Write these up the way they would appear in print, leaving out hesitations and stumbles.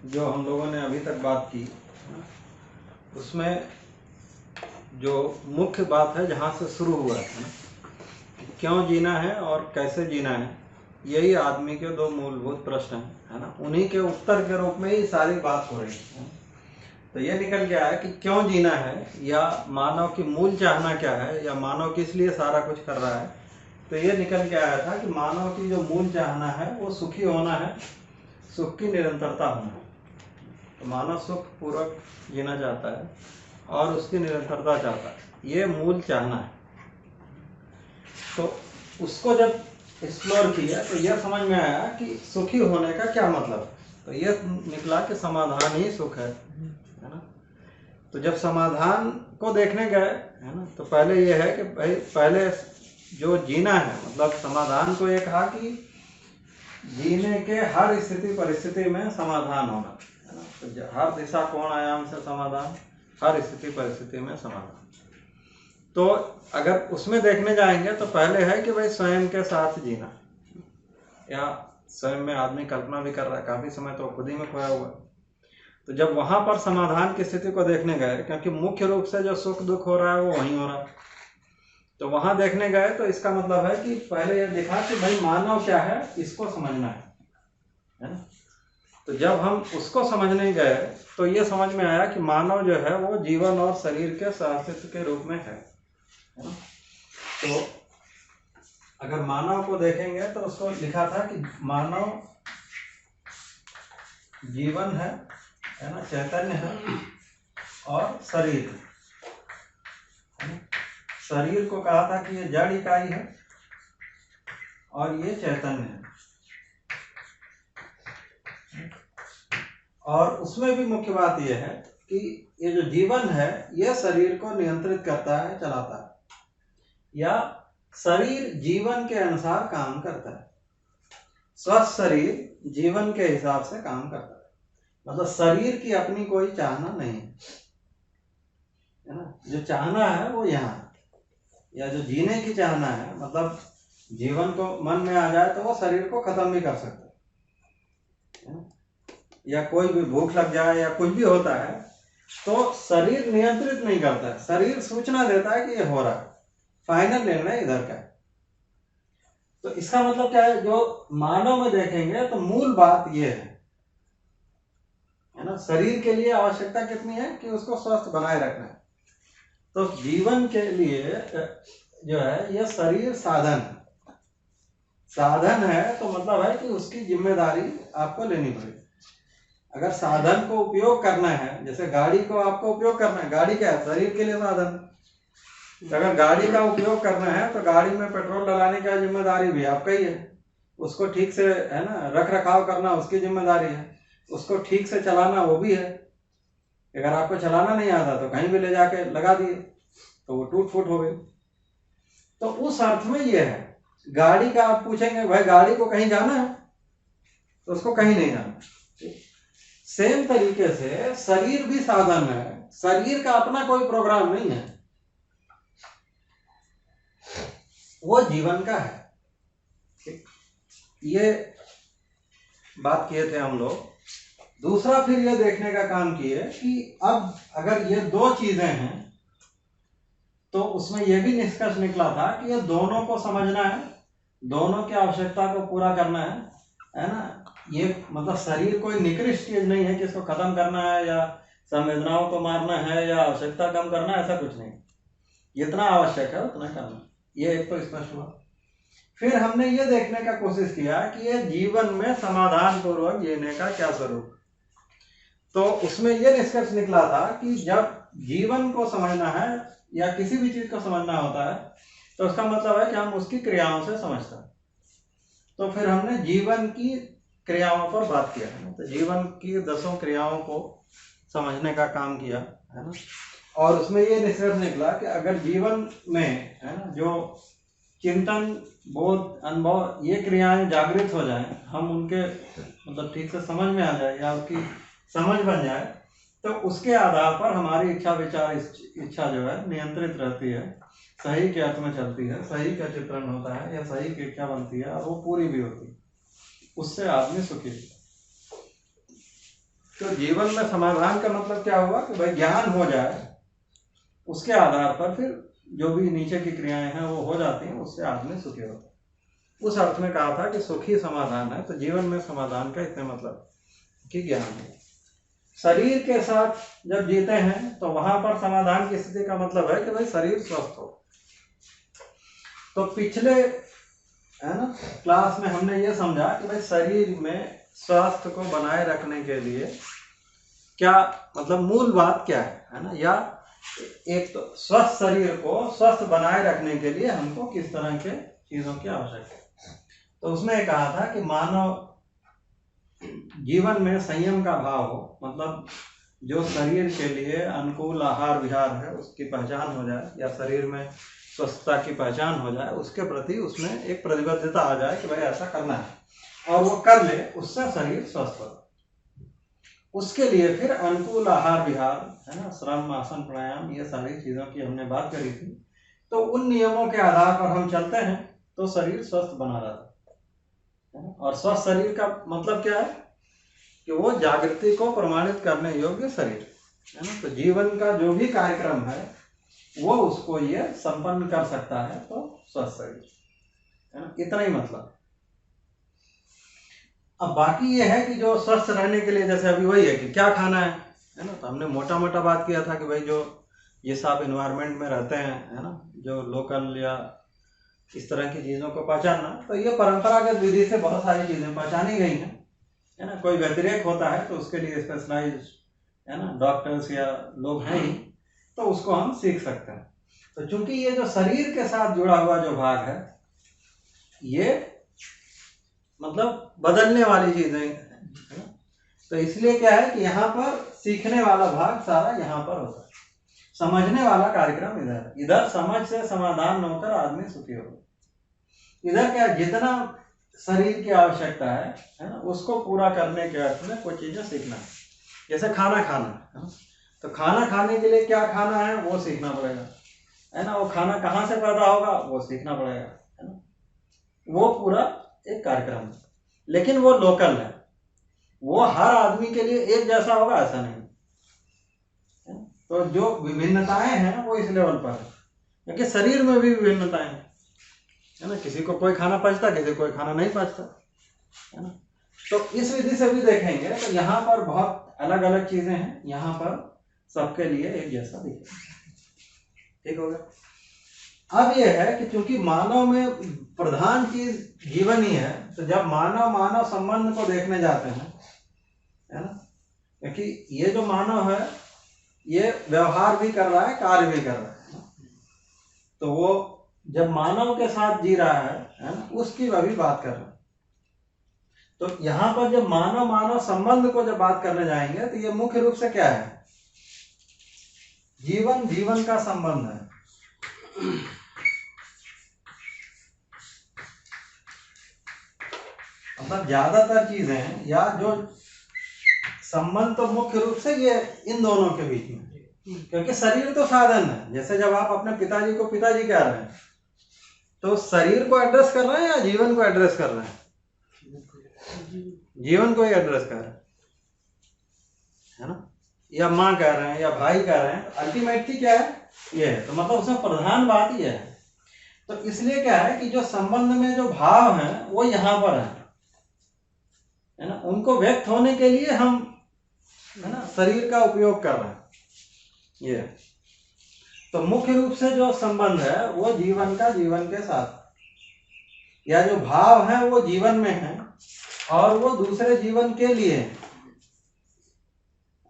जो हम लोगों ने अभी तक बात की उसमें जो मुख्य बात है जहाँ से शुरू हुआ है ना, क्यों जीना है और कैसे जीना है, यही आदमी के दो मूलभूत प्रश्न हैं, है ना। उन्हीं के उत्तर के रूप में ही सारी बात हो रही है। तो ये निकल के आया कि क्यों जीना है, या मानव की मूल चाहना क्या है, या मानव किस लिए सारा कुछ कर रहा है। तो ये निकल के आया था कि मानव की जो मूल चाहना है वो सुखी होना है, सुख की निरंतरता होना है। तो मानव सुख पूर्वक जीना चाहता है और उसकी निरंतरता चाहता है, ये मूल चाहना है। तो उसको जब एक्सप्लोर किया तो यह समझ में आया कि सुखी होने का क्या मतलब है। तो यह निकला कि समाधान ही सुख है ना। तो जब समाधान को देखने गए, है ना, तो पहले यह है कि भाई पहले जो जीना है, मतलब समाधान को ये कहा कि जीने के हर स्थिति परिस्थिति में समाधान होना, है ना। तो हर दिशा कोण आयाम से समाधान, हर स्थिति परिस्थिति में समाधान। तो अगर उसमें देखने जाएंगे तो पहले है कि भाई स्वयं के साथ जीना, या स्वयं में आदमी कल्पना भी कर रहा है, काफी समय तो खुद ही में खोया हुआ है। तो जब वहां पर समाधान की स्थिति को देखने गए, क्योंकि मुख्य रूप से जो सुख दुख हो रहा है वो वहीं हो रहा है, तो वहां देखने गए तो इसका मतलब है कि पहले यह देखा कि भाई मानव क्या है, इसको समझना है ना। तो जब हम उसको समझने गए तो ये समझ में आया कि मानव जो है वो जीवन और शरीर के सहअस्तित्व के रूप में है ना। तो अगर मानव को देखेंगे तो उसको लिखा था कि मानव जीवन है ना, चैतन्य है और शरीर है। शरीर को कहा था कि ये जड़ इकाई है और ये चैतन्य है। और उसमें भी मुख्य बात यह है कि ये जो जीवन है ये शरीर को नियंत्रित करता है, चलाता है, या शरीर जीवन के अनुसार काम करता है। स्वस्थ शरीर जीवन के हिसाब से काम करता है, मतलब शरीर की अपनी कोई चाहना नहीं है ना। जो चाहना है वो यहाँ, या जो जीने की चाहना है, मतलब जीवन को मन में आ जाए तो वो शरीर को खत्म भी कर सकता है, या कोई भी भूख लग जाए या कुछ भी होता है तो शरीर नियंत्रित नहीं करता है, शरीर सूचना देता है कि ये हो रहा है, फाइनल निर्णय इधर का है। तो इसका मतलब क्या है, जो मानव में देखेंगे तो मूल बात ये है ना, शरीर के लिए आवश्यकता कितनी है कि उसको स्वस्थ बनाए रखना है। तो जीवन के लिए जो है यह शरीर साधन है, साधन है तो मतलब है कि उसकी जिम्मेदारी आपको लेनी पड़ेगी। अगर साधन को उपयोग करना है, जैसे गाड़ी को आपको उपयोग करना है, गाड़ी क्या है, शरीर के लिए साधन। तो अगर गाड़ी का उपयोग करना है तो गाड़ी में पेट्रोल डलाने का जिम्मेदारी भी आपका ही है, उसको ठीक से, है ना, रख रखाव करना उसकी जिम्मेदारी है, उसको ठीक से चलाना वो भी है। अगर आपको चलाना नहीं आता तो कहीं भी ले जाके लगा दिए तो वो टूट फूट हो गई। तो उस अर्थ में ये है, गाड़ी का आप पूछेंगे भाई गाड़ी को कहीं जाना है तो उसको कहीं नहीं जाना। सेम तरीके से शरीर भी साधन है, शरीर का अपना कोई प्रोग्राम नहीं है, वो जीवन का है। ये बात किए थे हम लोग। दूसरा फिर ये देखने का काम किए कि अब अगर ये दो चीजें हैं तो उसमें यह भी निष्कर्ष निकला था कि ये दोनों को समझना है, दोनों की आवश्यकता को पूरा करना है ना। ये मतलब शरीर कोई निकृष्ट चीज नहीं है कि इसको खत्म करना है या संवेदनाओं को मारना है या आवश्यकता कम करना है, ऐसा कुछ नहीं। जितना आवश्यक है उतना करना, ये एक तो स्पष्ट हुआ। फिर हमने ये देखने का कोशिश किया कि ये जीवन में समाधान पूर्वक जीने का क्या स्वरूप। तो उसमें ये निष्कर्ष निकला था कि जब जीवन को समझना है या किसी भी चीज को समझना होता है तो उसका मतलब है कि हम उसकी क्रियाओं से समझते हैं। तो फिर हमने जीवन की क्रियाओं पर बात किया, तो जीवन की 10 क्रियाओं को समझने का काम किया, है ना। और उसमें ये निष्कर्ष निकला कि अगर जीवन में, है ना, जो चिंतन, बोध, अनुभव, ये क्रियाएं जागृत हो जाएं, हम उनके मतलब ठीक से समझ में आ जाए या उसकी समझ बन जाए, तो उसके आधार पर हमारी इच्छा विचार इच्छा जो है नियंत्रित रहती है, सही के अर्थ में चलती है, सही का चित्रण होता है या सही की इच्छा बनती है और वो पूरी भी होती है, उससे आदमी सुखी। तो जीवन में समाधान का मतलब क्या हुआ कि भाई ज्ञान हो जाए, उसके आधार पर फिर जो भी नीचे की क्रियाएं हैं वो हो जाती हैं, उससे आदमी सुखी होता है। उस अर्थ में कहा था कि सुखी समाधान है। तो जीवन में समाधान का इतने मतलब कि ज्ञान है। शरीर के साथ जब जीते हैं तो वहां पर समाधान की स्थिति का मतलब है कि भाई शरीर स्वस्थ हो। तो पिछले है ना क्लास में हमने ये समझा कि भाई शरीर में स्वास्थ्य को बनाए रखने के लिए क्या मतलब मूल बात क्या है ना, या एक तो स्वस्थ शरीर को स्वस्थ बनाए रखने के लिए हमको किस तरह के चीजों की आवश्यकता है। तो उसमें कहा था कि मानव जीवन में संयम का भाव हो, मतलब जो शरीर के लिए अनुकूल आहार विहार है उसकी पहचान हो जाए, या शरीर में स्वस्थता की पहचान हो जाए, उसके प्रति उसमें एक प्रतिबद्धता आ जाए कि भाई ऐसा करना है, और वो कर ले, उससे शरीर स्वस्थ हो। उसके लिए फिर अनुकूल आहार विहार है ना, श्रम आसन प्राणायाम, ये सारी चीजों की हमने बात करी थी। तो उन नियमों के आधार पर हम चलते हैं तो शरीर स्वस्थ बना रहता है। और स्वस्थ शरीर का मतलब क्या है कि वो जागृति को प्रमाणित करने योग्य शरीर है ना। तो जीवन का जो भी कार्यक्रम है वो उसको ये संपन्न कर सकता है, तो स्वस्थ शरीर है ना, इतना ही मतलब। अब बाकी ये है कि जो स्वस्थ रहने के लिए जैसे अभी वही है कि क्या खाना है ना। तो हमने मोटा मोटा बात किया था कि भाई जो जिस आप इन्वायरमेंट में रहते हैं है ना, जो लोकल या इस तरह की चीज़ों को पहचानना, तो ये परंपरागत विधि से बहुत सारी चीज़ें पहचानी गई हैं है ना। कोई व्यतिरेक होता है तो उसके लिए स्पेशलाइज है ना डॉक्टर्स या लोग हैं ही, तो उसको हम सीख सकते हैं। तो चूंकि ये जो शरीर के साथ जुड़ा हुआ जो भाग है ये मतलब बदलने वाली चीजें है ना, तो इसलिए क्या है कि यहाँ पर सीखने वाला भाग सारा यहाँ पर होता है, समझने वाला कार्यक्रम इधर। इधर समझ से समाधान होकर आदमी सुखी होगा। इधर क्या जितना शरीर की आवश्यकता है ना, उसको पूरा करने के अर्थ में कुछ चीजें सीखना है। जैसे खाना खाना है, तो खाना खाने के लिए क्या खाना है वो सीखना पड़ेगा है ना। वो खाना कहाँ से पैदा होगा वो सीखना पड़ेगा है ना। वो पूरा एक कार्यक्रम है, लेकिन वो लोकल है, वो हर आदमी के लिए एक जैसा होगा ऐसा नहीं है। तो जो विभिन्नताएं हैं वो इस लेवल पर है, क्योंकि शरीर में भी विभिन्नताएं हैं है ना। किसी को कोई खाना पचता, किसी को कोई खाना नहीं पचता है ना। तो इस विधि से भी देखेंगे तो यहाँ पर बहुत अलग अलग चीजें हैं, यहाँ पर सबके लिए एक जैसा दिखेगा। ठीक हो गया। अब यह है कि चूंकि मानव में प्रधान चीज जीवन ही है, तो जब मानव मानव संबंध को देखने जाते हैं है ना, क्योंकि ये जो मानव है ये व्यवहार भी कर रहा है, कार्य भी कर रहा है, तो वो जब मानव के साथ जी रहा है ना, उसकी वह भी बात कर रहा है। तो यहाँ पर जब मानव मानव संबंध को जब बात करने जाएंगे तो ये मुख्य रूप से क्या है, जीवन जीवन का संबंध है। मतलब ज्यादातर चीजें या जो संबंध तो मुख्य रूप से ये इन दोनों के बीच में, क्योंकि शरीर तो साधन है। जैसे जब आप अपने पिताजी को पिताजी कह रहे हैं तो शरीर को एड्रेस कर रहे हैं या जीवन को एड्रेस कर रहे हैं? जीवन को ही एड्रेस कर रहे हैं है ना, या माँ कह रहे हैं या भाई कह रहे हैं, अल्टीमेटली क्या है ये है। तो मतलब उसमें प्रधान बात ये है। तो इसलिए क्या है कि जो संबंध में जो भाव है वो यहाँ पर है ना, उनको व्यक्त होने के लिए हम है ना शरीर का उपयोग कर रहे हैं ये। तो मुख्य रूप से जो संबंध है वो जीवन का जीवन के साथ, या जो भाव है वो जीवन में है और वो दूसरे जीवन के लिए है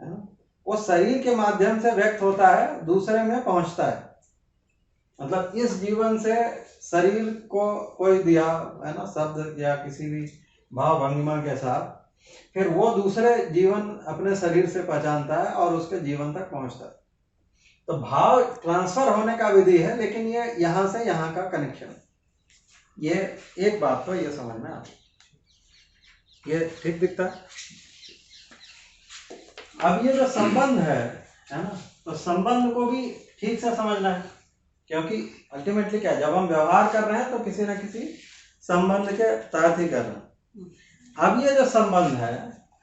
ना। वो शरीर के माध्यम से व्यक्त होता है, दूसरे में पहुंचता है। मतलब इस जीवन से शरीर को कोई दिया है ना शब्द या किसी भी भाव भंगिमा के साथ, फिर वो दूसरे जीवन अपने शरीर से पहचानता है और उसके जीवन तक पहुंचता है। तो भाव ट्रांसफर होने का विधि है, लेकिन ये यहां से यहां का कनेक्शन, ये एक बात तो ये समझ में आती, ये ठीक दिखता है। अब ये जो संबंध है ना, तो संबंध को भी ठीक से समझना है, क्योंकि अल्टीमेटली क्या, जब हम व्यवहार कर रहे हैं तो किसी न किसी संबंध के तहत ही कर रहे हैं। अब ये जो संबंध है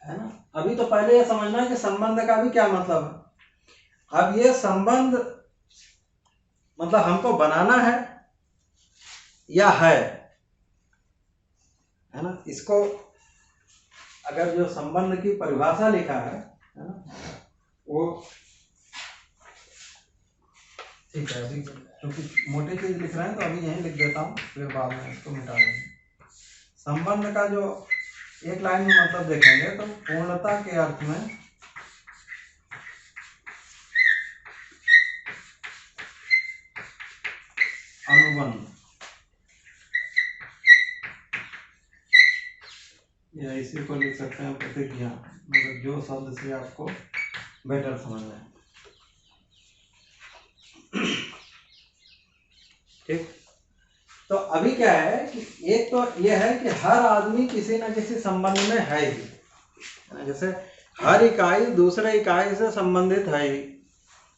है ना। अभी तो पहले ये समझना है कि संबंध का भी क्या मतलब है। अब ये संबंध मतलब हमको बनाना है या है ना। इसको अगर जो संबंध की परिभाषा लिखा है ना, वो ठीक है। अभी क्योंकि मोटी चीज लिख रहे हैं तो अभी यहीं लिख देता हूँ, फिर बाद में इसको मिटा देंगे। संबंध का जो एक लाइन में मतलब देखेंगे तो पूर्णता के अर्थ में अनुबंध, या इसी को लिख सकते हैं प्रतिज्ञा, मतलब जो शब्द से आपको बेटर समझना है। ठीक। तो अभी क्या है कि एक तो ये है कि हर आदमी किसी न किसी संबंध में है ही, जैसे हर इकाई दूसरे इकाई से संबंधित है ही,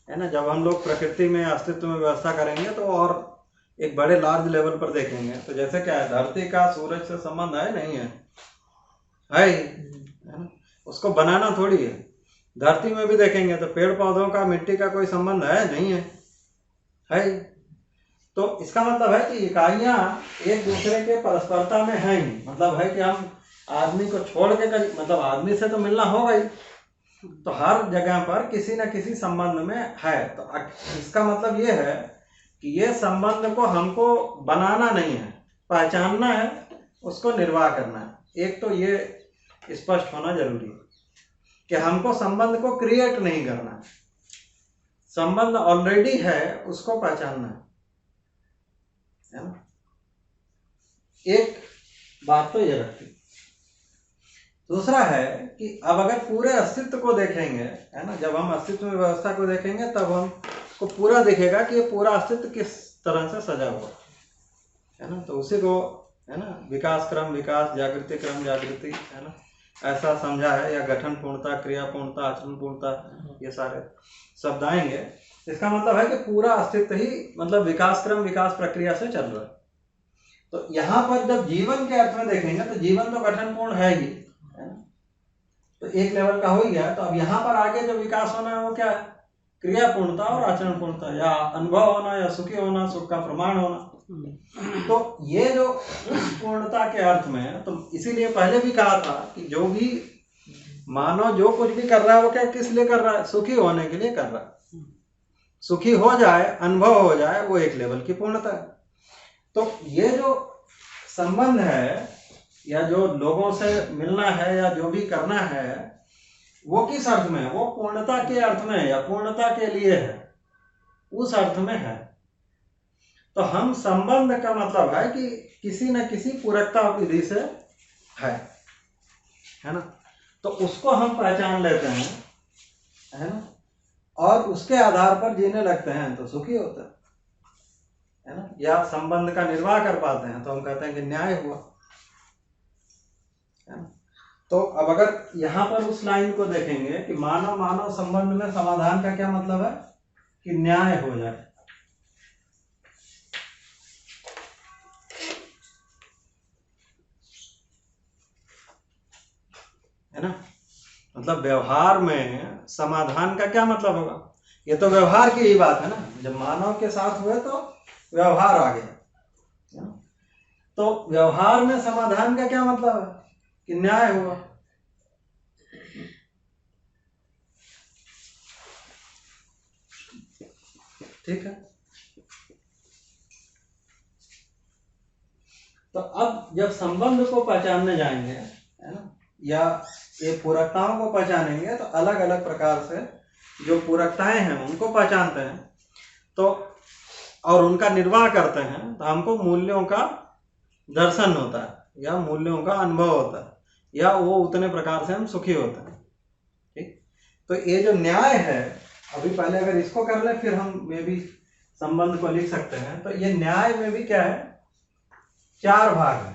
है ना। जब हम लोग प्रकृति में अस्तित्व में व्यवस्था करेंगे तो और एक बड़े लार्ज लेवल पर देखेंगे तो जैसे क्या है, धरती का सूरज से संबंध है नहीं है ही, है ना। उसको बनाना थोड़ी है। धरती में भी देखेंगे तो पेड़ पौधों का मिट्टी का कोई संबंध है नहीं है ही। तो इसका मतलब है कि इकाइयां एक दूसरे के परस्परता में हैं ही, मतलब है कि हम आदमी को छोड़ के कहीं, मतलब आदमी से तो मिलना होगा ही, तो हर जगह पर किसी न किसी संबंध में है। तो इसका मतलब ये है कि ये संबंध को हमको बनाना नहीं है, पहचानना है, उसको निर्वाह करना है। एक तो ये स्पष्ट होना जरूरी है कि हमको संबंध को क्रिएट नहीं करना है, संबंध ऑलरेडी है उसको पहचानना है ना। एक बात तो ये रखती। दूसरा है कि अब अगर पूरे अस्तित्व को देखेंगे, है ना, जब हम अस्तित्व में व्यवस्था को देखेंगे तब हमको पूरा दिखेगा कि ये पूरा अस्तित्व किस तरह से सजा हुआ है ना। तो उसी को, है ना, विकास क्रम विकास, जागृति क्रम जागृति, है ना, ऐसा समझा है, या गठन पूर्णता, क्रिया पूर्णता, आचरण पूर्णता, ये सारे शब्द आएंगे। इसका मतलब है कि पूरा अस्तित्व ही मतलब विकास क्रम विकास प्रक्रिया से चल रहा है। तो यहाँ पर जब जीवन के अर्थ में देखेंगे तो जीवन तो गठन पूर्ण है ही, है ना, तो एक लेवल का हो ही गया। तो अब यहाँ पर आगे जो विकास होना है वो क्या है, क्रिया पूर्णता और आचरण पूर्णता, या अनुभव होना, या सुखी होना, सुख का प्रमाण होना। तो ये जो उस पूर्णता के अर्थ में है, तो इसीलिए पहले भी कहा था कि जो भी मानव जो कुछ भी कर रहा है वो क्या किस लिए कर रहा है, सुखी होने के लिए कर रहा है। सुखी हो जाए, अनुभव हो जाए, वो एक लेवल की पूर्णता है। तो ये जो संबंध है, या जो लोगों से मिलना है, या जो भी करना है, वो किस अर्थ में है, वो पूर्णता के अर्थ में है या पूर्णता के लिए है, उस अर्थ में है। तो हम संबंध का मतलब है कि किसी न किसी पूरकता विधि से है ना। तो उसको हम पहचान लेते हैं, है ना, और उसके आधार पर जीने लगते हैं तो सुखी होते हैं, है ना। या संबंध का निर्वाह कर पाते हैं तो हम कहते हैं कि न्याय हुआ, है ना। तो अब अगर यहाँ पर उस लाइन को देखेंगे कि मानव मानव संबंध में समाधान का क्या मतलब है, कि न्याय हो जाए, है ना। मतलब व्यवहार में समाधान का क्या मतलब होगा, ये तो व्यवहार की ही बात है ना। जब मानव के साथ हुए तो व्यवहार आ गया, है ना। तो व्यवहार में समाधान का क्या मतलब है, कि न्याय हुआ। ठीक है। तो अब जब संबंध को पहचानने जाएंगे, है ना, या ये पूरकताओं को पहचानेंगे, तो अलग अलग प्रकार से जो पूरकताएं हैं उनको पहचानते हैं, तो और उनका निर्वाह करते हैं, तो हमको मूल्यों का दर्शन होता है, या मूल्यों का अनुभव होता है, या वो उतने प्रकार से हम सुखी होते हैं। ठीक। तो ये जो न्याय है, अभी पहले अगर इसको कर ले फिर हम में भी संबंध को लिख सकते हैं। तो ये न्याय में भी क्या है, 4 भाग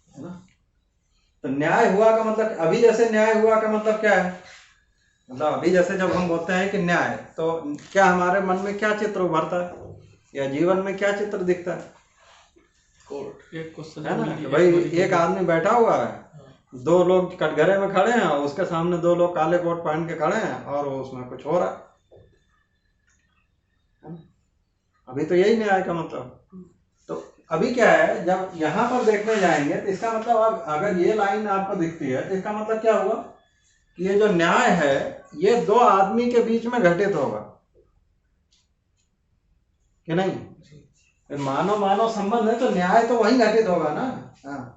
है ना। तो न्याय हुआ का मतलब, अभी जैसे न्याय हुआ का मतलब क्या है, मतलब अभी जैसे जब हम बोलते हैं कि न्याय, तो क्या हमारे मन में क्या चित्र उभरता है, या जीवन में क्या चित्र दिखता है, कोर्ट, एक क्वेश्चन है ना, कि भाई एक आदमी बैठा हुआ है, दो लोग कटघरे में खड़े हैं और उसके सामने दो लोग काले कोट पहन के खड़े हैं और वो उसमें कुछ हो रहा है। अभी तो यही न्याय का मतलब। तो अभी क्या है, जब यहाँ पर देखने जाएंगे तो इसका मतलब अब अगर ये लाइन आपको दिखती है तो इसका मतलब क्या हुआ कि ये जो न्याय है ये दो आदमी के बीच में घटित होगा कि नहीं। मानव मानव संबंध है तो न्याय तो वहीं घटित होगा ना। हाँ।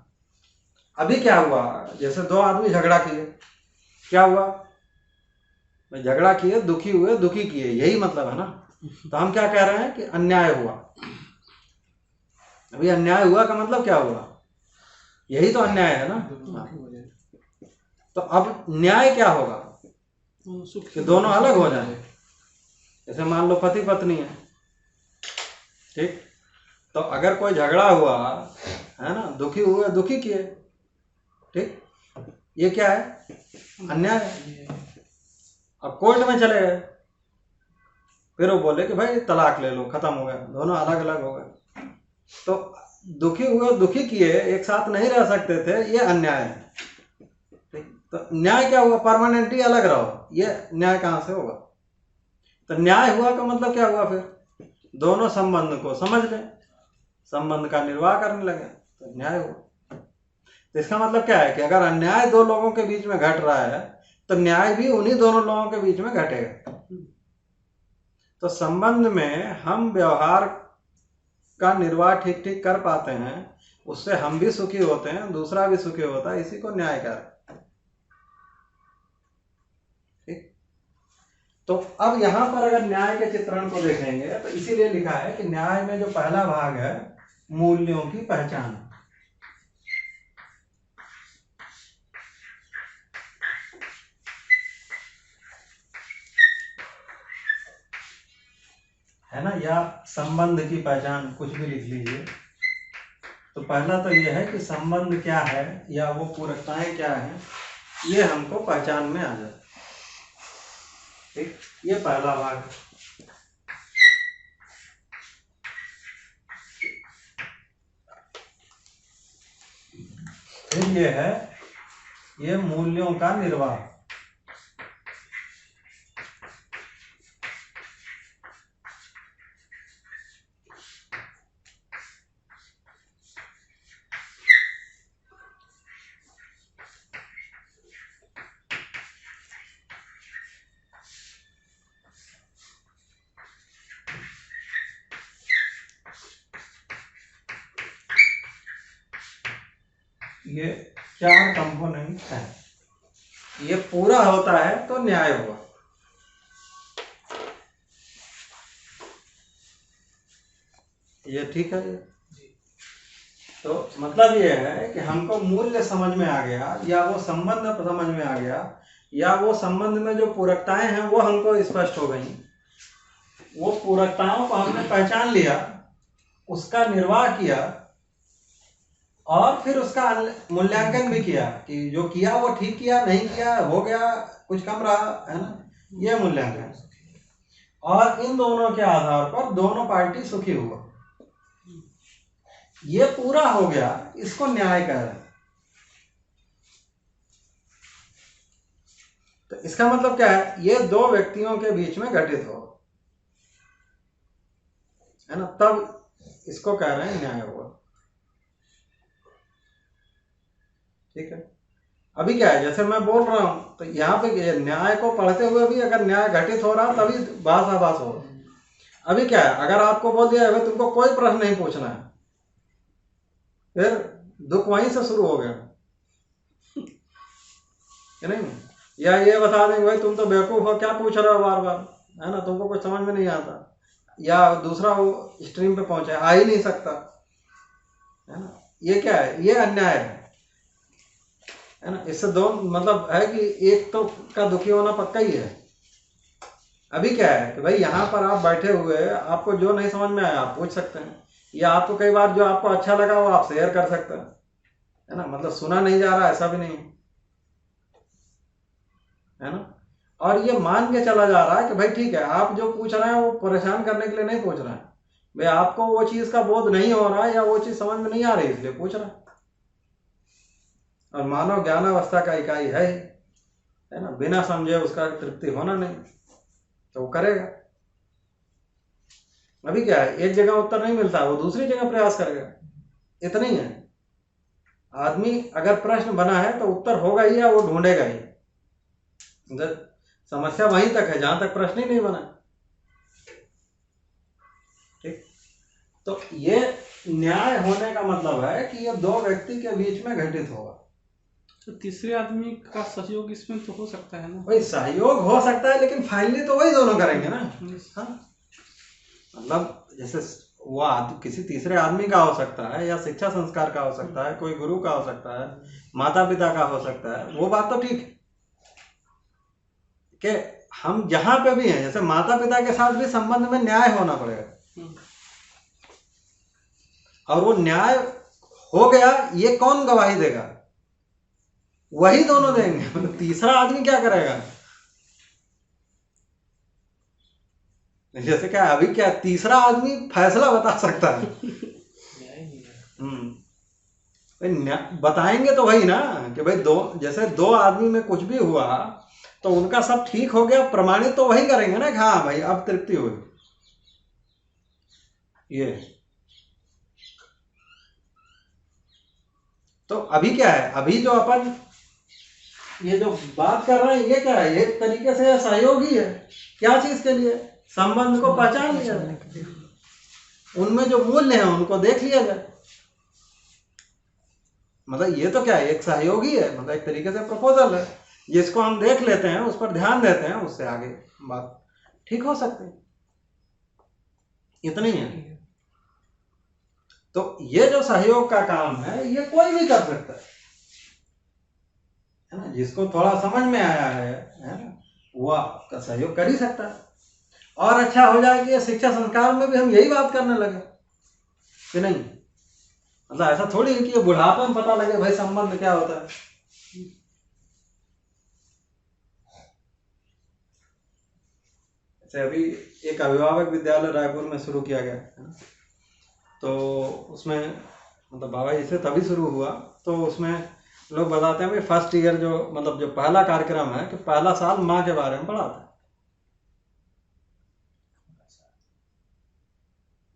अभी क्या हुआ, जैसे दो आदमी झगड़ा किए, क्या हुआ, झगड़ा किए, दुखी हुए, दुखी किए, यही मतलब है ना। तो हम क्या कह रहे हैं कि अन्याय हुआ। अभी अन्याय हुआ का मतलब क्या हुआ, यही तो अन्याय है ना। तो अब न्याय क्या होगा कि दोनों अलग हो जाए। जैसे मान लो पति पत्नी है, ठीक, तो अगर कोई झगड़ा हुआ है ना, दुखी हुए, दुखी किए, ठीक, ये क्या है, अन्याय है। अब कोर्ट में चले गए, फिर वो बोले कि भाई तलाक ले लो, खत्म हो गया, दोनों अलग अलग हो गए। तो दुखी हुए, दुखी किए, एक साथ नहीं रह सकते थे, ये अन्याय है। तो न्याय क्या हुआ, परमानेंटली अलग रहो, ये न्याय कहां से होगा। तो न्याय हुआ का मतलब क्या हुआ, फिर दोनों संबंध को समझ लें, संबंध का निर्वाह करने लगे, तो न्याय हुआ। तो इसका मतलब क्या है कि अगर अन्याय दो लोगों के बीच में घट रहा है तो न्याय भी उन्हीं दोनों लोगों के बीच में घटेगा। तो संबंध में हम व्यवहार का निर्वाह ठीक ठीक कर पाते हैं, उससे हम भी सुखी होते हैं, दूसरा भी सुखी होता है, इसी को न्याय कह रहे हैं। ठीक। तो अब यहां पर अगर न्याय के चित्रण को देखेंगे तो इसीलिए लिखा है कि न्याय में जो पहला भाग है मूल्यों की पहचान है ना, या संबंध की पहचान, कुछ भी लिख लीजिए। तो पहला तो यह है कि संबंध क्या है या वो पूरकताएं क्या है, ये हमको पहचान में आ जाए। ठीक, ये पहला भाग है। फिर ये है, ये मूल्यों का निर्वाह। ये चार कंपोनेंट है, ये पूरा होता है तो न्याय होगा। ये ठीक है। तो मतलब ये है कि हमको मूल्य समझ में आ गया, या वो संबंध समझ में आ गया, या वो संबंध में जो पूरकताएं हैं वो हमको स्पष्ट हो गई। वो पूरकताओं को हमने पहचान लिया, उसका निर्वाह किया और फिर उसका मूल्यांकन भी किया कि जो किया वो ठीक किया, नहीं किया, हो गया, कुछ कम रहा, है ना, ये मूल्यांकन। और इन दोनों के आधार पर दोनों पार्टी सुखी हुआ। ये पूरा हो गया, इसको न्याय कह रहे हैं। तो इसका मतलब क्या है, ये दो व्यक्तियों के बीच में घटित हो, है ना, तब इसको कह रहे हैं न्याय हुआ। ठीक है। अभी क्या है, जैसे मैं बोल रहा हूं तो यहाँ पे न्याय को पढ़ते हुए भी अगर न्याय घटित हो रहा तभी भाष आभास हो। अभी क्या है, अगर आपको बोल दिया है तुमको कोई प्रश्न नहीं पूछना है, फिर दुख वहीं से शुरू हो गया कि नहीं। या ये बता देंगे भाई तुम तो बेवकूफ हो, क्या पूछ रहे हो बार बार, है ना, तुमको कुछ समझ में नहीं आता, या दूसरा वो स्ट्रीम पे पहुंचे, आ ही नहीं सकता, है ना। ये क्या है, ये अन्याय है ना। इससे दो मतलब है कि एक तो का दुखी होना पक्का ही है। अभी क्या है कि भाई यहाँ पर आप बैठे हुए, आपको जो नहीं समझ में आया आप पूछ सकते हैं, या आपको कई बार जो आपको अच्छा लगा वो आप शेयर कर सकते हैं, है ना, मतलब सुना नहीं जा रहा ऐसा भी नहीं है ना। और ये मान के चला जा रहा है कि भाई ठीक है, आप जो पूछ रहे हैं वो परेशान करने के लिए नहीं पूछ रहे हैं, भाई आपको वो चीज का बोध नहीं हो रहा है या वो चीज समझ में नहीं आ रही इसलिए पूछ रहे हैं, और मानव ज्ञान अवस्था का इकाई है ही, है ना, बिना समझे उसका तृप्ति होना नहीं, तो वो करेगा। अभी क्या है, एक जगह उत्तर नहीं मिलता, वो दूसरी जगह प्रयास करेगा, इतना ही है। आदमी अगर प्रश्न बना है तो उत्तर होगा ही या वो ढूंढेगा ही। समस्या वहीं तक है जहां तक प्रश्न ही नहीं बना। ठीक, तो ये न्याय होने का मतलब है कि ये दो व्यक्ति के बीच में घटित होगा। तो तीसरे आदमी का सहयोग इसमें तो हो सकता है ना? भाई सहयोग हो सकता है, लेकिन फाइनली तो वही दोनों करेंगे ना। हाँ, मतलब जैसे वो किसी तीसरे आदमी का हो सकता है, या शिक्षा संस्कार का हो सकता है, कोई गुरु का हो सकता है, माता पिता का हो सकता है, वो बात तो ठीक है कि हम जहां पे भी हैं, जैसे माता पिता के साथ भी संबंध में न्याय होना पड़ेगा, और वो न्याय हो गया, ये कौन गवाही देगा? वही दोनों देंगे, मतलब तीसरा आदमी क्या करेगा? जैसे क्या अभी क्या तीसरा आदमी फैसला बता सकता है? बताएंगे तो वही ना कि भाई जैसे दो आदमी में कुछ भी हुआ तो उनका सब ठीक हो गया, प्रमाणित तो वही करेंगे ना कि हाँ भाई अब तृप्ति हुई। ये तो अभी क्या है, अभी जो अपन ये जो बात कर रहे हैं, ये क्या है, एक तरीके से सहयोग ही है। क्या चीज के लिए? संबंध को पहचान लिया जाए, उनमें जो मूल्य है उनको देख लिया जाए। मतलब ये तो क्या है, एक सहयोग ही है, मतलब एक तरीके से प्रपोजल है, जिसको हम देख लेते हैं, उस पर ध्यान देते हैं, उससे आगे बात ठीक हो सकती है, इतनी है। तो ये जो सहयोग का काम है, ये कोई भी कर सकता है ना, जिसको थोड़ा समझ में आया है ना, वो आपका सहयोग कर ही सकता है। और अच्छा हो जाए कि ये शिक्षा संस्कार में भी हम यही बात करने लगे कि नहीं, मतलब ऐसा थोड़ी है कि ये बुढ़ापे में पता लगे भाई संबंध क्या होता है। जैसे अभी एक अभिभावक विद्यालय रायपुर में शुरू किया गया है, तो उसमें मतलब बाबा जी से तभी शुरू हुआ, तो उसमें लोग बताते हैं भाई फर्स्ट ईयर जो मतलब जो पहला कार्यक्रम है कि पहला साल माँ के बारे में पढ़ाता है।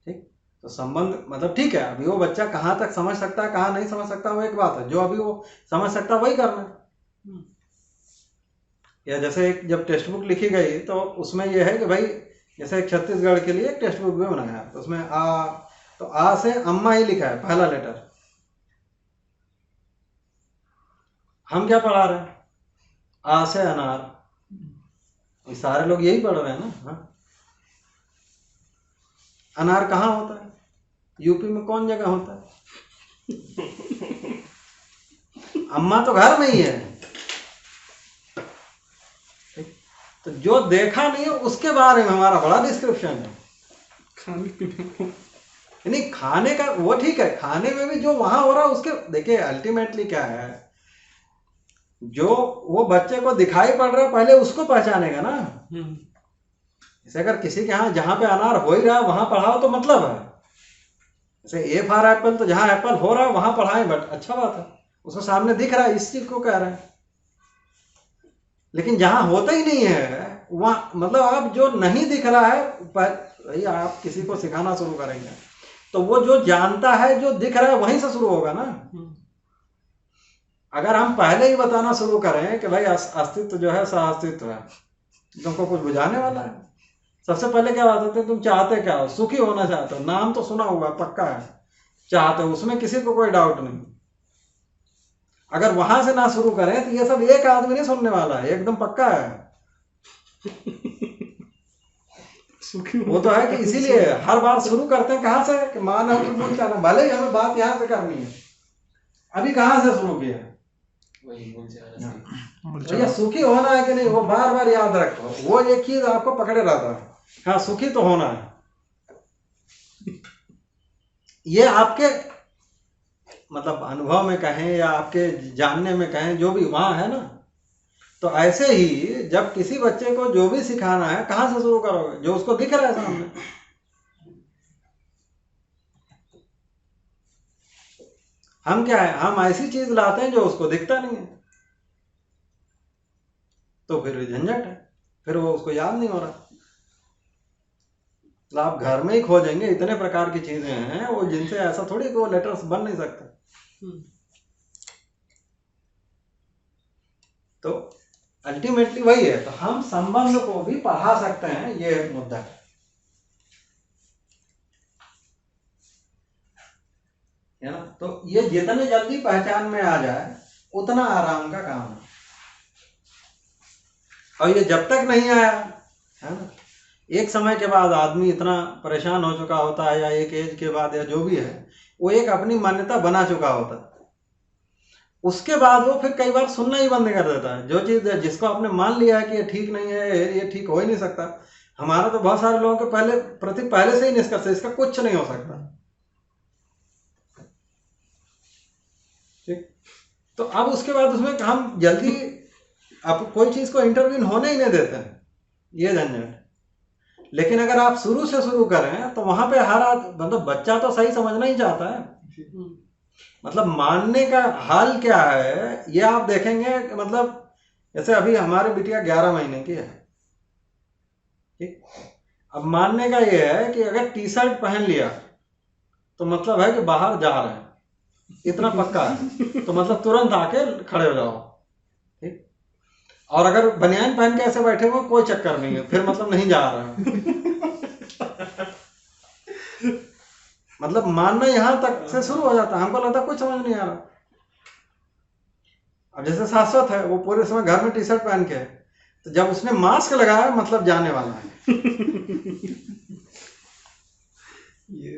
ठीक, तो संबंध मतलब ठीक है, अभी वो बच्चा कहाँ तक समझ सकता है कहाँ नहीं समझ सकता वो एक बात है, जो अभी वो समझ सकता वही करना है। या जैसे एक जब टेक्स्ट बुक लिखी गई तो उसमें यह है कि भाई जैसे छत्तीसगढ़ के लिए एक टेक्स्ट बुक भी बनाया, तो उसमें तो आ से अम्मा ही लिखा है पहला लेटर। हम क्या पढ़ा रहे हैं? आ से अनार, सारे लोग यही पढ़ रहे हैं ना। हाँ, अनार कहाँ होता है? यूपी में कौन जगह होता है? अम्मा तो घर में ही है। तो जो देखा नहीं है उसके बारे में हमारा बड़ा डिस्क्रिप्शन है। खाने पीने नहीं, खाने का वो ठीक है, खाने में भी जो वहां हो रहा है उसके देखिए अल्टीमेटली क्या है, जो वो बच्चे को दिखाई पड़ रहा है पहले उसको पहचानेगा ना। जैसे अगर किसी के यहाँ जहां पे अनार हो ही रहा है वहां पढ़ाओ तो मतलब है, जैसे ए फॉर एप्पल, तो जहां एप्पल हो रहा है वहां पढ़ाएं, बट अच्छा बात है, उसको सामने दिख रहा है, इस चीज को कह रहे हैं। लेकिन जहां होता ही नहीं है वहां मतलब आप जो नहीं दिख रहा है भाई आप किसी को सिखाना शुरू करेंगे तो वो जो जानता है जो दिख रहा है वहीं से शुरू होगा ना। अगर हम पहले ही बताना शुरू करें कि भाई अस्तित्व जो है सह अस्तित्व है, तुमको कुछ बुझाने वाला है? सबसे पहले क्या बात है, तुम चाहते क्या हो? सुखी होना चाहते हो, नाम तो सुना हुआ पक्का है, चाहते हो, उसमें किसी को कोई डाउट नहीं। अगर वहां से ना शुरू करें तो ये सब एक आदमी नहीं सुनने वाला है, एकदम पक्का है। वो तो है कि इसीलिए हर बार शुरू करते हैं कहां से कि मानव की मूल चाहना, भले ही हमें बात यहां से करनी है, अभी कहां से शुरू किया? भैया सुखी होना है कि नहीं वो बार बार याद रखो, वो एक चीज आपको पकड़े रहता है, हाँ सुखी तो होना है। ये आपके मतलब अनुभव में कहें या आपके जानने में कहें, जो भी वहां है ना, तो ऐसे ही जब किसी बच्चे को जो भी सिखाना है कहां से शुरू करोगे? जो उसको दिख रहा है सामने। हम क्या है, हम ऐसी चीज लाते हैं जो उसको दिखता नहीं है, तो फिर झंझट है, फिर वो उसको याद नहीं हो रहा। तो आप घर में ही खोजेंगे, इतने प्रकार की चीजें हैं वो, जिनसे ऐसा थोड़ी कि वो लेटर्स बन नहीं सकते। तो अल्टीमेटली वही है, तो हम संबंध को भी पढ़ा सकते हैं, ये मुद्दा है ना। तो ये जितने जल्दी पहचान में आ जाए उतना आराम का काम है। और ये जब तक नहीं आया है ना, एक समय के बाद आदमी इतना परेशान हो चुका होता है, या एक एज के बाद, या जो भी है, वो एक अपनी मान्यता बना चुका होता है, उसके बाद वो फिर कई बार सुनना ही बंद कर देता है। जो चीज जिसको आपने मान लिया है कि ये ठीक नहीं है, ये ठीक हो ही नहीं सकता, हमारा तो बहुत सारे लोगों के पहले से ही निष्कर्ष है, इसका कुछ नहीं हो सकता। ठीक, तो अब उसके बाद उसमें हम जल्दी अब कोई चीज को इंटरव्यून होने ही नहीं देते हैं, ये झंझट। लेकिन अगर आप शुरू से शुरू करें तो वहां पे हर मतलब बच्चा तो सही समझना ही चाहता है, मतलब मानने का हाल क्या है ये आप देखेंगे। मतलब जैसे अभी हमारी बिटिया 11 महीने की है, ठीक, अब मानने का ये है कि अगर टी शर्ट पहन लिया तो मतलब है कि बाहर जा रहे हैं, इतना पक्का है, तो मतलब तुरंत आके खड़े हो जाओ, ठीक। और अगर बनियान पहन के ऐसे बैठे हुए कोई चक्कर नहीं है, फिर मतलब नहीं जा रहे हैं। मतलब मानना यहां तक से शुरू हो जाता है, हमको लगता है कुछ समझ नहीं आ रहा। अब जैसे शाश्वत है, वो पूरे समय घर में टी शर्ट पहन के है, तो जब उसने मास्क लगाया मतलब जाने वाला है ये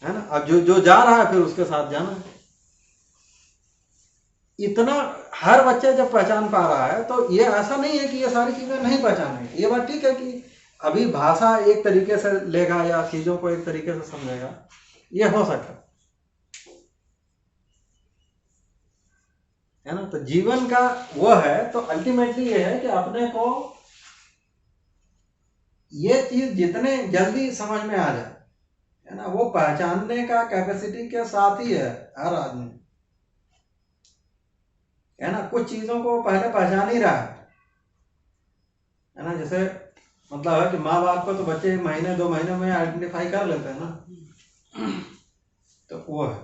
है ना। अब जो जा रहा है फिर उसके साथ जाना है। इतना हर बच्चा जब पहचान पा रहा है, तो ये ऐसा नहीं है कि ये सारी चीजें नहीं पहचानेंगे। ये बात ठीक है कि अभी भाषा एक तरीके से लेगा या चीजों को एक तरीके से समझेगा, ये हो सकता है ना। तो जीवन का वो है, तो अल्टीमेटली ये है कि अपने को ये चीज जितने जल्दी समझ में आ जाए, है ना, वो पहचानने का कैपेसिटी के साथ ही है हर आदमी, है ना। कुछ चीजों को पहले पहचान ही रहा है ना। जैसे मतलब है कि माँ बाप को तो बच्चे महीने 2 महीने में आइडेंटिफाई कर लेते हैं ना, तो वो है।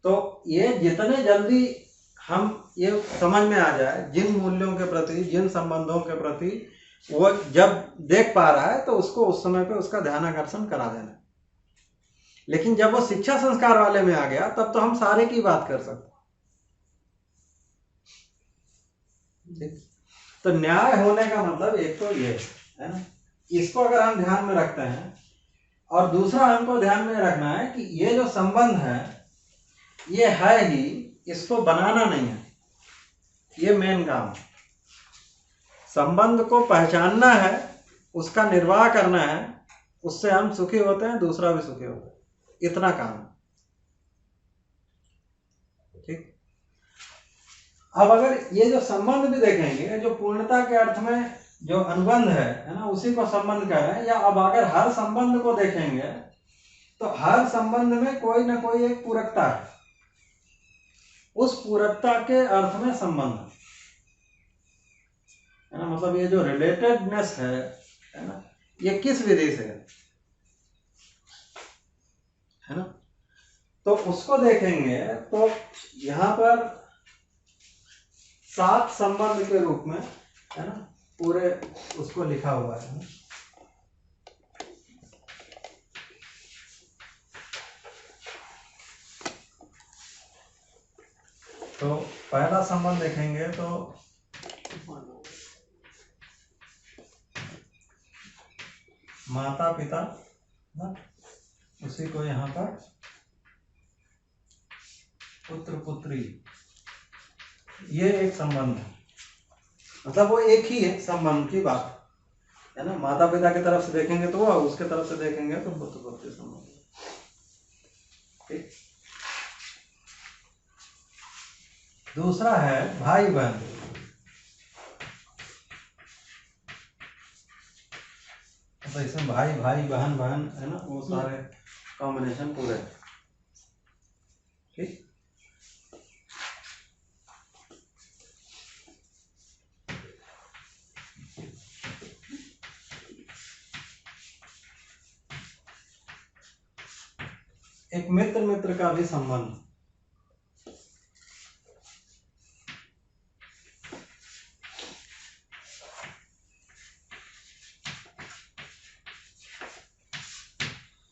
तो ये जितने जल्दी हम ये समझ में आ जाए जिन मूल्यों के प्रति, जिन संबंधों के प्रति वो जब देख पा रहा है, तो उसको उस समय पे उसका ध्यान आकर्षण करा देना। लेकिन जब वो शिक्षा संस्कार वाले में आ गया, तब तो हम सारे की बात कर सकते। तो न्याय होने का मतलब एक तो ये है ना, इसको अगर हम ध्यान में रखते हैं, और दूसरा हमको ध्यान में रखना है कि ये जो संबंध है ये है ही, इसको बनाना नहीं है, ये मेन काम है। संबंध को पहचानना है, उसका निर्वाह करना है, उससे हम सुखी होते हैं, दूसरा भी सुखी होता है, इतना काम है, ठीक। अब अगर ये जो संबंध भी देखेंगे, जो पूर्णता के अर्थ में जो अनुबंध है ना, उसी को संबंध कह रहे हैं। या अब अगर हर संबंध को देखेंगे तो हर संबंध में कोई ना कोई एक पूरकता है, उस पूरकता के अर्थ में संबंध है ना। मतलब ये जो रिलेटेडनेस है ना, ये किस विधि से है ना, तो उसको देखेंगे तो यहाँ पर 7 संबंध के रूप में है ना पूरे उसको लिखा हुआ है ना। तो पहला संबंध देखेंगे तो माता पिता ना, उसी को यहाँ पर पुत्र पुत्री, ये एक संबंध है। मतलब वो एक ही है संबंध की बात है ना। माता पिता की तरफ से देखेंगे तो वो, उसके तरफ से देखेंगे तो पुत्र पुत्री संबंध, ठीक। दूसरा है भाई बहन, तो इसमें भाई भाई बहन बहन है ना, वो सारे कॉम्बिनेशन पूरे। एक मित्र मित्र का भी संबंध।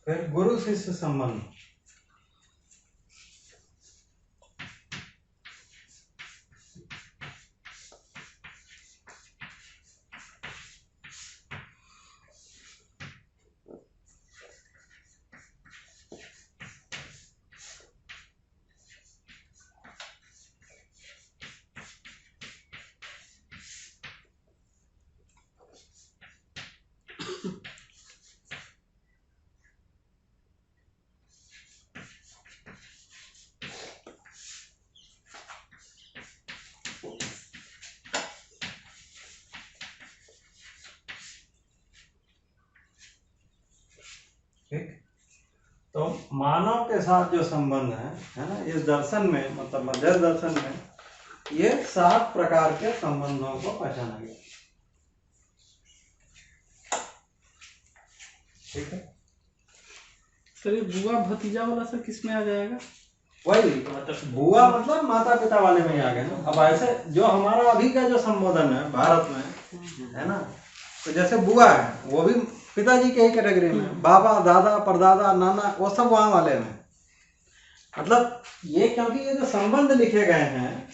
फिर गुरु शिष्य संबंध। ठीक, तो मानव के साथ जो संबंध है ना, इस दर्शन में मतलब मध्यस्थ दर्शन में ये 7 प्रकार के संबंधों को पहचाना गया। ठीक है सर ये बुआ भतीजा वाला सर किस में आ जाएगा? वही बुआ मतलब माता पिता वाले में ही आ गए ना। अब ऐसे जो हमारा अभी का जो संबोधन है भारत में है ना, तो जैसे बुआ है वो भी पिताजी के ही कैटेगरी में, बाबा दादा परदादा नाना वो सब वहां वाले में। मतलब ये क्योंकि ये जो संबंध लिखे गए हैं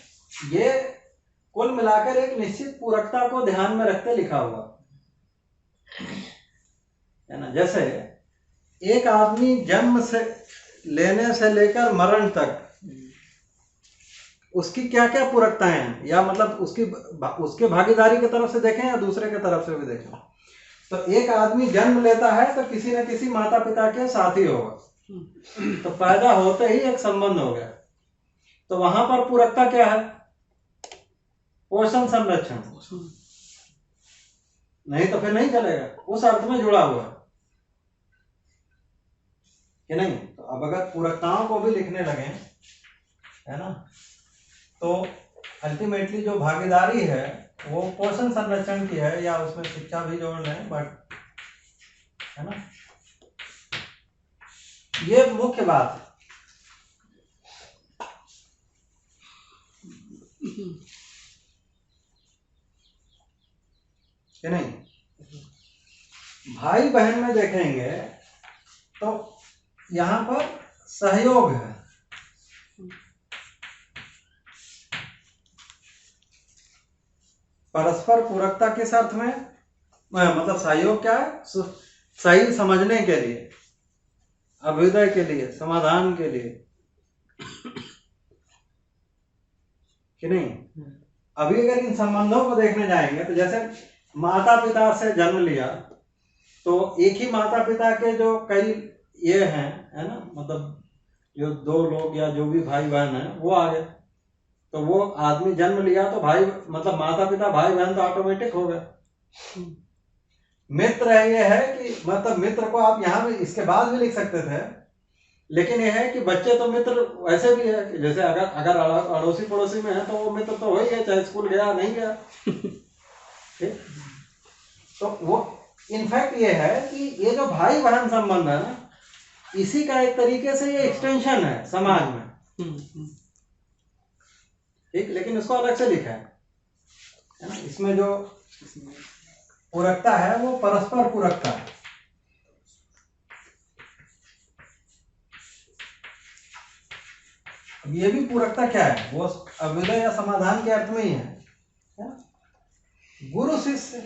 ये कुल मिलाकर एक निश्चित पूरकता को ध्यान में रखते लिखा हुआ है ना। जैसे एक आदमी जन्म से लेने से लेकर मरण तक उसकी क्या क्या पूरकताएं हैं, या मतलब उसके भागीदारी की तरफ से देखें या दूसरे की तरफ से भी देखें, तो एक आदमी जन्म लेता है तो किसी न किसी माता पिता के साथ ही होगा, तो पैदा होते ही एक संबंध हो गया। तो वहां पर पूरकता क्या है? पोषण संरक्षण, नहीं तो फिर नहीं चलेगा, उस अर्थ में जुड़ा हुआ कि नहीं। तो अब अगर पूरकताओं को भी लिखने लगे है ना, तो अल्टीमेटली जो भागीदारी है वो पोषण संरक्षण की है, या उसमें शिक्षा भी जोड़ लें, बट है ना, ये मुख्य बात है कि नहीं। भाई बहन में देखेंगे तो यहां पर सहयोग है, परस्पर पूरकता किस अर्थ में, मतलब सहयोग क्या है? सही समझने के लिए, अभ्युदय के लिए, समाधान के लिए कि नहीं। अभी अगर इन संबंधों को देखने जाएंगे तो जैसे माता पिता से जन्म लिया तो एक ही माता पिता के जो कई ये हैं है ना, मतलब जो 2 लोग या जो भी भाई बहन है वो आ गए, तो वो आदमी जन्म लिया तो भाई मतलब माता पिता भाई बहन तो ऑटोमेटिक हो गए। मित्र ये है कि मतलब मित्र को आप यहाँ भी इसके बाद भी लिख सकते थे, लेकिन ये है कि बच्चे तो मित्र वैसे भी है कि जैसे अगर अड़ोसी पड़ोसी में है तो वो मित्र तो हो ही गया, चाहे स्कूल गया नहीं गया। ठीक, तो वो इनफैक्ट ये है कि ये जो भाई बहन संबंध है ना, इसी का एक तरीके से ये एक्सटेंशन है समाज में। ठीक, लेकिन इसको अलग से लिखा है ना। इसमें जो पूरकता है वो परस्पर पूरकता है। अब ये भी पूरकता क्या है, वो अभ्युदय या समाधान के अर्थ में ही है ना? गुरु शिष्य,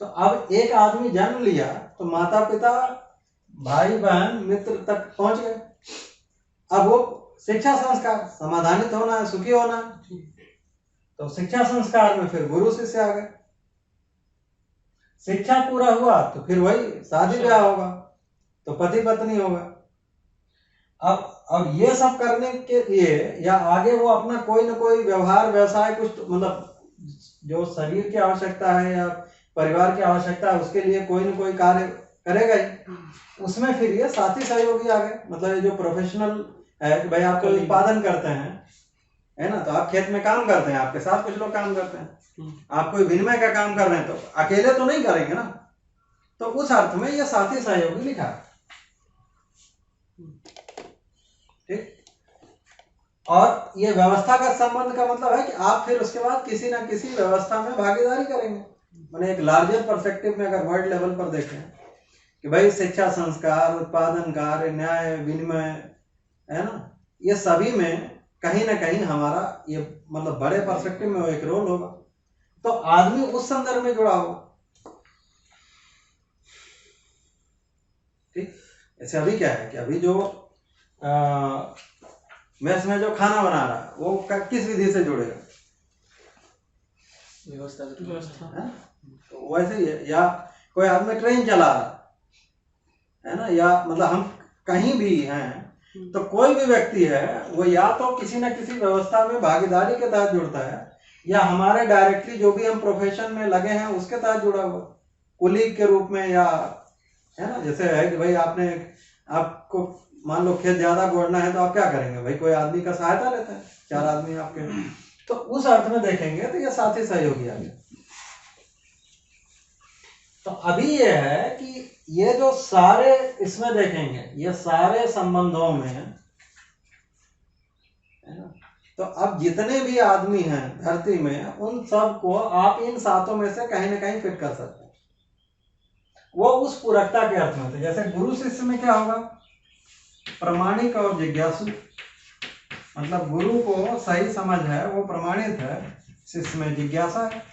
तो अब एक आदमी जन्म लिया तो माता पिता भाई बहन मित्र तक पहुंच गए। अब वो शिक्षा संस्कार, समाधानित होना है, सुखी होना है, तो शिक्षा संस्कार में फिर गुरु शिष्य आ गए। शिक्षा पूरा हुआ तो फिर वही शादी ब्याह होगा, तो पति पत्नी होगा। अब ये सब करने के लिए या आगे वो अपना कोई ना कोई व्यवहार व्यवसाय कुछ मतलब जो शरीर की आवश्यकता है या परिवार की आवश्यकता है उसके लिए कोई ना कोई कार्य करेगा ही। उसमें फिर ये साथी सहयोगी आ गए, मतलब ये जो प्रोफेशनल है कि भाई आप कोई उत्पादन करते हैं है ना, तो आप खेत में काम करते हैं, आपके साथ कुछ लोग काम करते हैं, आप कोई विनिमय का काम कर रहे हैं तो अकेले तो नहीं करेंगे ना, तो उस अर्थ में ये साथी सहयोगी लिखा है। ठीक। और ये व्यवस्था का संबंध का मतलब है कि आप फिर उसके बाद किसी ना किसी व्यवस्था में भागीदारी करेंगे। मैंने एक लार्जर पर्सपेक्टिव में अगर वर्ल्ड लेवल पर देखें कि भाई शिक्षा, संस्कार, उत्पादन कार्य, न्याय, विनिमय, है ना, ये सभी में कहीं ना कहीं हमारा ये मतलब बड़े पर्सपेक्टिव में एक रोल होगा। तो आदमी उस संदर्भ में जुड़ा होगा। ठीक। ऐसे अभी क्या है कि अभी जो मेस में जो खाना बना रहा है वो किस विधि से जुड़ेगा? व्यवस्था है? तो वैसे ही है। या कोई आदमी ट्रेन चला रहा है ना, या मतलब हम कहीं भी हैं तो कोई भी व्यक्ति है वो या तो किसी न किसी व्यवस्था में भागीदारी के तहत जुड़ता है, या हमारे डायरेक्टली जो भी हम प्रोफेशन में लगे हैं उसके तहत जुड़ा हुआ, कुलीग के रूप में, या है ना, जैसे है कि भाई आपको मान लो खेत ज्यादा गोड़ना है तो आप क्या करेंगे भाई, कोई आदमी का सहायता लेते हैं, 4 आदमी आपके, तो उस अर्थ में देखेंगे तो ये साथी सहयोगी आ गया। तो अभी ये है कि ये जो सारे इसमें देखेंगे ये सारे संबंधों में है ना, तो अब जितने भी आदमी हैं धरती में उन सब को आप इन सातों में से कहीं ना कहीं फिट कर सकते हैं। वो उस पूरकता के अर्थ में थे। जैसे गुरु शिष्य में क्या होगा, प्रामाणिक और जिज्ञासु, मतलब गुरु को सही समझ है, वो प्रमाणित है, शिष्य में जिज्ञासा है।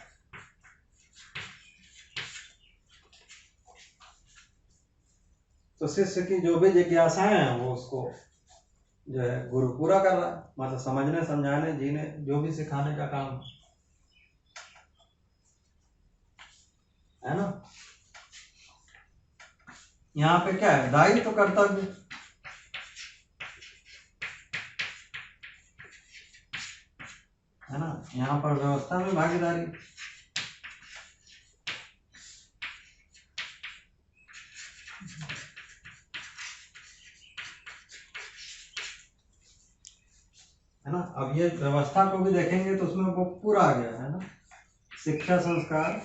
तो शिष्य की जो भी जिज्ञासाएं हैं वो उसको जो है गुरु पूरा कर रहा है, मतलब समझने, समझाने, जीने, जो भी सिखाने का काम है ना। यहाँ पे क्या है, दायित्व, कर्तव्य, है ना। यहाँ पर व्यवस्था में भागीदारी, है ना। अब ये व्यवस्था को भी देखेंगे तो उसमें वो पूरा आ गया है ना, शिक्षा, संस्कार,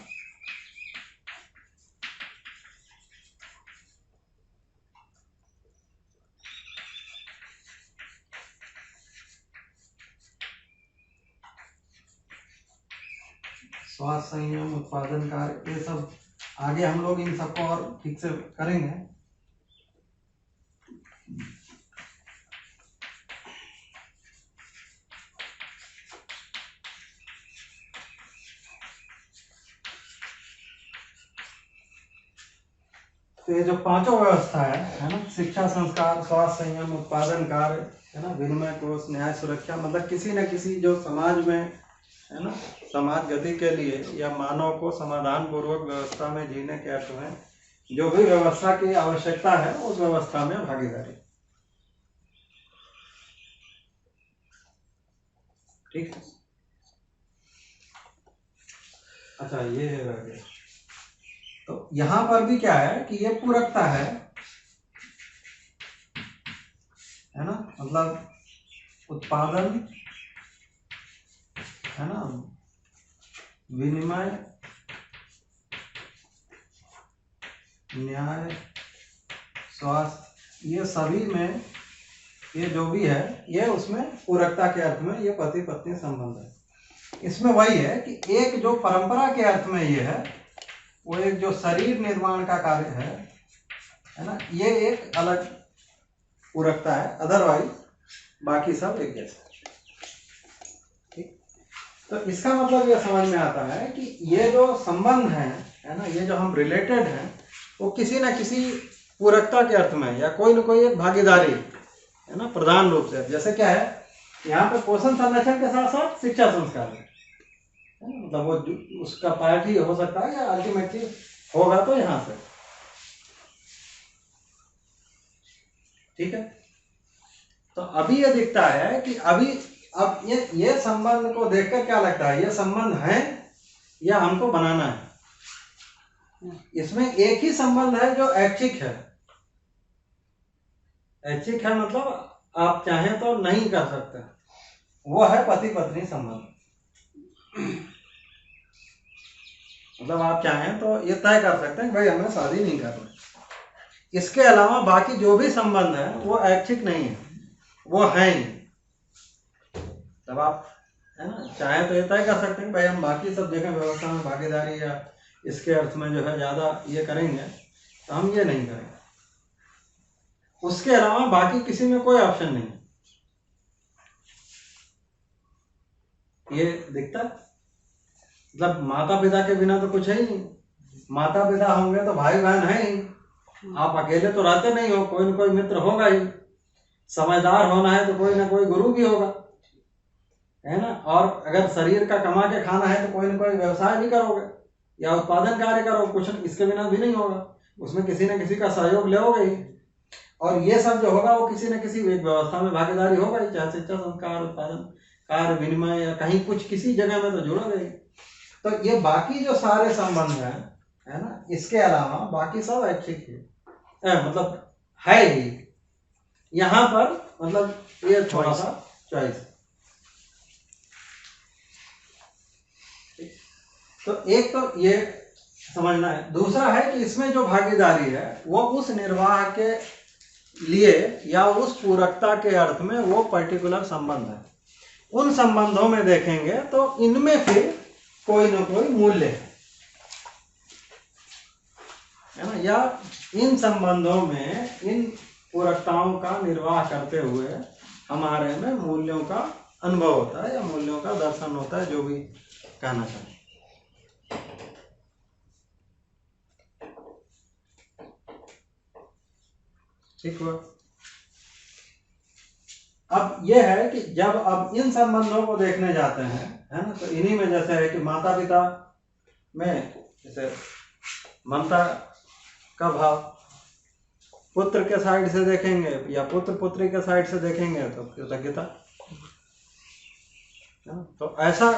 स्वास्थ्य, संयम, उत्पादन कार्य, ये सब आगे हम लोग इन सबको और ठीक से करेंगे। तो ये जो पांचों व्यवस्था है ना, शिक्षा, संस्कार, स्वास्थ्य, संयम, उत्पादन कार्य, है ना, विनिमय कोष, न्याय, सुरक्षा, मतलब किसी न किसी जो समाज में, है ना, समाज गति के लिए या मानव को समाधान पूर्वक व्यवस्था में जीने के अर्थ में जो भी व्यवस्था की आवश्यकता है उस व्यवस्था में भागीदारी। ठीक है। अच्छा, ये रह गया। तो यहां पर भी क्या है कि ये पूरकता है ना, मतलब उत्पादन, है ना, विनिमय, न्याय, स्वास्थ्य, ये सभी में ये जो भी है ये उसमें पूरकता के अर्थ में ये पति पत्नी संबंध है। इसमें वही है कि एक जो परंपरा के अर्थ में ये है वो एक जो शरीर निर्माण का कार्य है ना, ये एक अलग पूरकता है, अदरवाइज बाकी सब एक जैसा है। ठीक। तो इसका मतलब ये समझ में आता है कि ये जो संबंध है ना, ये जो हम रिलेटेड हैं वो किसी ना किसी पूरकता के अर्थ में या कोई न कोई एक भागीदारी है ना, प्रधान रूप से। जैसे क्या है यहाँ पे पोषण संरक्षण के साथ साथ शिक्षा संस्कार है, मतलब वो उसका पार्ट ही हो सकता है या अल्टीमेटली होगा तो यहाँ से। ठीक है। तो अभी ये दिखता है कि अभी अब ये संबंध को देखकर क्या लगता है, ये संबंध है या हमको बनाना है। इसमें एक ही संबंध है जो ऐच्छिक है। ऐच्छिक है मतलब आप चाहें तो नहीं कर सकते, वो है पति पत्नी संबंध। मतलब आप चाहें तो ये तय कर सकते हैं भाई हमें शादी नहीं करना। इसके अलावा बाकी जो भी संबंध है वो ऐच्छिक नहीं है, वो है ही। तब आप है ना चाहे तो ये तय कर सकते हैं भाई हम बाकी सब जगह व्यवस्था में भागीदारी या इसके अर्थ में जो है ज़्यादा ये करेंगे, तो हम ये नहीं करेंगे। उसके अलावा बाकी किसी में कोई ऑप्शन नहीं। ये दिखता मतलब माता पिता के बिना तो कुछ है ही नहीं। माता पिता होंगे तो भाई बहन है ही। आप अकेले तो रहते नहीं हो, कोई ना कोई मित्र होगा ही। समझदार होना है तो कोई ना कोई गुरु भी होगा, है ना। और अगर शरीर का कमा के खाना है तो कोई ना कोई व्यवसाय भी करोगे या उत्पादन कार्य करोगे, कुछ इसके बिना भी नहीं होगा। उसमें किसी न किसी का सहयोग लोगे ही। और ये सब जो होगा वो किसी न किसी एक व्यवस्था में भागीदारी होगा ही, चाहे शिक्षा संस्कार उत्पादन कार्य विनिमय या कहीं कुछ किसी जगह में तो जुड़ोगे ही। तो ये बाकी जो सारे संबंध हैं, है ना, इसके अलावा बाकी सब ऐच्छिक है, मतलब है ही। यहाँ पर मतलब ये थोड़ा सा चॉइस। तो एक तो ये समझना है। दूसरा है कि इसमें जो भागीदारी है वो उस निर्वाह के लिए या उस पूरकता के अर्थ में वो पर्टिकुलर संबंध है। उन संबंधों में देखेंगे तो इनमें फिर कोई ना कोई मूल्य है ना, या इन संबंधों में इन पूरकताओं का निर्वाह करते हुए हमारे में मूल्यों का अनुभव होता है या मूल्यों का दर्शन होता है, जो भी कहना चाहिए। ठीक हुआ। अब यह है कि जब अब इन संबंधों को देखने जाते हैं, है ना, तो इन्हीं में जैसे है कि माता पिता में जैसे ममता का भाव पुत्र के साइड से देखेंगे या पुत्र पुत्री के साइड से देखेंगे तो कृतज्ञता, तो ऐसा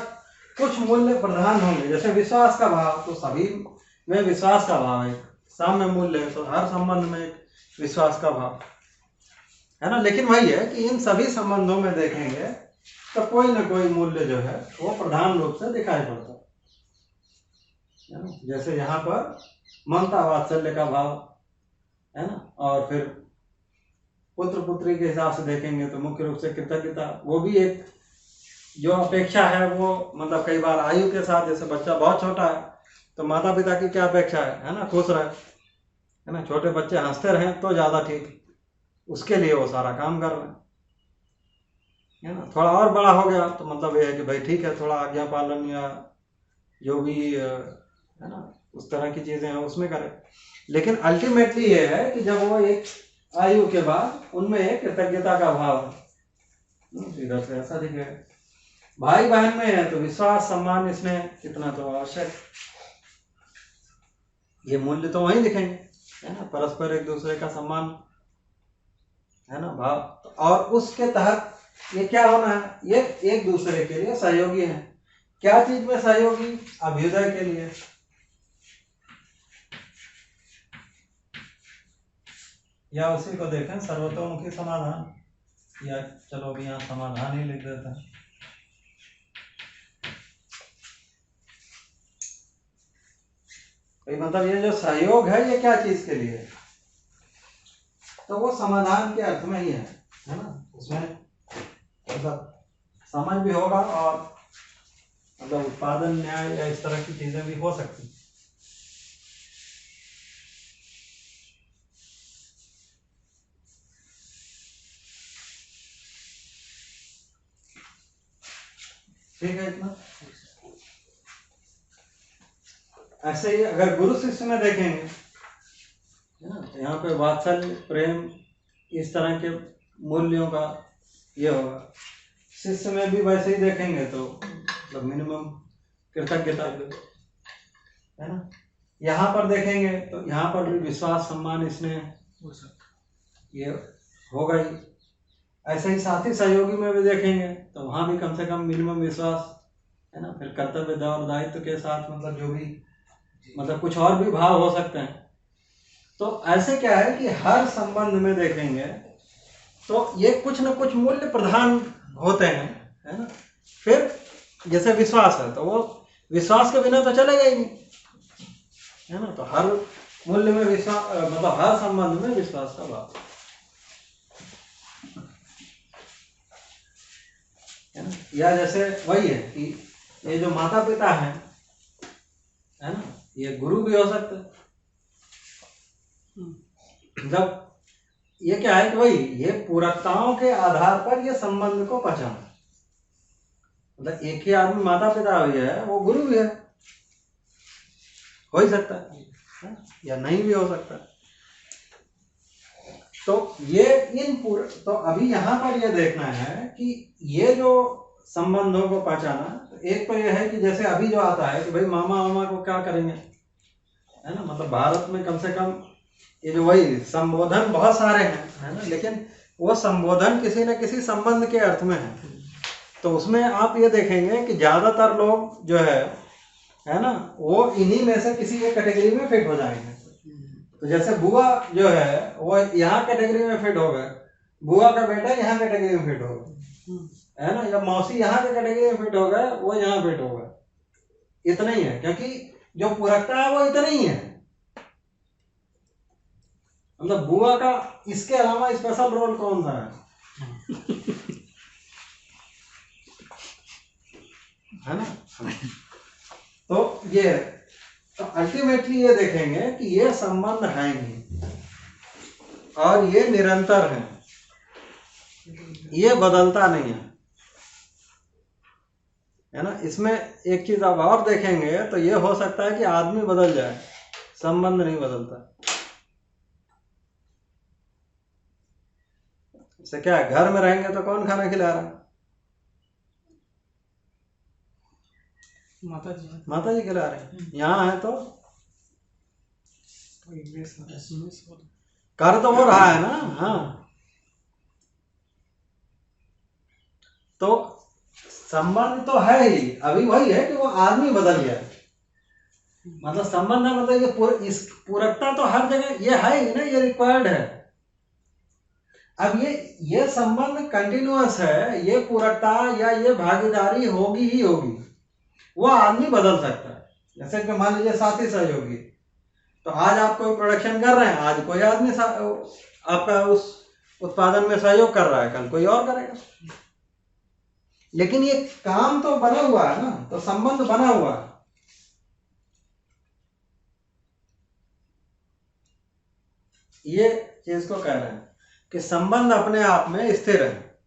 कुछ मूल्य प्रधान होंगे। जैसे विश्वास का भाव, तो सभी में विश्वास का भाव है, साम्य मूल्य है, तो हर संबंध में एक विश्वास का भाव है ना। लेकिन वही है कि इन सभी संबंधों में देखेंगे तो कोई ना कोई मूल्य जो है वो प्रधान रूप से दिखाई पड़ता है ना। जैसे यहाँ पर ममता वात्सल्य का भाव है ना, और फिर पुत्र पुत्री के हिसाब से देखेंगे तो मुख्य रूप से कृतज्ञता। वो भी एक जो अपेक्षा है वो मतलब कई बार आयु के साथ, जैसे बच्चा बहुत छोटा है तो माता पिता की क्या अपेक्षा है ना, खुश रहे, है ना, छोटे बच्चे हंसते रहें तो ज़्यादा ठीक, उसके लिए वो सारा काम कर रहे हैं, है ना। थोड़ा और बड़ा हो गया तो मतलब ये है कि भाई ठीक है, थोड़ा आज्ञा पालन या जो भी है ना उस तरह की चीज़ें हैं उसमें करें। लेकिन अल्टीमेटली ये है कि जब वो एक आयु के बाद उनमें एक कृतज्ञता का भाव है, इधर से ऐसा दिखेगा। भाई बहन में है तो विश्वास सम्मान स्नेह इतना तो आवश्यक, ये मूल्य तो वहीं दिखेंगे, है ना, परस्पर एक दूसरे का सम्मान, है ना, भाव। और उसके तहत ये क्या होना है, ये एक दूसरे के लिए सहयोगी है। क्या चीज में सहयोगी, अभ्युदय के लिए, या उसी को देखें सर्वतोमुखी समाधान, या चलो भी यहाँ समाधान ही लिख देते हैं। मतलब ये जो सहयोग है ये क्या चीज के लिए, तो वो समाधान के अर्थ में ही है ना। उसमें मतलब समझ भी होगा और मतलब उत्पादन न्याय या इस तरह की चीजें भी हो सकती। ठीक है इतना। ऐसे ही अगर गुरु शिष्य में देखेंगे, है ना, तो यहाँ पे वात्सल्य प्रेम इस तरह के मूल्यों का ये होगा। शिष्य में भी वैसे ही देखेंगे तो मतलब मिनिमम कृतज्ञता, है ना। यहाँ पर देखेंगे तो यहाँ पर भी विश्वास सम्मान स्नेह ये होगा ही। ऐसे ही साथी सहयोगी में भी देखेंगे तो वहाँ भी कम से कम मिनिमम विश्वास, है ना। फिर कर्तव्य और दायित्व के साथ मतलब जो भी मतलब कुछ और भी भाव हो सकते हैं। तो ऐसे क्या है कि हर संबंध में देखेंगे तो ये कुछ न कुछ मूल्य प्रधान होते हैं, है ना। फिर जैसे विश्वास है तो वो विश्वास के बिना तो चलेगा ही नहीं, है ना। तो हर मूल्य में विश्वास मतलब हर संबंध में विश्वास का भाव। या जैसे वही है कि ये जो माता पिता है ना, ये गुरु भी हो सकते हैं। मतलब ये क्या है कि वही ये पूरकताओं के आधार पर ये संबंध को पहचाना। मतलब एक ही आदमी माता पिता भी है, वो गुरु भी है, हो ही सकता है या नहीं भी हो सकता। तो ये तो अभी यहाँ पर ये देखना है कि ये जो संबंधों को पहचाना, तो एक तो ये है कि जैसे अभी जो आता है कि भाई मामा मामा को क्या करेंगे, है ना। मतलब भारत में कम से कम ये जो वही संबोधन बहुत सारे हैं, है ना, लेकिन वो संबोधन किसी न किसी संबंध के अर्थ में है। तो उसमें आप ये देखेंगे कि ज्यादातर लोग जो है ना, वो इन्हीं में से किसी एक कैटेगरी में फिट हो जाएंगे। तो जैसे बुआ जो है वो यहाँ कैटेगरी में फिट हो गए, बुआ का बेटा यहाँ कैटेगरी में फिट हो गए, है ना, या मौसी यहाँ के कैटेगरी में फिट हो गए, वो यहाँ फिट हो गए। इतना ही है, क्योंकि जो पूरकता है वो इतना ही है। मतलब बुआ का इसके अलावा स्पेशल रोल कौन सा है ना। तो ये तो अल्टीमेटली ये देखेंगे कि ये संबंध है नहीं और ये निरंतर है, ये बदलता नहीं है ना। इसमें एक चीज आप और देखेंगे तो ये हो सकता है कि आदमी बदल जाए, संबंध नहीं बदलता। इससे क्या है, घर में रहेंगे तो कौन खाना खिला रहा है? माता जी खिला रहे हैं। यहाँ है तो कर तो वो रहा है ना। हाँ, तो संबंध तो है ही, अभी वही है कि वो आदमी बदल गया। मतलब संबंध है, मतलब इस पूरकता तो हर जगह ये है ही ना, ये रिक्वायर्ड है। अब ये संबंध कंटिन्यूअस है, ये पूरकता या ये भागीदारी होगी ही होगी। वो आदमी बदल सकता है। जैसे कि मान लीजिए साथी सहयोगी, तो आज आप कोई प्रोडक्शन कर रहे हैं, आज कोई आदमी आपका उस उत्पादन में सहयोग कर रहा है, कल कोई और करेगा। लेकिन ये काम तो बना हुआ है ना, तो संबंध बना हुआ है। ये चीज को कह रहे हैं कि संबंध अपने आप में स्थिर है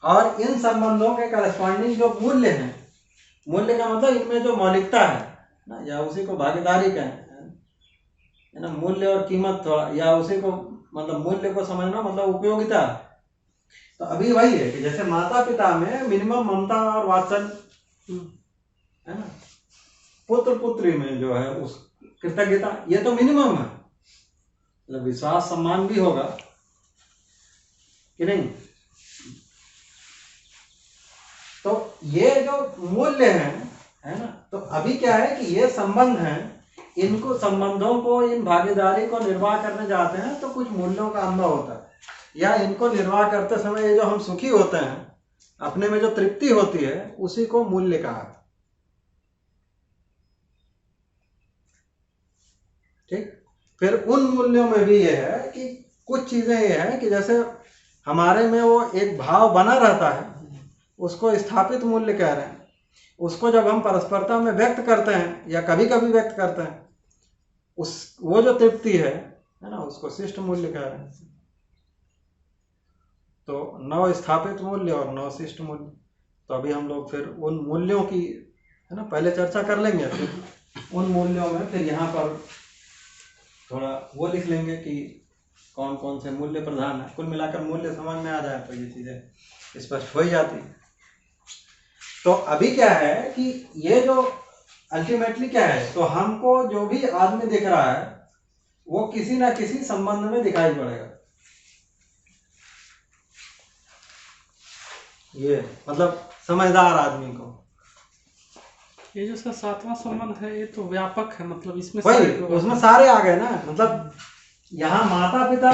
और इन संबंधों के करस्पॉन्डिंग जो मूल्य हैं, मूल्य का मतलब इनमें जो मौलिकता है ना, या उसी को भागीदारी कहें, है ना, मूल्य और कीमत थोड़ा, या उसी को मतलब मूल्य को समझना मतलब उपयोगिता। तो अभी वही है कि जैसे माता पिता में मिनिमम ममता और वात्सल्य है ना, पुत्र पुत्री में जो है उस कृतज्ञता, ये तो मिनिमम है। मतलब विश्वास सम्मान भी होगा कि नहीं। तो ये जो मूल्य है ना, तो अभी क्या है कि ये संबंध हैं, इनको संबंधों को, इन भागीदारी को निर्वाह करने जाते हैं तो कुछ मूल्यों का अनुभव होता है, या इनको निर्वाह करते समय जो हम सुखी होते हैं, अपने में जो तृप्ति होती है, उसी को मूल्य कहा। ठीक। फिर उन मूल्यों में भी ये है कि कुछ चीजें ये है कि जैसे हमारे में वो एक भाव बना रहता है, उसको स्थापित मूल्य कह रहे हैं। उसको जब हम परस्परता में व्यक्त करते हैं या कभी कभी व्यक्त करते हैं, वो जो तृप्ति है ना, उसको शिष्ट मूल्य कह रहे हैं। तो नव स्थापित मूल्य और नव शिष्ट मूल्य। तो अभी हम लोग फिर उन मूल्यों की है ना पहले चर्चा कर लेंगे, फिर उन मूल्यों में फिर यहाँ पर थोड़ा वो लिख लेंगे कि कौन कौन से मूल्य प्रधान है। कुल मिलाकर मूल्य समझ में आ जाए तो ये चीजें स्पष्ट हो ही जाती। तो अभी क्या है कि ये जो अल्टीमेटली क्या है, तो हमको जो भी आदमी दिख रहा है वो किसी ना किसी संबंध में दिखाई पड़ेगा। ये मतलब समझदार आदमी को ये जो सातवां संबंध है, ये तो व्यापक है। मतलब इसमें वही उसमें सारे आ गए ना। मतलब यहाँ माता पिता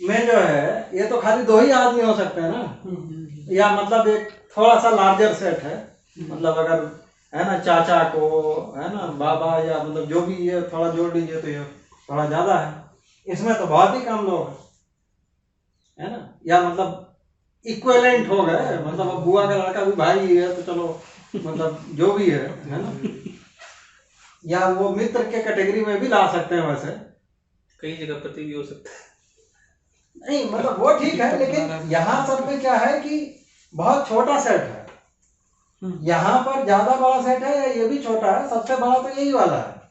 में जो है ये तो खाली दो ही आदमी हो सकते हैं ना, या मतलब एक थोड़ा सा लार्जर सेट है। मतलब अगर है ना चाचा को है ना बाबा, या मतलब जो भी, ये थोड़ा जोड़ लीजिए तो ये थोड़ा ज्यादा है। इसमें तो बहुत ही कम लोग है ना, या मतलब इक्विवेलेंट हो गए, मतलब अब बुआ का लड़का भी भाई ही है तो चलो, मतलब जो भी है ना, या वो मित्र के कैटेगरी में भी ला सकते हैं। वैसे कई जगह पति भी हो सकता है। नहीं मतलब वो ठीक है, लेकिन यहाँ सब में क्या है कि बहुत छोटा सेट है, यहाँ पर ज्यादा बड़ा सेट है या ये भी छोटा है, सबसे बड़ा तो यही वाला है।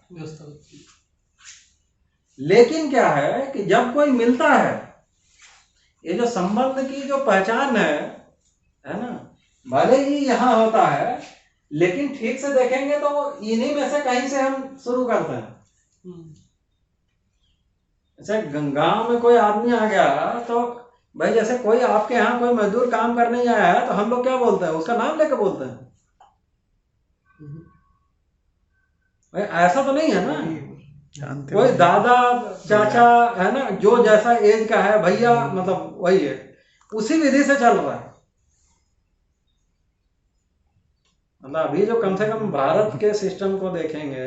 लेकिन क्या है कि जब कोई मिलता है, ये जो संबंध की जो पहचान है ना, भले ही यहाँ होता है, लेकिन ठीक से देखेंगे तो इन्हीं में से कहीं से हम शुरू करते हैं। जैसे गांव में कोई आदमी आ गया तो भाई, जैसे कोई आपके यहाँ कोई मजदूर काम करने आया है तो हम लोग क्या बोलते हैं, उसका नाम लेके बोलते हैं। भाई ऐसा तो नहीं है ना, कोई दादा चाचा है ना, जो जैसा एज का है भैया, मतलब वही है, उसी विधि से चल रहा है। मतलब अभी जो कम से कम भारत के सिस्टम को देखेंगे,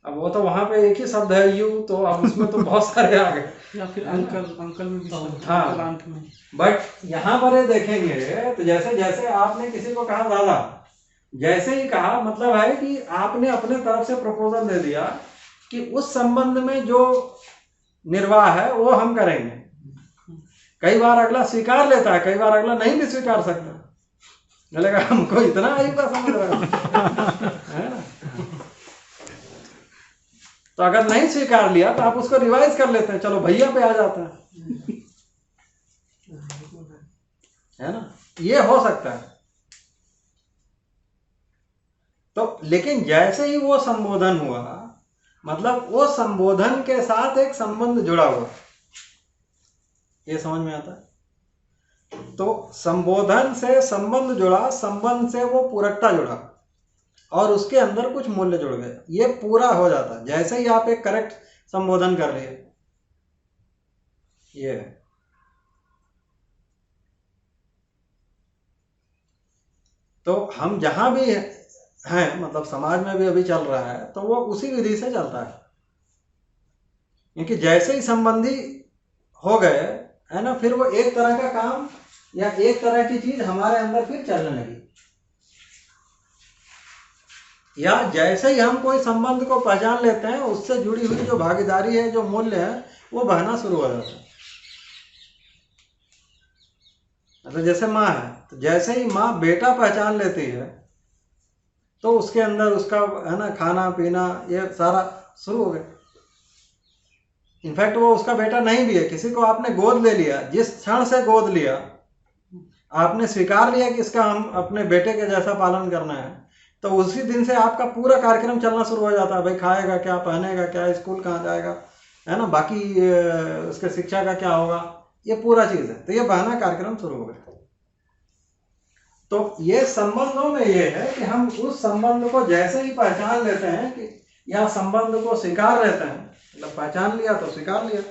अब वो तो वहां पे एक ही शब्द है यू, तो अब उसमें तो बहुत सारे आ गए, या फिर अंकल में भी हाँ। अंकल आंट में। बट यहाँ पर ये देखेंगे तो जैसे जैसे आपने किसी को कहा दादा, जैसे ही कहा मतलब है कि आपने अपने तरफ से प्रपोजल दे दिया कि उस संबंध में जो निर्वाह है वो हम करेंगे। कई बार अगला स्वीकार लेता है, कई बार अगला नहीं भी स्वीकार सकता, बोलेगा हमको इतना अजीब का समझ रहा है ना। तो अगर नहीं स्वीकार लिया तो आप उसको रिवाइज कर लेते हैं, चलो भैया पे आ जाता है ना, ये हो सकता है। तो लेकिन जैसे ही वो संबोधन हुआ, मतलब वो संबोधन के साथ एक संबंध जुड़ा हुआ, ये समझ में आता है। तो संबोधन से संबंध जुड़ा, संबंध से वो पूरकता जुड़ा, और उसके अंदर कुछ मूल्य जुड़ गए, ये पूरा हो जाता है जैसे ही आप एक करेक्ट संबोधन कर लिए। ये तो हम जहां भी हैं, मतलब समाज में भी अभी चल रहा है, तो वो उसी विधि से चलता है। क्योंकि जैसे ही संबंधी हो गए है ना, फिर वो एक तरह का काम या एक तरह की चीज हमारे अंदर फिर चलने लगी, या जैसे ही हम कोई संबंध को पहचान लेते हैं, उससे जुड़ी हुई जो भागीदारी है, जो मूल्य है, वो बहना शुरू हो जाता है। तो जैसे माँ है, तो जैसे ही माँ बेटा पहचान लेती है, तो उसके अंदर उसका है ना खाना पीना ये सारा शुरू हो गया। इनफैक्ट वो उसका बेटा नहीं भी है, किसी को आपने गोद ले लिया, जिस क्षण से गोद लिया आपने स्वीकार लिया कि इसका हम अपने बेटे के जैसा पालन करना है, तो उसी दिन से आपका पूरा कार्यक्रम चलना शुरू हो जाता है। भाई खाएगा क्या, पहनेगा क्या, स्कूल कहाँ जाएगा, है ना, बाकी उसके शिक्षा का क्या होगा, ये पूरा चीज है। तो ये बहाना कार्यक्रम शुरू हो गया। तो ये संबंधों में ये है कि हम उस संबंध को जैसे ही पहचान लेते हैं कि या संबंध को स्वीकार लेते हैं, मतलब पहचान लिया तो स्वीकार लिया,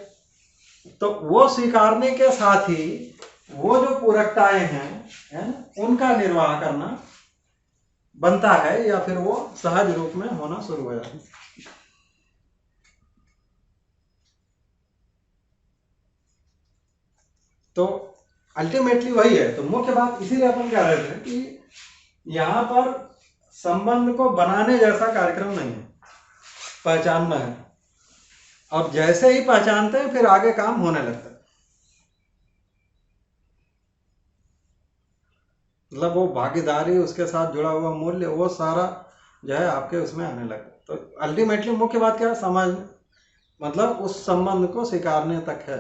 तो वो स्वीकारने के साथ ही वो जो पूरकताएं हैं है ना, उनका निर्वाह करना बनता है, या फिर वो सहज रूप में होना शुरू हो जाता है। तो अल्टीमेटली वही है। तो मुख्य बात इसीलिए अपन कह रहे थे कि यहाँ पर संबंध को बनाने जैसा कार्यक्रम नहीं है, पहचानना है, और जैसे ही पहचानते हैं फिर आगे काम होने लगता है। मतलब वो भागीदारी, उसके साथ जुड़ा हुआ मूल्य, वो सारा जो है आपके उसमें आने लगता है। तो अल्टीमेटली मुख्य बात क्या है, समझ, मतलब उस संबंध को स्वीकारने तक है।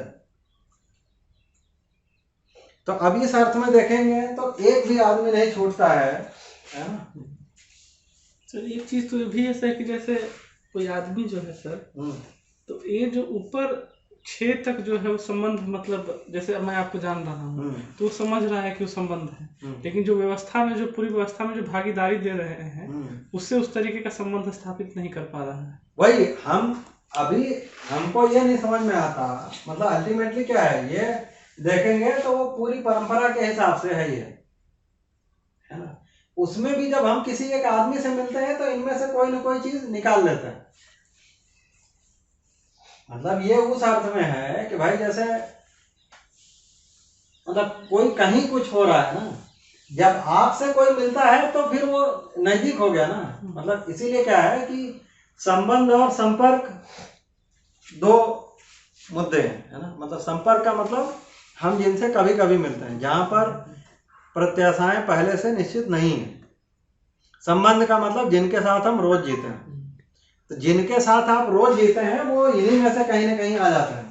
तो अब इस अर्थ में देखेंगे तो एक भी आदमी नहीं छूटता है ना। सर एक चीज तो भी ऐसा है कि जैसे कोई आदमी जो है सर, तो ये जो ऊपर 6 तक जो है वो संबंध, मतलब जैसे मैं आपको जान रहा हूँ तो वो समझ रहा है कि वो संबंध है, लेकिन जो व्यवस्था में, जो पूरी व्यवस्था में जो भागीदारी दे रहे हैं, उससे उस तरीके का संबंध स्थापित नहीं कर पा रहा है। वही हम अभी, हमको ये नहीं समझ में आता, मतलब अल्टीमेटली क्या है, ये देखेंगे तो वो पूरी परंपरा के हिसाब से है, ये है ना। उसमें भी जब हम किसी एक आदमी से मिलते हैं तो इनमें से कोई ना कोई चीज निकाल लेते हैं। मतलब ये उस अर्थ में है कि भाई जैसे मतलब कोई कहीं कुछ हो रहा है ना, जब आपसे कोई मिलता है तो फिर वो नजदीक हो गया ना। मतलब इसीलिए क्या है कि संबंध और संपर्क दो मुद्दे हैं, है ना। मतलब संपर्क का मतलब हम जिनसे कभी कभी मिलते हैं, जहां पर प्रत्याशाएं पहले से निश्चित नहीं है। संबंध का मतलब जिनके साथ हम रोज जीते हैं। तो जिनके साथ आप रोज जीते हैं वो इन्हीं में से कहीं ना कहीं आ जाता है,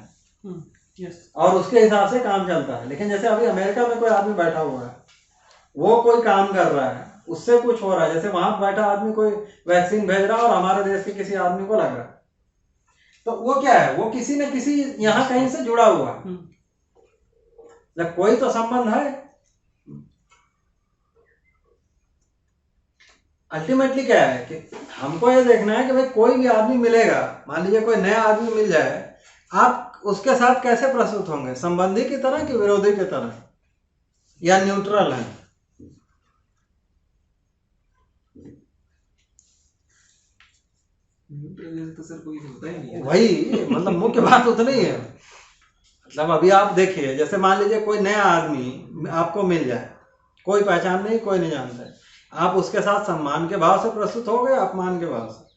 और उसके हिसाब से काम चलता है। लेकिन जैसे अभी अमेरिका में कोई आदमी बैठा हुआ है, वो कोई काम कर रहा है, उससे कुछ हो रहा है, जैसे वहां बैठा आदमी कोई वैक्सीन भेज रहा है और हमारे देश के किसी आदमी को लग रहा है, तो वो क्या है, वो किसी न किसी यहाँ कहीं से जुड़ा हुआ है, मतलब कोई तो संबंध है। अल्टीमेटली क्या है कि हमको ये देखना है कि भाई कोई भी आदमी मिलेगा, मान लीजिए कोई नया आदमी मिल जाए, आप उसके साथ कैसे प्रस्तुत होंगे, संबंधी की तरह कि विरोधी की तरह, या न्यूट्रल है? तो सर कोई होता ही नहीं है। वही मतलब मुख्य बात उतनी है। मतलब अभी आप देखिए, जैसे मान लीजिए कोई नया आदमी आपको मिल जाए, कोई पहचान नहीं, कोई नहीं जानता है, आप उसके साथ सम्मान के भाव से प्रस्तुत हो गए, अपमान के भाव से?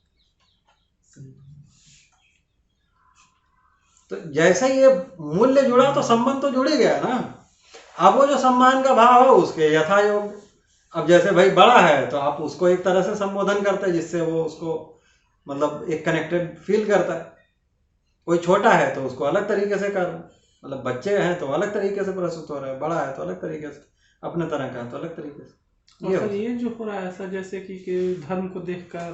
तो जैसे ये मूल्य जुड़ा तो संबंध तो जुड़ ही गया ना। अब वो जो सम्मान का भाव हो उसके यथा योग्य। अब जैसे भाई बड़ा है तो आप उसको एक तरह से संबोधन करते हैं जिससे वो उसको मतलब एक कनेक्टेड फील करता है। कोई छोटा है तो उसको अलग तरीके से कर, मतलब बच्चे हैं तो अलग तरीके से प्रस्तुत हो रहे हैं, बड़ा है तो अलग तरीके से, अपने तरह का है तो अलग तरीके से। ये जो हो रहा है ऐसा, जैसे कि धर्म को देखकर,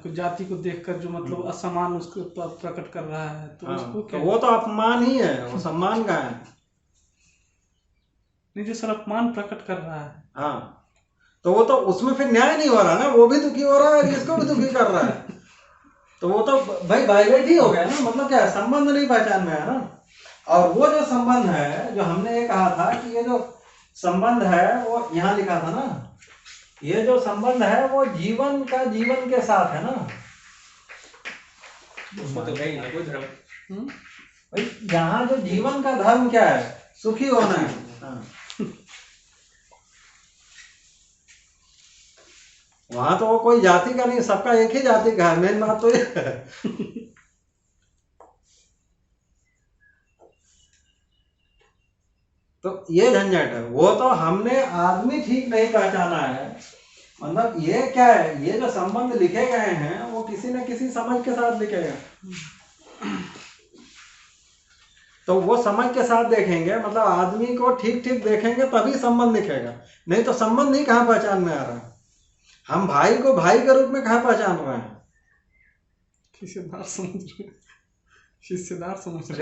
कुछ जाति को देखकर जो मतलब असमान उसको प्रकट कर रहा है, तो उसको तो वो तो अपमान ही है, वो सम्मान का है। नहीं, जो सर अपमान प्रकट कर रहा है, हाँ, तो वो तो उसमें फिर न्याय नहीं हो रहा ना, वो भी दुखी हो रहा है, इसको भी दुखी कर रहा है, तो वो तो भाई वायलेट ही हो गया ना। मतलब क्या है, संबंध नहीं पहचान में है ना। और वो जो संबंध है, जो हमने ये कहा था कि ये जो संबंध है वो यहाँ लिखा था ना, ये जो संबंध है वो जीवन का जीवन के साथ है ना। उसमें तो है ही ना कोई धर्म। भाई यहाँ जो जीवन का धर्म क्या है, सुखी होना है। हाँ। वहां तो वो कोई जाति का नहीं, सबका एक ही जाति का है, मेन बात तो ये है। तो ये झंझट है, वो तो हमने आदमी ठीक नहीं पहचाना है। मतलब ये क्या है, ये जो संबंध लिखे गए हैं वो किसी न किसी समझ के साथ लिखे गए, तो वो समझ के साथ देखेंगे, मतलब आदमी को ठीक ठीक देखेंगे तभी संबंध दिखेगा, नहीं तो संबंध ही कहाँ पहचान में आ रहा है। हम भाई को भाई के रूप में कहाँ पहचान रहे हैं, रिश्तेदार समझ रहे, रिश्तेदार समझ रहे,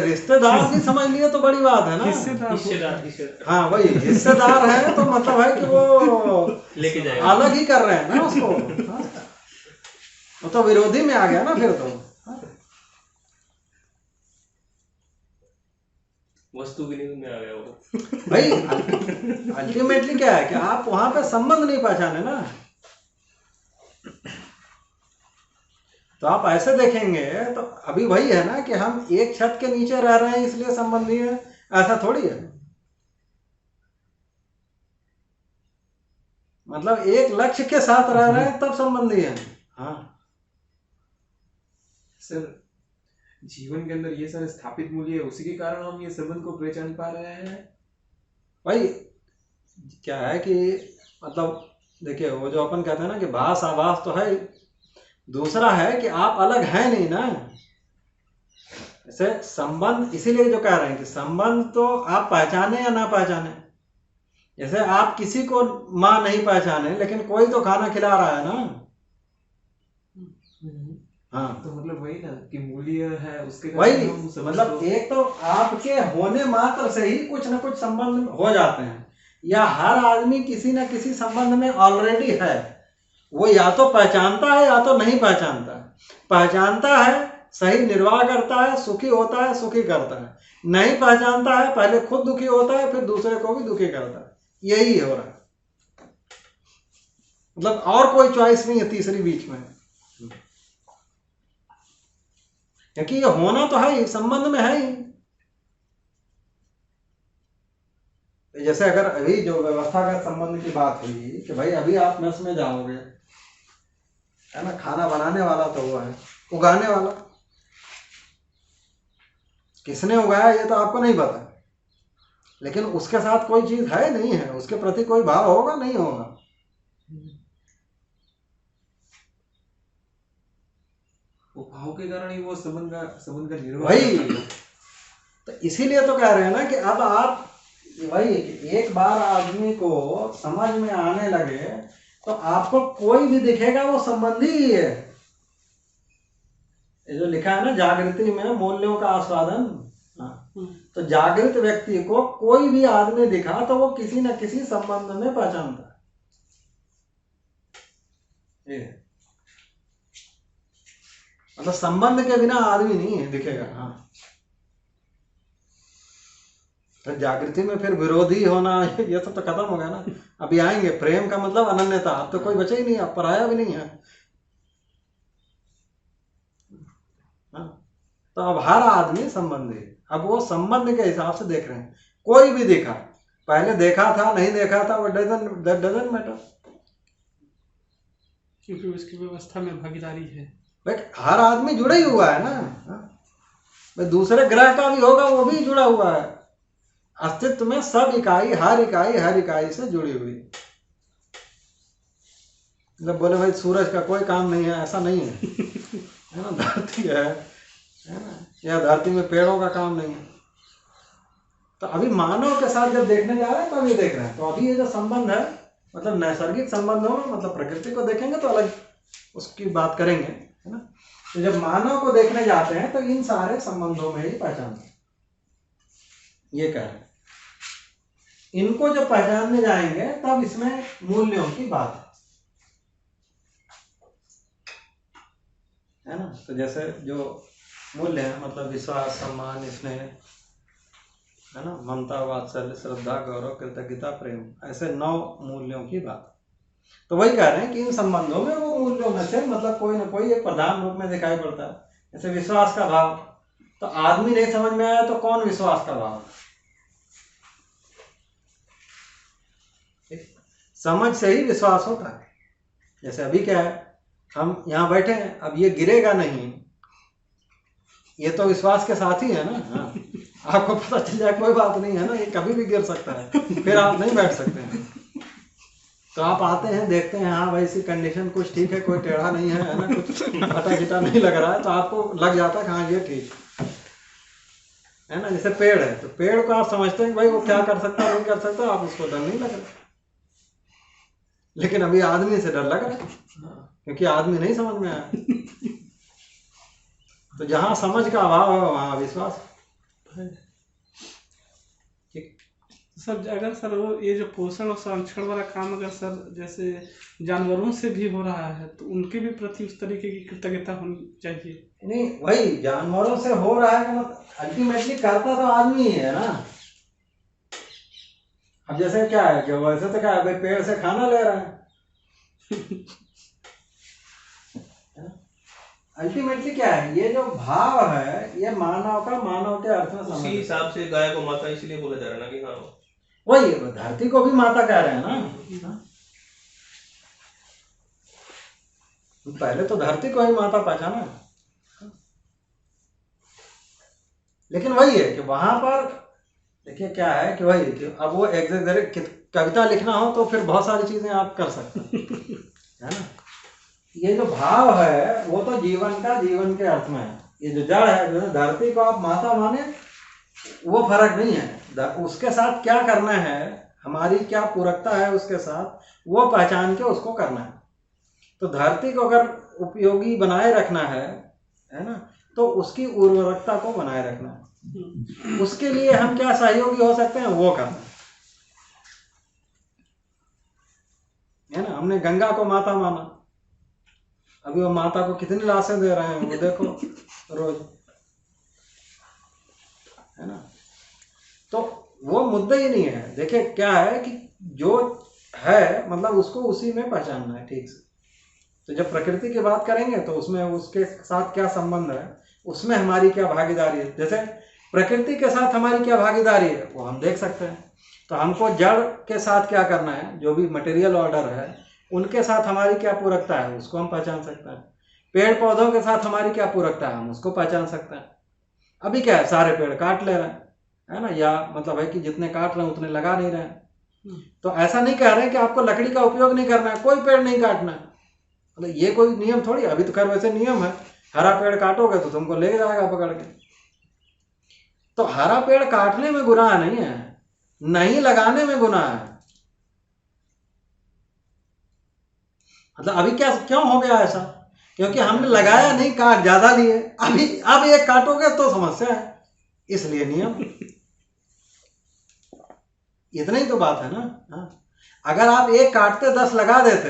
रिश्तेदार भी समझ लिए तो बड़ी बात है ना। रिश्तेदार, हाँ वही हिस्सेदार है, तो मतलब है कि वो लेके जाएगा, अलग ही कर रहे हैं ना उसको। हाँ? वो तो विरोधी में आ गया ना फिर तो। वस्तु विनिमय में आ गया वो। भाई अल्टीमेटली क्या है कि आप वहां पे संबंध नहीं पहचाने ना, तो आप ऐसे देखेंगे तो अभी वही है ना कि हम एक छत के नीचे रह रहे हैं इसलिए संबंधी है, ऐसा थोड़ी है। मतलब एक लक्ष्य के साथ रह रहे हैं तब संबंधी है। हाँ सर, जीवन के अंदर ये सारे स्थापित मूल्य है, उसी के कारण हम ये संबंध को पहचान पा रहे हैं। भाई क्या है कि मतलब देखिए, वो जो अपन कहते हैं ना कि भास आभास तो है, दूसरा है कि आप अलग हैं नहीं ना। ऐसे संबंध इसीलिए जो कह रहे हैं कि संबंध तो आप पहचाने या ना पहचाने, जैसे आप किसी को माँ नहीं पहचाने लेकिन कोई तो खाना खिला रहा है ना। हाँ, तो मतलब वही ना कि मूल्य है, उसके वही मतलब एक तो आपके होने मात्र से ही कुछ ना कुछ संबंध हो जाते हैं, या हर आदमी किसी न किसी संबंध में ऑलरेडी है। वो या तो पहचानता है या तो नहीं पहचानता है। पहचानता है, सही निर्वाह करता है, सुखी होता है, सुखी करता है। नहीं पहचानता है, पहले खुद दुखी होता है, फिर दूसरे को भी दुखी करता है। यही हो रहा है, मतलब और कोई चॉइस नहीं है तीसरी बीच में, क्योंकि ये होना तो है ही, संबंध में है ही। जैसे अगर अभी जो व्यवस्थागत संबंध की बात हुई कि भाई अभी आप मेस में जाओगे, है ना, खाना बनाने वाला तो वो है, उगाने वाला किसने उगाया ये तो आपको नहीं पता, लेकिन उसके साथ कोई चीज है नहीं है, उसके प्रति कोई भाव होगा नहीं होगा। वो भाव के कारण ही वो संबंध का निर्माण वही होता है। तो इसीलिए तो कह रहे हैं ना कि अब आप वही एक बार आदमी को समझ में आने लगे तो आपको कोई भी दिखेगा वो संबंधी ही है। ये जो लिखा है ना, जागृति में मूल्यों का आस्वादन, तो जागृत व्यक्ति को कोई भी आदमी दिखा तो वो किसी न किसी संबंध में पहचानता है। मतलब संबंध के बिना आदमी नहीं है दिखेगा। हाँ, तो जागृति में फिर विरोधी होना ये सब तो खत्म हो गया ना। अभी आएंगे प्रेम का मतलब अनन्यता, अब तो कोई बचा ही नहीं, अब पराया भी नहीं है। हाँ, तो अब हर आदमी संबंधी, अब वो संबंध के हिसाब से देख रहे हैं। कोई भी देखा, पहले देखा था नहीं देखा था, वो डजंट मैटर, क्योंकि उसकी व्यवस्था में भागीदारी है। भाई हर आदमी जुड़ा ही हुआ है ना। भाई दूसरे ग्रह का भी होगा वो भी जुड़ा हुआ है। अस्तित्व में सब इकाई हर इकाई से जुड़ी हुई। मतलब बोले भाई सूरज का कोई काम नहीं है, ऐसा नहीं है ना। धरती है ना, या धरती में पेड़ों का काम नहीं है। तो अभी मानव के साथ जब देखने जा रहे हैं तो अभी देख रहे हैं, तो अभी ये जो संबंध है मतलब नैसर्गिक संबंधों में, मतलब प्रकृति को देखेंगे तो अलग उसकी बात करेंगे, है ना। तो जब मानव को देखने जाते हैं तो इन सारे संबंधों में ही पहचानते हैं, ये कह रहे हैं। इनको जब पहचानने जाएंगे तब इसमें मूल्यों की बात है ना। तो जैसे जो मूल्य है मतलब विश्वास, सम्मान, स्नेह, है ना, ममता, वात्सल्य, श्रद्धा, गौरव, कृतज्ञता, प्रेम, ऐसे 9 मूल्यों की बात। तो वही कह रहे हैं कि इन संबंधों में वो मूल्यों में से मतलब कोई ना कोई एक प्रधान रूप में दिखाई पड़ता है। जैसे विश्वास का भाव, तो आदमी नहीं समझ में आया तो कौन विश्वास का भाव, समझ से ही विश्वास होता है। जैसे अभी क्या है, हम यहाँ बैठे हैं, अब ये गिरेगा नहीं, ये तो विश्वास के साथ ही है ना। हाँ, आपको पता चल जाए कोई बात नहीं है ना, ये कभी भी गिर सकता है, फिर आप नहीं बैठ सकते हैं। तो आप आते हैं, देखते हैं हाँ भाई इसकी कंडीशन कुछ ठीक है, कोई टेढ़ा नहीं है ना, कुछ फटा चिटा नहीं लग रहा है, तो आपको लग जाता है कि हाँ ये ठीक है ना। जैसे पेड़ है, तो पेड़ को आप समझते हैं कि भाई वो क्या कर सकता है नहीं कर सकता, आप उसको डर नहीं लग रहा। लेकिन अभी आदमी से डर लग रहा है, क्योंकि आदमी नहीं समझ में आया। तो जहां समझ का अभाव है वहां विश्वास। सर अगर सर वो ये जो पोषण और संरक्षण वाला काम अगर सर जैसे जानवरों से भी हो रहा है तो उनके भी प्रति उस तरीके की कृतज्ञता होनी चाहिए। नहीं, वही जानवरों से हो रहा है कि मतलब अल्टीमेटली करता तो आदमी ही है ना। अब जैसे क्या है कि वैसे तो क्या है, भाई पेड़ से खाना ले रहा है। अल्टीमेटली क्या है, ये जो भाव है ये मानव का मानव के अर्थ में समझ। उसी हिसाब से गाय को माता इसलिए बोला जा रहा है ना कि हाँ वही धरती को भी माता कह रहे हैं ना। पहले तो धरती को ही माता पहचाना, लेकिन वही है कि वहां पर देखिए क्या है कि वही कि अब वो एग्जैक्ट कविता लिखना हो तो फिर बहुत सारी चीजें आप कर सकते हैं, है ना। ये जो भाव है वो तो जीवन का जीवन के अर्थ में है। ये जो जड़ है, जो धरती को आप माता माने वो फर्क नहीं है, उसके साथ क्या करना है, हमारी क्या पूरकता है उसके साथ, वो पहचान के उसको करना है। तो धरती को अगर उपयोगी बनाए रखना है ना, तो उसकी उर्वरकता को बनाए रखना है। उसके लिए हम क्या सहयोगी हो सकते हैं वो करना है ना। हमने गंगा को माता माना, अभी वो माता को कितनी लाशें दे रहे हैं वो देखो रोज, है ना। तो वो मुद्दा ही नहीं है। देखिए क्या है कि जो है मतलब उसको उसी में पहचानना है ठीक से। तो जब प्रकृति की बात करेंगे तो उसमें उसके साथ क्या संबंध है, उसमें हमारी क्या भागीदारी है। जैसे प्रकृति के साथ हमारी क्या भागीदारी है वो हम देख सकते हैं। तो हमको जड़ के साथ क्या करना है, जो भी मटेरियल ऑर्डर है उनके साथ हमारी क्या पूरकता है उसको हम पहचान सकते हैं। पेड़ पौधों के साथ हमारी क्या पूरकता है हम उसको पहचान सकते हैं। अभी क्या है, सारे पेड़ काट ले रहे हैं, है ना, या मतलब है कि जितने काट रहे हैं उतने लगा नहीं रहे हैं। तो ऐसा नहीं कह रहे हैं कि आपको लकड़ी का उपयोग नहीं करना है, कोई पेड़ नहीं काटना है, मतलब ये कोई नियम थोड़ी। अभी तो खैर वैसे नियम है, हरा पेड़ काटोगे तो तुमको ले जाएगा पकड़ के। तो हरा पेड़ काटने में गुनाह नहीं है, नहीं लगाने में गुनाह है। मतलब अभी क्या क्यों हो गया ऐसा, क्योंकि हमने लगाया नहीं, काट ज्यादा लिए। अभी अब एक काटोगे तो समस्या है, इसलिए नियम। इतना ही तो बात है ना। हाँ, अगर आप एक काटते 10 लगा देते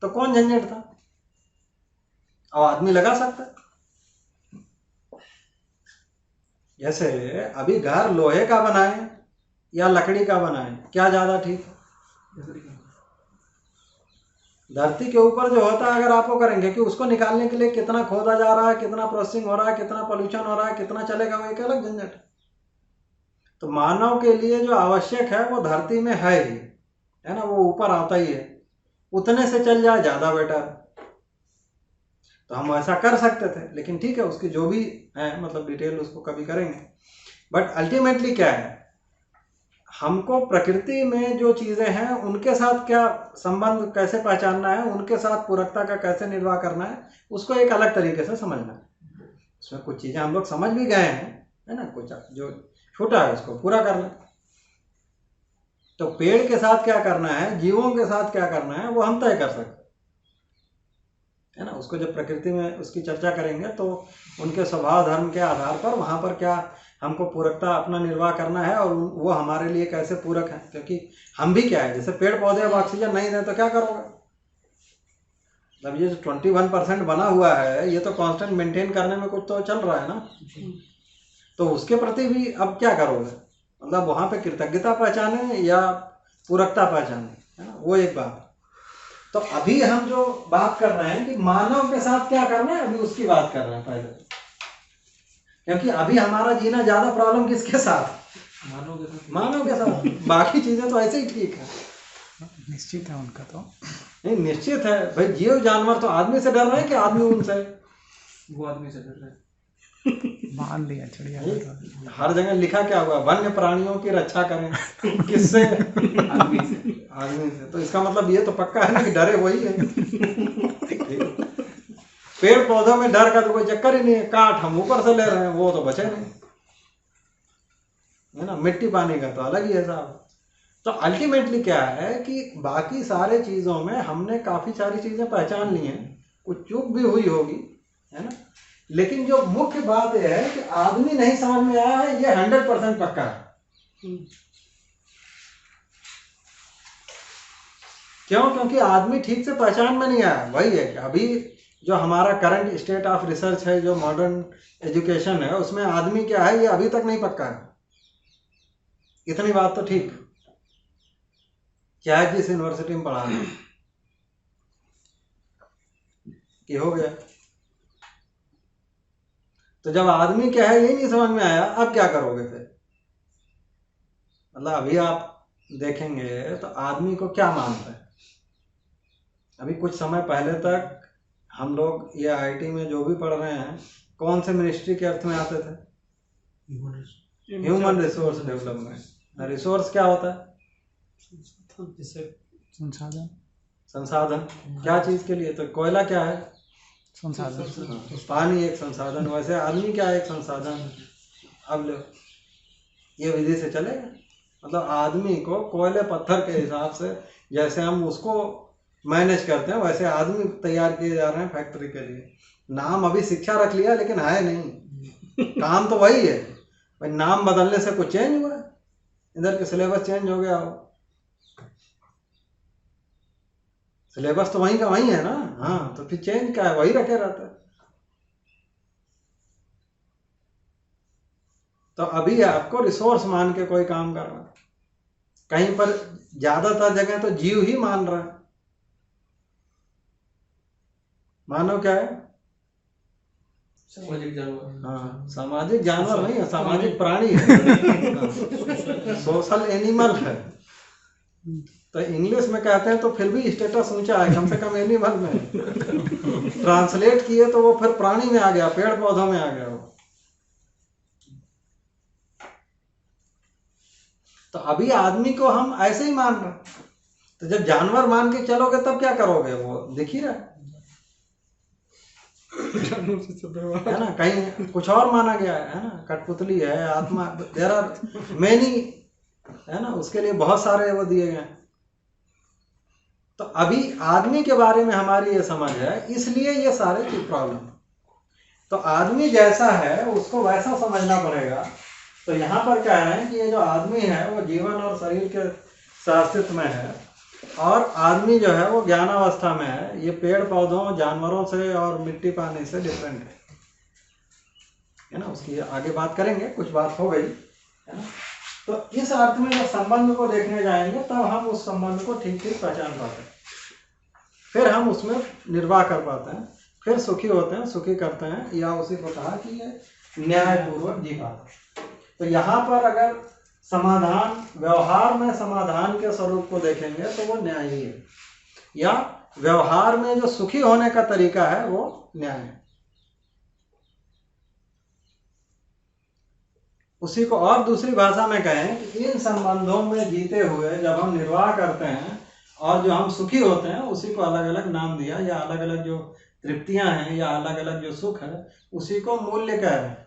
तो कौन झंझट था, और आदमी लगा सकता। जैसे अभी घर लोहे का बनाए या लकड़ी का बनाए, क्या ज्यादा ठीक है? धरती के ऊपर जो होता है अगर आपको करेंगे कि उसको निकालने के लिए कितना खोदा जा रहा है, कितना प्रोसेसिंग हो रहा है, कितना पोल्यूशन हो रहा है, कितना चलेगा, वो एक अलग झंझट है। तो मानव के लिए जो आवश्यक है वो धरती में है ही, है ना, वो ऊपर आता ही है। उतने से चल जाए ज्यादा बेटर। तो हम ऐसा कर सकते थे, लेकिन ठीक है, उसकी जो भी है मतलब डिटेल उसको कभी करेंगे। बट अल्टीमेटली क्या है, हमको प्रकृति में जो चीजें हैं उनके साथ क्या संबंध कैसे पहचानना है, उनके साथ पूरकता का कैसे निर्वाह करना है, उसको एक अलग तरीके से समझना है। उसमें कुछ चीजें हम लोग समझ भी गए हैं, है ना, कुछ जो छूटा है उसको पूरा करना। तो पेड़ के साथ क्या करना है, जीवों के साथ क्या करना है, वो हम तय कर सकते है ना। उसको जब प्रकृति में उसकी चर्चा करेंगे तो उनके स्वभाव धर्म के आधार पर वहां पर क्या हमको पूरकता अपना निर्वाह करना है, और वो हमारे लिए कैसे पूरक है। क्योंकि हम भी क्या है, जैसे पेड़ पौधे अब ऑक्सीजन नहीं दें तो क्या करोगे। मतलब ये जो 21% बना हुआ है, ये तो कांस्टेंट मेंटेन करने में कुछ तो चल रहा है ना। तो उसके प्रति भी अब क्या करोगे, मतलब वहां पे कृतज्ञता पहचाने या पूरकता पहचाने, है ना, वो एक बात। तो अभी हम जो बात कर रहे हैं कि मानव के साथ क्या करना है, अभी उसकी बात कर रहे हैं पहले। क्योंकि अभी हमारा जीना ज्यादा प्रॉब्लम किसके साथ, मानव के साथ। बाकी चीजें तो ऐसे ही ठीक है, निश्चित है उनका तो नहीं निश्चित है भाई। जीव जानवर तो आदमी से डर रहे हैं कि आदमी उनसे, वो आदमी से डर रहा है। मान लिया चिड़िया। हर जगह लिखा क्या हुआ, वन्य प्राणियों की रक्षा करें, किससे, आदमी से। तो इसका मतलब ये तो पक्का है ना कि डरे वही है। पेड़ पौधों में डर का तो कोई चक्कर ही नहीं है, काट हम ऊपर से ले रहे हैं, वो तो बचे नहीं, है ना। मिट्टी पानी का तो अलग ही है साहब। तो अल्टीमेटली क्या है कि बाकी सारे चीजों में हमने काफी सारी चीजें पहचान ली हैं, कुछ चूक भी हुई होगी, है ना। लेकिन जो मुख्य बात यह है कि आदमी नहीं समझ में आया है, ये 100% पक्का है। क्यों, क्योंकि आदमी ठीक से पहचान में नहीं आया। वही है कि अभी जो हमारा करंट स्टेट ऑफ रिसर्च है, जो मॉडर्न एजुकेशन है, उसमें आदमी क्या है ये अभी तक नहीं पक्का है। इतनी बात तो ठीक, चाहे जिस यूनिवर्सिटी में पढ़ा कि हो गया। तो जब आदमी क्या है यही नहीं समझ में आया, अब क्या करोगे फिर। मतलब अभी आप देखेंगे तो आदमी को क्या मानता है। अभी कुछ समय पहले तक हम लोग ये आईटी में जो भी पढ़ रहे हैं, कौन से मिनिस्ट्री के अर्थ में आते थे, ह्यूमन रिसोर्स डेवलपमेंट। रिसोर्स क्या होता है, संसाधन। संसाधन क्या चीज के लिए, तो कोयला क्या है, संसाधन। पानी एक संसाधन, वैसे आदमी क्या है, एक संसाधन। अब लो ये विधि से चलेगा। मतलब आदमी को कोयले पत्थर के हिसाब से जैसे हम उसको मैनेज करते हैं, वैसे आदमी तैयार किए जा रहे हैं फैक्ट्री के लिए। नाम अभी शिक्षा रख लिया, लेकिन है नहीं, काम तो वही है भाई। नाम बदलने से कुछ चेंज हुआ है, इधर के सिलेबस चेंज हो गया हो, सिलेबस तो वहीं का वहीं है ना। हाँ, तो फिर चेंज क्या है, वही रखे रहता है। तो अभी आपको रिसोर्स मान के कोई काम कर रहा है, कहीं पर ज्यादातर जगह तो जीव ही मान रहा है। मानव क्या है, सामाजिक जानवर। हाँ, सामाजिक जानवर नहीं है, सामाजिक प्राणी है, सोशल एनिमल है। तो इंग्लिश में कहते हैं तो फिर भी स्टेटस ऊंचा है, कम से कम एनिमल में। ट्रांसलेट किए तो वो फिर प्राणी में आ गया, पेड़ पौधों में आ गया वो। तो अभी आदमी को हम ऐसे ही मान रहे हैं, तो जब जानवर मान के चलोगे तब क्या करोगे, वो दिख ही रहा है ना। कहीं कुछ और माना गया है ना, कठपुतली है, आत्मा, देयर आर मेनी, है ना, उसके लिए बहुत सारे वो दिए गए हैं। तो अभी आदमी के बारे में हमारी ये समझ है, इसलिए ये सारे की प्रॉब्लम। तो आदमी जैसा है उसको वैसा समझना पड़ेगा। तो यहाँ पर कह रहे हैं कि ये जो आदमी है वो जीवन और शरीर के अस्तित्व में है, और आदमी जो है वो ज्ञानावस्था में है। ये पेड़ पौधों, जानवरों से और मिट्टी पानी से डिफरेंट है ना। उसकी आगे बात करेंगे, कुछ बात हो गई है ना। तो इस अर्थ में जब संबंध को देखने जाएंगे तब हम उस संबंध को ठीक ठीक पहचान पाते हैं, फिर हम उसमें निर्वाह कर पाते हैं, फिर सुखी होते हैं, सुखी करते हैं, या उसी को कहा कि ये न्यायपूर्वक जी पाते हैं। तो यहाँ पर अगर समाधान, व्यवहार में समाधान के स्वरूप को देखेंगे तो वो न्याय ही है, या व्यवहार में जो सुखी होने का तरीका है वो न्याय है। उसी को और दूसरी भाषा में कहें कि इन संबंधों में जीते हुए जब हम निर्वाह करते हैं और जो हम सुखी होते हैं, उसी को अलग अलग नाम दिया, या अलग अलग जो तृप्तियां हैं या अलग अलग जो सुख है, उसी को मूल्य कह रहे हैं।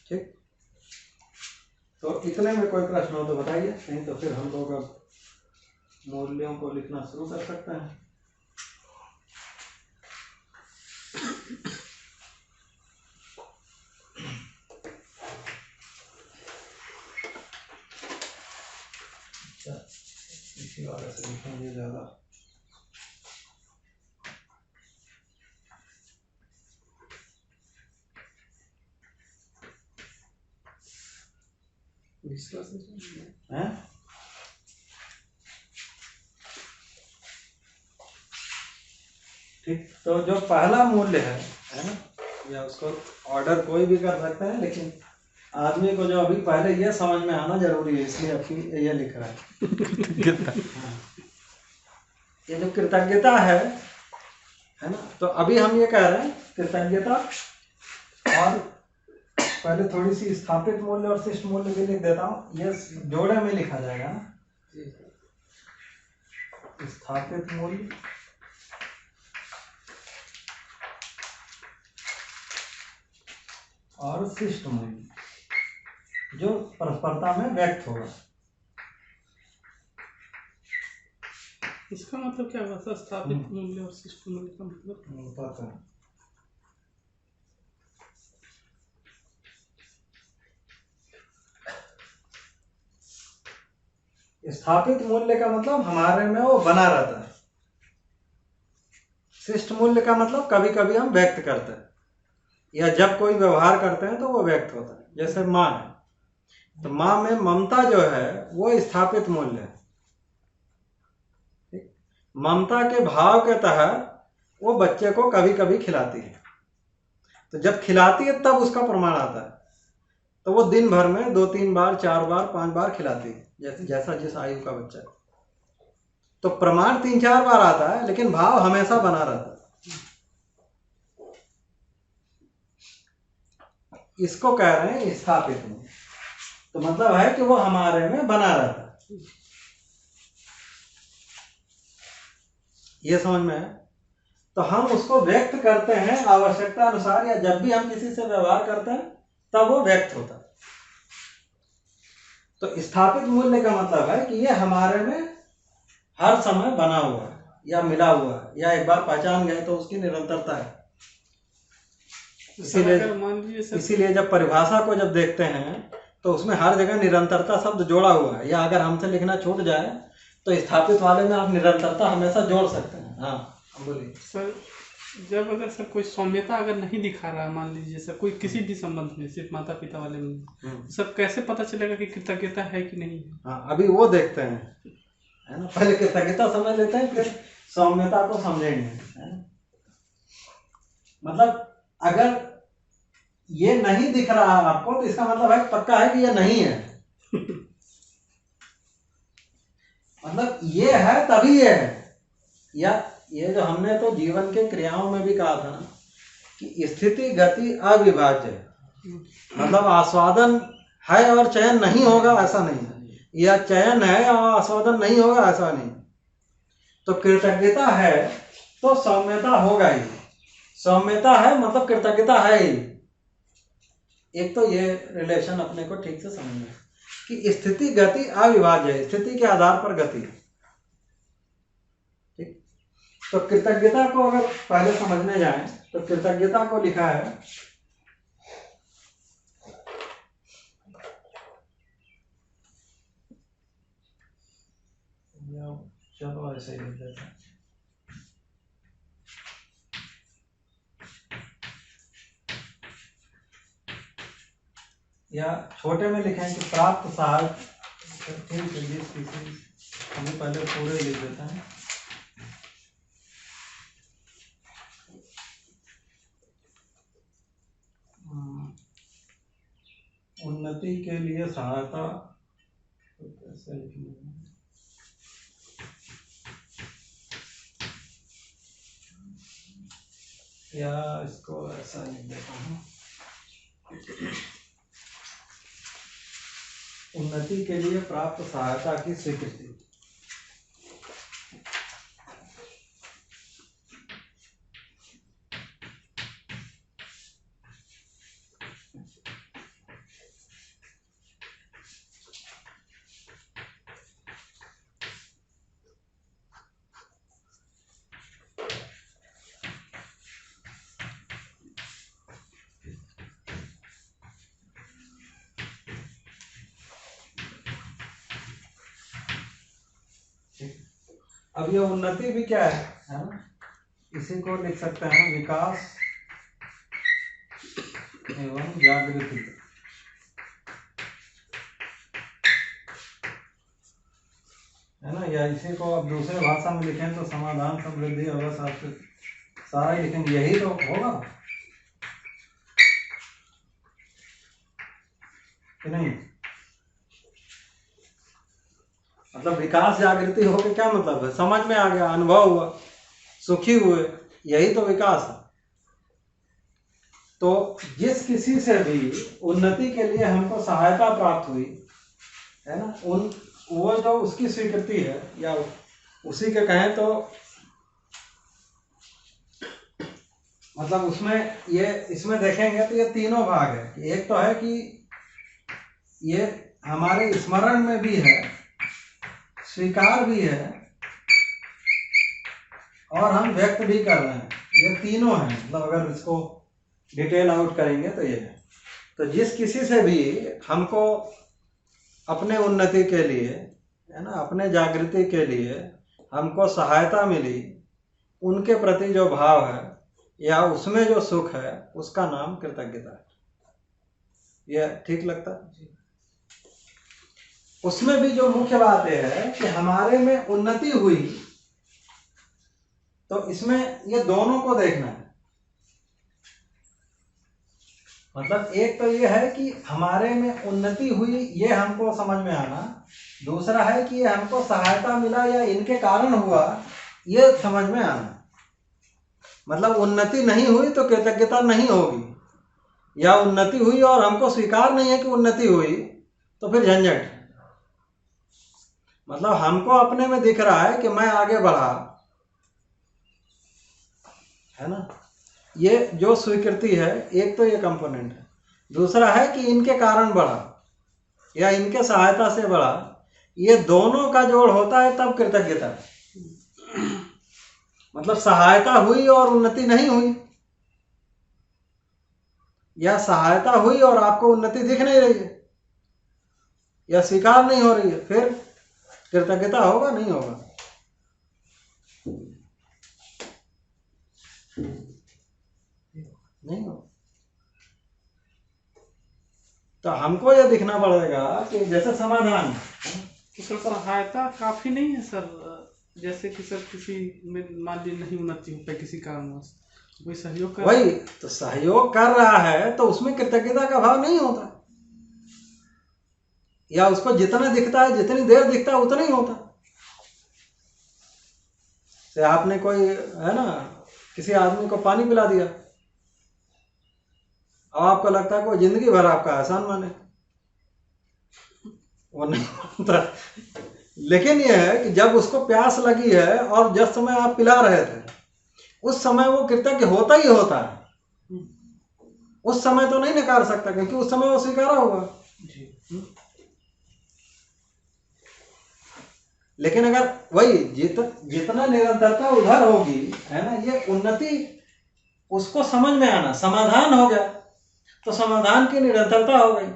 ठीक, तो इतने में कोई प्रश्न हो तो बताइए, नहीं तो फिर हम लोग अब मूल्यों को लिखना शुरू कर सकते हैं। इसी वाले से लिखेंगे ज्यादा। हैं? ठीक, तो जो पहला मूल्य है ना, या उसको ऑर्डर कोई भी कर सकते हैं, लेकिन आदमी को जो अभी पहले ये समझ में आना जरूरी है, इसलिए आपकी ये लिख रहा है। ये जो कृतज्ञता है ना, तो अभी हम ये कह रहे हैं कृतज्ञता, और पहले थोड़ी सी स्थापित मूल्य और शिष्ट मूल्य भी लिख देता हूँ, ये जोड़े में लिखा जाएगा ना। स्थापित मूल्य और शिष्ट मूल्य जो परस्परता में व्यक्त होगा। इसका मतलब क्या हुआ? स्थापित मूल्य और शिष्ट मूल्य का मतलब पता है। स्थापित मूल्य का मतलब हमारे में वो बना रहता है। शिष्ट मूल्य का मतलब कभी कभी हम व्यक्त करते हैं, या जब कोई व्यवहार करते हैं तो वो व्यक्त होता है। जैसे माँ है, तो माँ में ममता जो है वो स्थापित मूल्य है। ममता के भाव के तहत वो बच्चे को कभी कभी खिलाती है, तो जब खिलाती है तब उसका प्रमाण आता है। तो वो दिन भर में 2-3 बार, 4 बार, 5 बार खिलाती है, जैसा जिस आयु का बच्चा है। तो प्रमाण 3-4 बार आता है, लेकिन भाव हमेशा बना रहता है। इसको कह रहे हैं स्थापित मूल्य। तो मतलब है कि वो हमारे में बना रहता है। ये समझ में है? तो हम उसको व्यक्त करते हैं आवश्यकता अनुसार, या जब भी हम किसी से व्यवहार करते हैं तब वो व्यक्त होता है। तो स्थापित मूल्य का मतलब है कि ये हमारे में हर समय बना हुआ है, या मिला हुआ है, या एक बार पहचान गए तो उसकी निरंतरता है। इसीलिए जब परिभाषा को जब देखते हैं तो उसमें हर जगह निरंतरता शब्द जोड़ा हुआ है, या अगर हमसे लिखना छूट जाए तो स्थापित वाले में आप निरंतरता हमेशा जोड़ सकते हैं। हाँ बोलिए सर। जब अगर सर कोई सौम्यता अगर नहीं दिखा रहा, मान लीजिए सर कोई किसी भी संबंध में, सिर्फ माता पिता वाले में, सर कैसे पता चलेगा कि कृतज्ञता है कि नहीं? हाँ, अभी वो देखते हैं, है ना। पहले कृतज्ञता समझ लेते हैं, फिर सौम्यता को समझेंगे, है ना। मतलब अगर ये नहीं दिख रहा आपको तो इसका मतलब है पक्का है कि ये नहीं है। मतलब ये है तभी ये है। या ये जो हमने तो जीवन के क्रियाओं में भी कहा था ना कि स्थिति गति अविभाज्य है। मतलब आस्वादन है और चयन नहीं होगा ऐसा नहीं है, या चयन है और आस्वादन नहीं होगा ऐसा नहीं। तो कृतज्ञता है तो सौम्यता होगा ही। सौम्यता है मतलब कृतज्ञता है ही। एक तो ये रिलेशन अपने को ठीक से समझना है कि स्थिति गति अविभाज्य है, स्थिति के आधार पर गति। ठीक, तो कृतज्ञता को अगर पहले समझने जाएं तो कृतज्ञता को लिखा है चलो ऐसे ही लिख देते हैं। या छोटे में लिखें कि प्राप्त सहायक। ठीक है, हमें पहले पूरे लिख देते हैं। उन्नति के लिए सहायता तो कैसे लिखेंगे? या इसको ऐसा लिख देता हूँ, उन्नति के लिए प्राप्त सहायता की स्वीकृति। अब ये उन्नति भी क्या है ना, इसी को लिख सकते हैं विकास एवं जागृति। है ना, या इसी को अब दूसरे भाषा में लिखें तो समाधान समृद्धि अवसाद सारा ही लिखेंगे, यही तो होगा कि नहीं। मतलब विकास जागृति हो के क्या मतलब है, समझ में आ गया, अनुभव हुआ, सुखी हुए, यही तो विकास है। तो जिस किसी से भी उन्नति के लिए हमको सहायता प्राप्त हुई है ना, वो जो उसकी स्वीकृति है, या उसी के कहें तो मतलब उसमें ये इसमें देखेंगे तो ये तीनों भाग है। एक तो है कि ये हमारे स्मरण में भी है, स्वीकार भी है और हम व्यक्त भी कर रहे हैं, ये तीनों हैं। मतलब अगर इसको डिटेल आउट करेंगे तो ये है। तो जिस किसी से भी हमको अपने उन्नति के लिए है ना, अपने जागृति के लिए हमको सहायता मिली, उनके प्रति जो भाव है या उसमें जो सुख है उसका नाम कृतज्ञता है। यह ठीक लगता है। उसमें भी जो मुख्य बात यह है कि हमारे में उन्नति हुई, तो इसमें ये दोनों को देखना है। मतलब एक तो ये है कि हमारे में उन्नति हुई, ये हमको समझ में आना। दूसरा है कि ये हमको सहायता मिला या इनके कारण हुआ, ये समझ में आना। मतलब उन्नति नहीं हुई तो कृतज्ञता नहीं होगी, या उन्नति हुई और हमको स्वीकार नहीं है कि उन्नति हुई तो फिर झंझट। मतलब हमको अपने में दिख रहा है कि मैं आगे बढ़ा, है ना, ये जो स्वीकृति है, एक तो ये कंपोनेंट है। दूसरा है कि इनके कारण बढ़ा या इनके सहायता से बढ़ा, ये दोनों का जोड़ होता है तब कृतज्ञता है। मतलब सहायता हुई और उन्नति नहीं हुई, या सहायता हुई और आपको उन्नति दिख नहीं रही है या स्वीकार नहीं हो रही है, फिर कृतज्ञता होगा नहीं होगा। नहीं हो। तो हमको यह दिखना पड़ेगा कि जैसे समाधान तो सर सहायता काफी नहीं है सर, जैसे कि सर किसी में मान लीजिए नहीं उन्नति हो पाई किसी कारणवश, कोई सहयोग कर वही तो सहयोग कर रहा है तो उसमें कृतज्ञता का भाव नहीं होता, या उसको जितना दिखता है, जितनी देर दिखता है उतना ही होता। से आपने कोई है ना किसी आदमी को पानी पिला दिया, अब आपको लगता है कोई जिंदगी भर आपका एहसान माने, वो नहीं होता। लेकिन यह है कि जब उसको प्यास लगी है और जिस समय आप पिला रहे थे उस समय वो कृतज्ञ होता ही होता है, उस समय तो नहीं नकार सकता क्योंकि उस समय वो स्वीकारा होगा। लेकिन अगर वही जितना निरंतरता उधर होगी है ना, ये उन्नति उसको समझ में आना, समाधान हो गया तो समाधान की निरंतरता हो गई,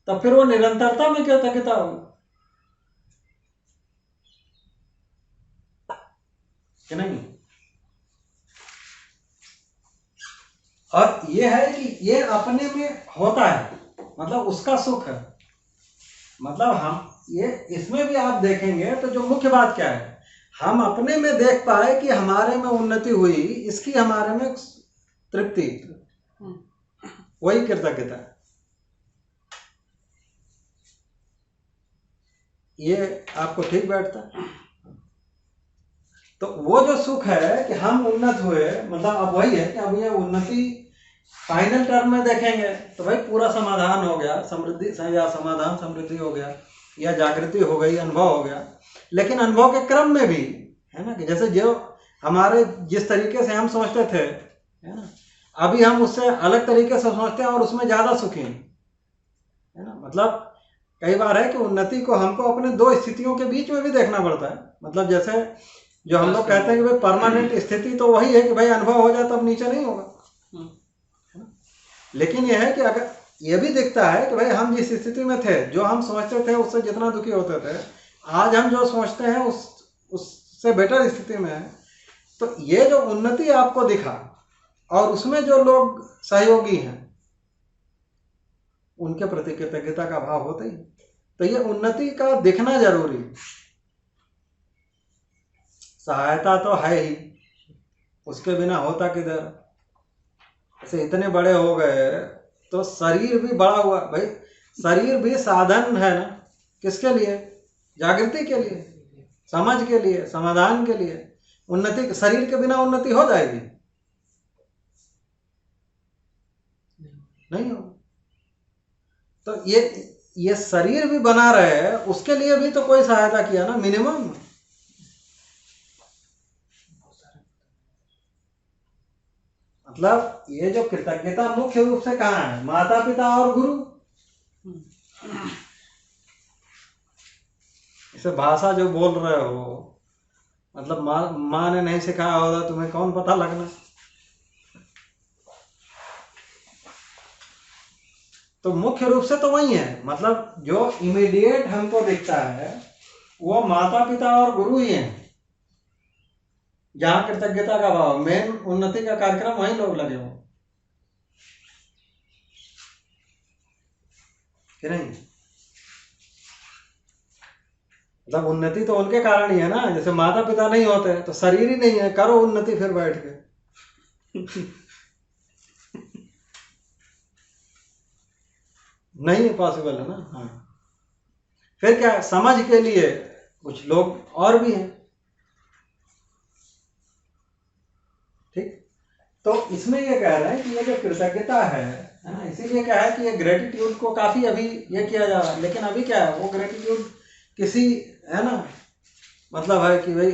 तब फिर वो निरंतरता में कृतज्ञता होगी कि नहीं। और ये है कि ये अपने में होता है, मतलब उसका सुख है। मतलब हम ये इसमें भी आप देखेंगे तो जो मुख्य बात क्या है, हम अपने में देख पाए कि हमारे में उन्नति हुई, इसकी हमारे में तृप्ति, वही कृतज्ञता है। ये आपको ठीक बैठता है। तो वो जो सुख है कि हम उन्नत हुए, मतलब अब वही है कि अब ये उन्नति फाइनल टर्म में देखेंगे तो भाई पूरा समाधान हो गया, समृद्धि या समाधान समृद्धि हो गया, या जागृति हो गई, अनुभव हो गया। लेकिन अनुभव के क्रम में भी है ना कि जैसे जो हमारे जिस तरीके से हम समझते थे है ना, अभी हम उससे अलग तरीके से समझते हैं और उसमें ज़्यादा सुखी है ना। मतलब कई बार है कि उन्नति को हमको अपने दो स्थितियों के बीच में भी देखना पड़ता है। मतलब जैसे जो हम लोग कहते हैं कि भाई परमानेंट स्थिति तो वही है कि भाई अनुभव हो जाए तब नीचे नहीं होगा, लेकिन यह है कि अगर ये भी दिखता है कि भाई हम जिस स्थिति में थे, जो हम समझते थे उससे जितना दुखी होते थे, आज हम जो समझते हैं उससे बेटर स्थिति में है। तो ये जो उन्नति आपको दिखा और उसमें जो लोग सहयोगी हैं उनके प्रति कृतज्ञता का भाव होता ही। तो ये उन्नति का दिखना जरूरी है। सहायता तो है ही, उसके बिना होता किधर। ऐसे इतने बड़े हो गए तो शरीर भी बड़ा हुआ, भाई शरीर भी साधन है ना, किसके लिए? जागृति के लिए, समझ के लिए, समाधान के लिए। उन्नति, शरीर के बिना उन्नति हो जाएगी? नहीं हो। तो ये शरीर भी बना रहे, उसके लिए भी तो कोई सहायता किया ना, मिनिमम। मतलब ये जो कृतज्ञता मुख्य रूप से कहाँ है? माता पिता और गुरु। इसे भाषा जो बोल रहे हो, मतलब माँ ने नहीं सिखाया होगा, तुम्हें कौन पता लगना। तो मुख्य रूप से तो वही है। मतलब जो इमीडिएट हमको दिखता है वो माता पिता और गुरु ही हैं, जहाँ कृतज्ञता का भाव, मेन उन्नति का कार्यक्रम वही लोग लगे हो कि नहीं। मतलब उन्नति तो उनके कारण ही है ना। जैसे माता पिता नहीं होते तो शरीर ही नहीं है, करो उन्नति फिर बैठ के। नहीं पॉसिबल है ना। हाँ, फिर क्या, समझ के लिए कुछ लोग और भी हैं। ठीक, तो इसमें ये कह रहे हैं कि ये जो कृतज्ञता है ना, इसीलिए क्या है कि ये ग्रेटिट्यूड को काफी अभी ये किया जा रहा है। लेकिन अभी क्या है, वो ग्रेटिट्यूड किसी है ना, मतलब है कि भाई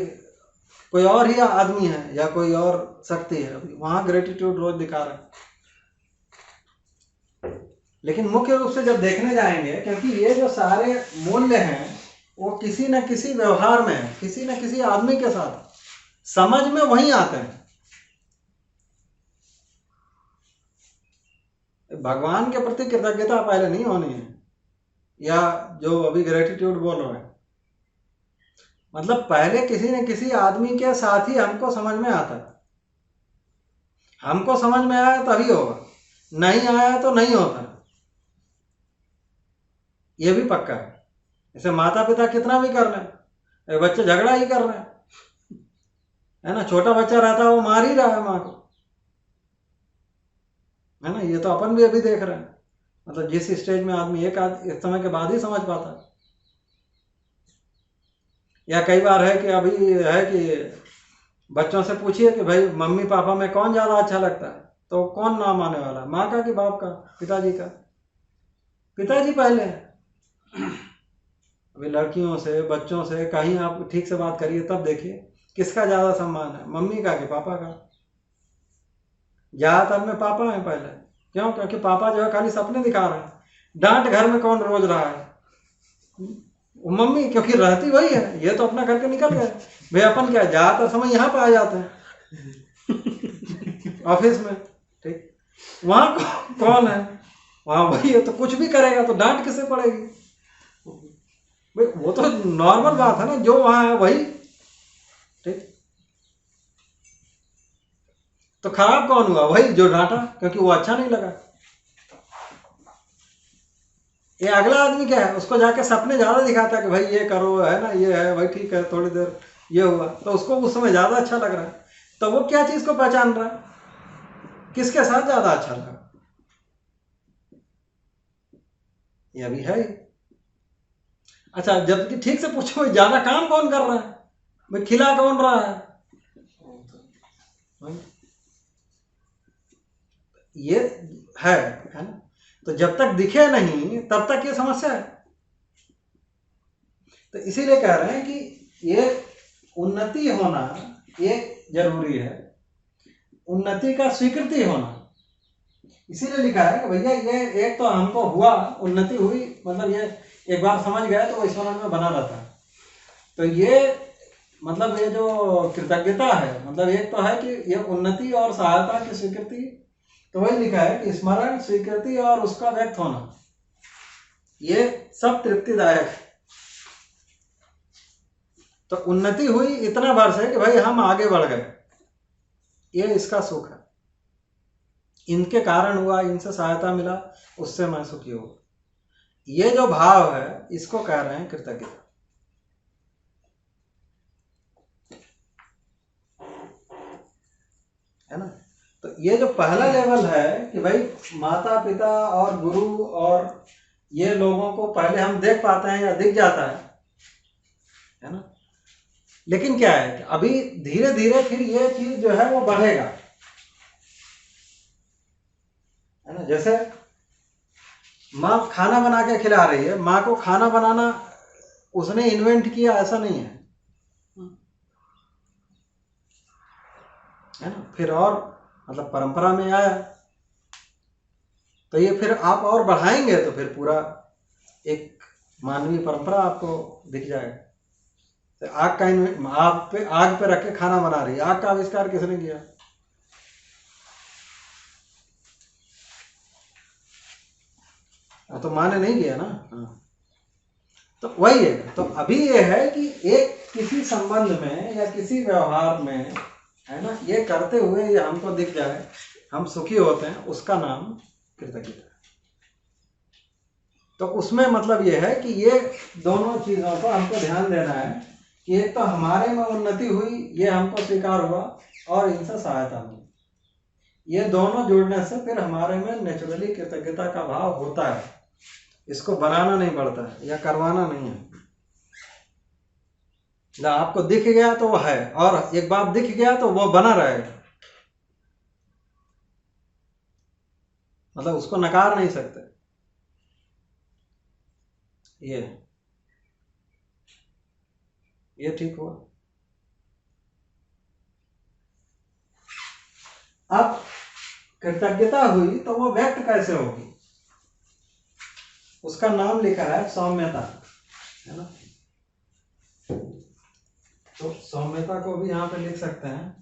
कोई और ही आदमी है या कोई और शक्ति है, अभी वहां ग्रेटिट्यूड रोज दिखा रहा है। लेकिन मुख्य रूप से जब देखने जाएंगे, क्योंकि ये जो सारे मूल्य हैं वो किसी न किसी व्यवहार में, किसी न किसी आदमी के साथ समझ में वहीं आते हैं। भगवान के प्रति कृतज्ञता पहले नहीं होनी है, या जो अभी ग्रेटिट्यूड बोल रहे हैं, मतलब पहले किसी न किसी आदमी के साथ ही हमको समझ में आता है। हमको समझ में आया तभी होगा, नहीं आया तो नहीं होता। ये भी पक्का है। जैसे माता पिता कितना भी कर लें, ये बच्चे झगड़ा ही कर रहे हैं, है ना। छोटा बच्चा रहता है वो मार ही रहा है माँ को, है ना। ये तो अपन भी अभी देख रहे हैं, मतलब जिस स्टेज में आदमी एक समय के बाद ही समझ पाता है। या कई बार है कि अभी है कि बच्चों से पूछिए कि भाई मम्मी पापा में कौन ज्यादा अच्छा लगता है, तो कौन नाम आने वाला है, माँ का कि बाप का? पिताजी का। पिताजी पहले। अभी लड़कियों से बच्चों से कहीं आप ठीक से बात करिए तब देखिए किसका ज्यादा सम्मान है, मम्मी का कि पापा का? ज्यादातर में पापा है पहले। क्यों? क्योंकि पापा जो है खाली सपने दिखा रहे हैं। डांट घर में कौन रोज रहा है? वो मम्मी, क्योंकि रहती वही है, ये तो अपना करके निकल गए। भाई अपन क्या ज्यादातर समय यहाँ पे आ जाते हैं ऑफिस में, ठीक। वहां कौन है? वहां वही है, तो कुछ भी करेगा तो डांट किसे पड़ेगी भाई? वो तो नॉर्मल बात है ना, जो वहां है वही, ठीक। तो खराब कौन हुआ? वही जो डांटा, क्योंकि वो अच्छा नहीं लगा। ये अगला आदमी क्या है, उसको जाके सपने ज्यादा दिखाता है कि भाई ये करो, है ना, ये है भाई, ठीक है, थोड़ी देर ये हुआ, तो उसको उस समय ज्यादा अच्छा लग रहा है। तो वो क्या चीज को पहचान रहा है, किसके साथ ज्यादा अच्छा लगा? ये अभी है। अच्छा, जबकि ठीक से पूछो ज्यादा काम कौन कर रहा है भाई, खिला कौन रहा है? ये है ना। तो जब तक दिखे नहीं तब तक ये समस्या है। तो इसीलिए कह रहे हैं कि ये उन्नति होना ये जरूरी है, उन्नति का स्वीकृति होना। इसीलिए लिखा है कि भैया ये एक तो हमको हुआ, उन्नति हुई, मतलब ये एक बार समझ गए तो वो स्मरण में बना रहता है। तो ये मतलब ये जो कृतज्ञता है, मतलब एक तो है कि ये उन्नति और सहायता की स्वीकृति, तो वही लिखा है कि स्मरण, स्वीकृति और उसका व्यक्त होना, ये सब तृप्तिदायक है। तो उन्नति हुई इतना भर से कि भाई हम आगे बढ़ गए, ये इसका सुख है। इनके कारण हुआ, इनसे सहायता मिला, उससे मैं सुखी हूं। ये जो भाव है इसको कह रहे हैं कृतज्ञता, है ना। तो ये जो पहला लेवल है कि भाई माता पिता और गुरु और ये लोगों को पहले हम देख पाते हैं या दिख जाता है ना। लेकिन क्या है कि अभी धीरे धीरे फिर ये चीज जो है वो बढ़ेगा, है ना। जैसे माँ खाना बना के खिला रही है, माँ को खाना बनाना उसने इन्वेंट किया ऐसा नहीं है ना। फिर और मतलब परंपरा में आया, तो ये फिर आप और बढ़ाएंगे तो फिर पूरा एक मानवीय परंपरा आपको दिख जाएगा। तो आग का आग पे रख के खाना बना रही है, आग का आविष्कार किसने किया? तो माँ ने नहीं किया ना। तो वही है। तो अभी ये है कि एक किसी संबंध में या किसी व्यवहार में, है ना, ये करते हुए ये हमको दिख जाए, हम सुखी होते हैं, उसका नाम कृतज्ञता है। तो उसमें मतलब ये है कि ये दोनों चीजों को हमको ध्यान देना है कि एक तो हमारे में उन्नति हुई, ये हमको स्वीकार हुआ, और इनसे सहायता मिली। ये दोनों जुड़ने से फिर हमारे में नेचुरली कृतज्ञता का भाव होता है। इसको बनाना नहीं पड़ता है या करवाना नहीं है। आपको दिख गया तो वो है, और एक बार दिख गया तो वो बना रहेगा, मतलब उसको नकार नहीं सकते। ये ठीक हुआ। अब कृतज्ञता हुई तो वो व्यक्त कैसे होगी, उसका नाम लिखा है सौम्यता, है ना। तो सौम्यता को भी यहां पे लिख सकते हैं।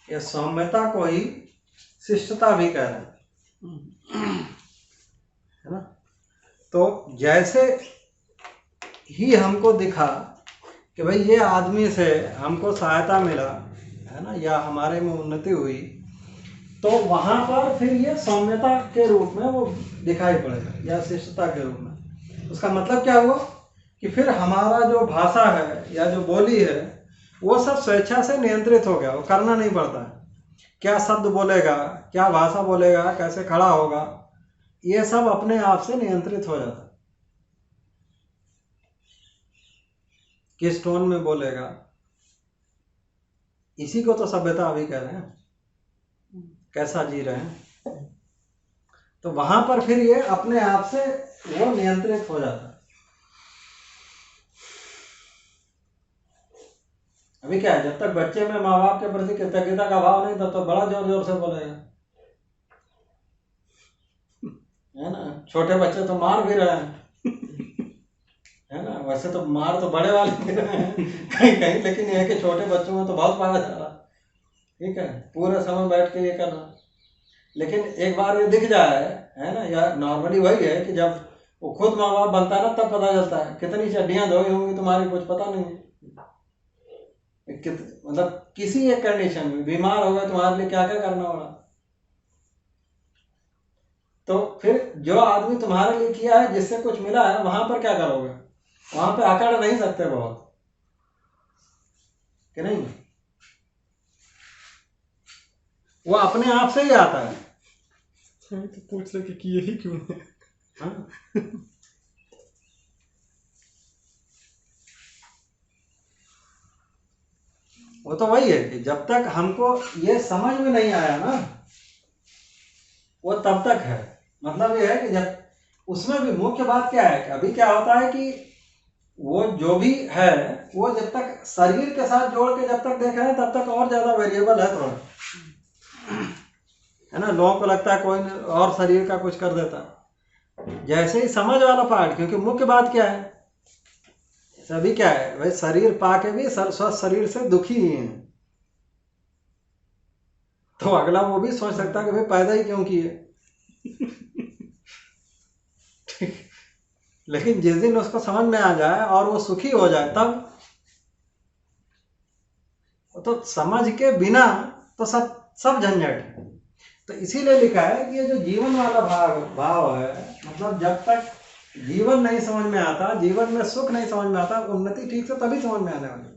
ये सौम्यता को ही शिष्टता भी कह रहे हैं, है ना। तो जैसे ही हमको दिखा कि भाई ये आदमी से हमको सहायता मिला, है ना, या हमारे में उन्नति हुई, तो वहाँ पर फिर ये सौम्यता के रूप में वो दिखाई पड़ेगा, या शिष्टता के रूप में। उसका मतलब क्या हुआ कि फिर हमारा जो भाषा है या जो बोली है वो सब स्वेच्छा से नियंत्रित हो गया, वो करना नहीं पड़ता है। क्या शब्द बोलेगा, क्या भाषा बोलेगा, कैसे खड़ा होगा, ये सब अपने आप से नियंत्रित हो जाता है। किस टोन में बोलेगा, इसी को तो सभ्यता अभी कह रहे हैं, कैसा जी रहे हैं। तो वहां पर फिर ये अपने आप से वो नियंत्रित हो जाता है। अभी क्या है, जब तक बच्चे में माँ बाप के प्रति कृतज्ञता का भाव नहीं था तो बड़ा जोर जोर से बोलेगा, है ना। छोटे बच्चे तो मार भी रहे हैं, है ना। वैसे तो मार तो बड़े वाले दे रहे हैं कहीं कहीं, लेकिन यह है कि छोटे बच्चों में तो बहुत मारा जा रहा, ठीक है, पूरे समय बैठ के ये करना। लेकिन एक बार ये दिख जाए, है ना, या नॉर्मली वही है कि जब वो खुद माँ बाप बनता है ना तब पता चलता है कितनी चड्डियां धोई होंगी तुम्हारी, कुछ पता नहीं है। मतलब किसी एक कंडीशन में बीमार हो गए, तुम्हारे लिए क्या क्या करना होगा। तो फिर जो आदमी तुम्हारे लिए किया है, जिससे कुछ मिला है, वहां पर क्या करोगे? वहां पे अकड़ नहीं सकते बहुत, कि नहीं। वो अपने आप से ही आता है। तो पूछ रहे कि यही क्यों है? हाँ? वो तो वही है कि जब तक हमको ये समझ में नहीं आया ना, वो तब तक है। मतलब ये है कि जब उसमें भी मुख्य बात क्या है कि अभी क्या होता है कि वो जो भी है वो जब तक शरीर के साथ जोड़ के जब तक देख रहे हैं तब तक और ज्यादा वेरिएबल है थोड़ा, है ना। लोगों को लगता है कोई और शरीर का कुछ कर देता, जैसे ही समझ वाला पार्ट, क्योंकि मुख्य बात क्या है, सभी क्या है भाई, शरीर पाके भी स्वस्थ शरीर से दुखी ही है। तो अगला वो भी सोच सकता है कि भाई पैदा ही क्यों किए। लेकिन जिस दिन उसको समझ में आ जाए और वो सुखी हो जाए तब, तो समझ के बिना तो सब झंझट है। तो इसीलिए लिखा है कि ये जो जीवन वाला भाव है, मतलब जब तक जीवन नहीं समझ में आता, जीवन में सुख नहीं समझ में आता, उन्नति ठीक से तभी समझ में आने वाली।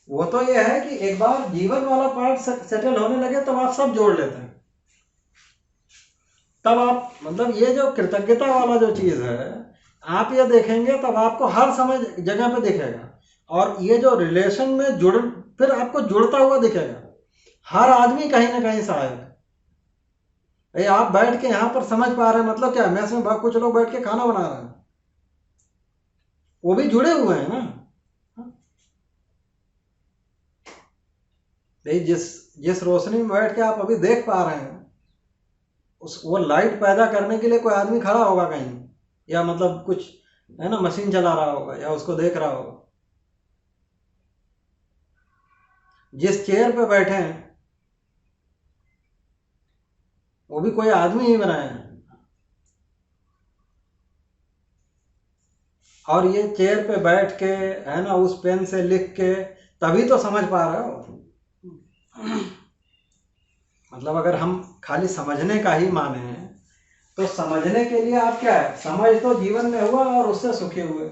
वो तो ये है कि एक बार जीवन वाला पार्ट सेटल होने लगे तब आप सब जोड़ लेते हैं। तब आप, मतलब ये जो कृतज्ञता वाला जो चीज है, आप ये देखेंगे तब आपको हर समय जगह पे दिखेगा। और ये जो रिलेशन में फिर आपको जुड़ता हुआ दिखेगा। हर आदमी कहीं ना कहीं सहायक है। आप बैठ के यहाँ पर समझ पा रहे हैं, मतलब क्या है, मैस में कुछ लोग बैठ के खाना बना रहे हैं, वो भी जुड़े हुए हैं ना। जिस रोशनी में बैठ के आप अभी देख पा रहे हैं, वो लाइट पैदा करने के लिए कोई आदमी खड़ा होगा कहीं, या मतलब कुछ, है ना, मशीन चला रहा होगा या उसको देख रहा होगा। जिस चेयर पे बैठे हैं वो भी कोई आदमी ही बनाया है। और ये चेयर पे बैठ के, है ना, उस पेन से लिख के तभी तो समझ पा रहे हो। मतलब अगर हम खाली समझने का ही माने हैं तो समझने के लिए आप क्या है, समझ तो जीवन में हुआ और उससे सुखी हुए।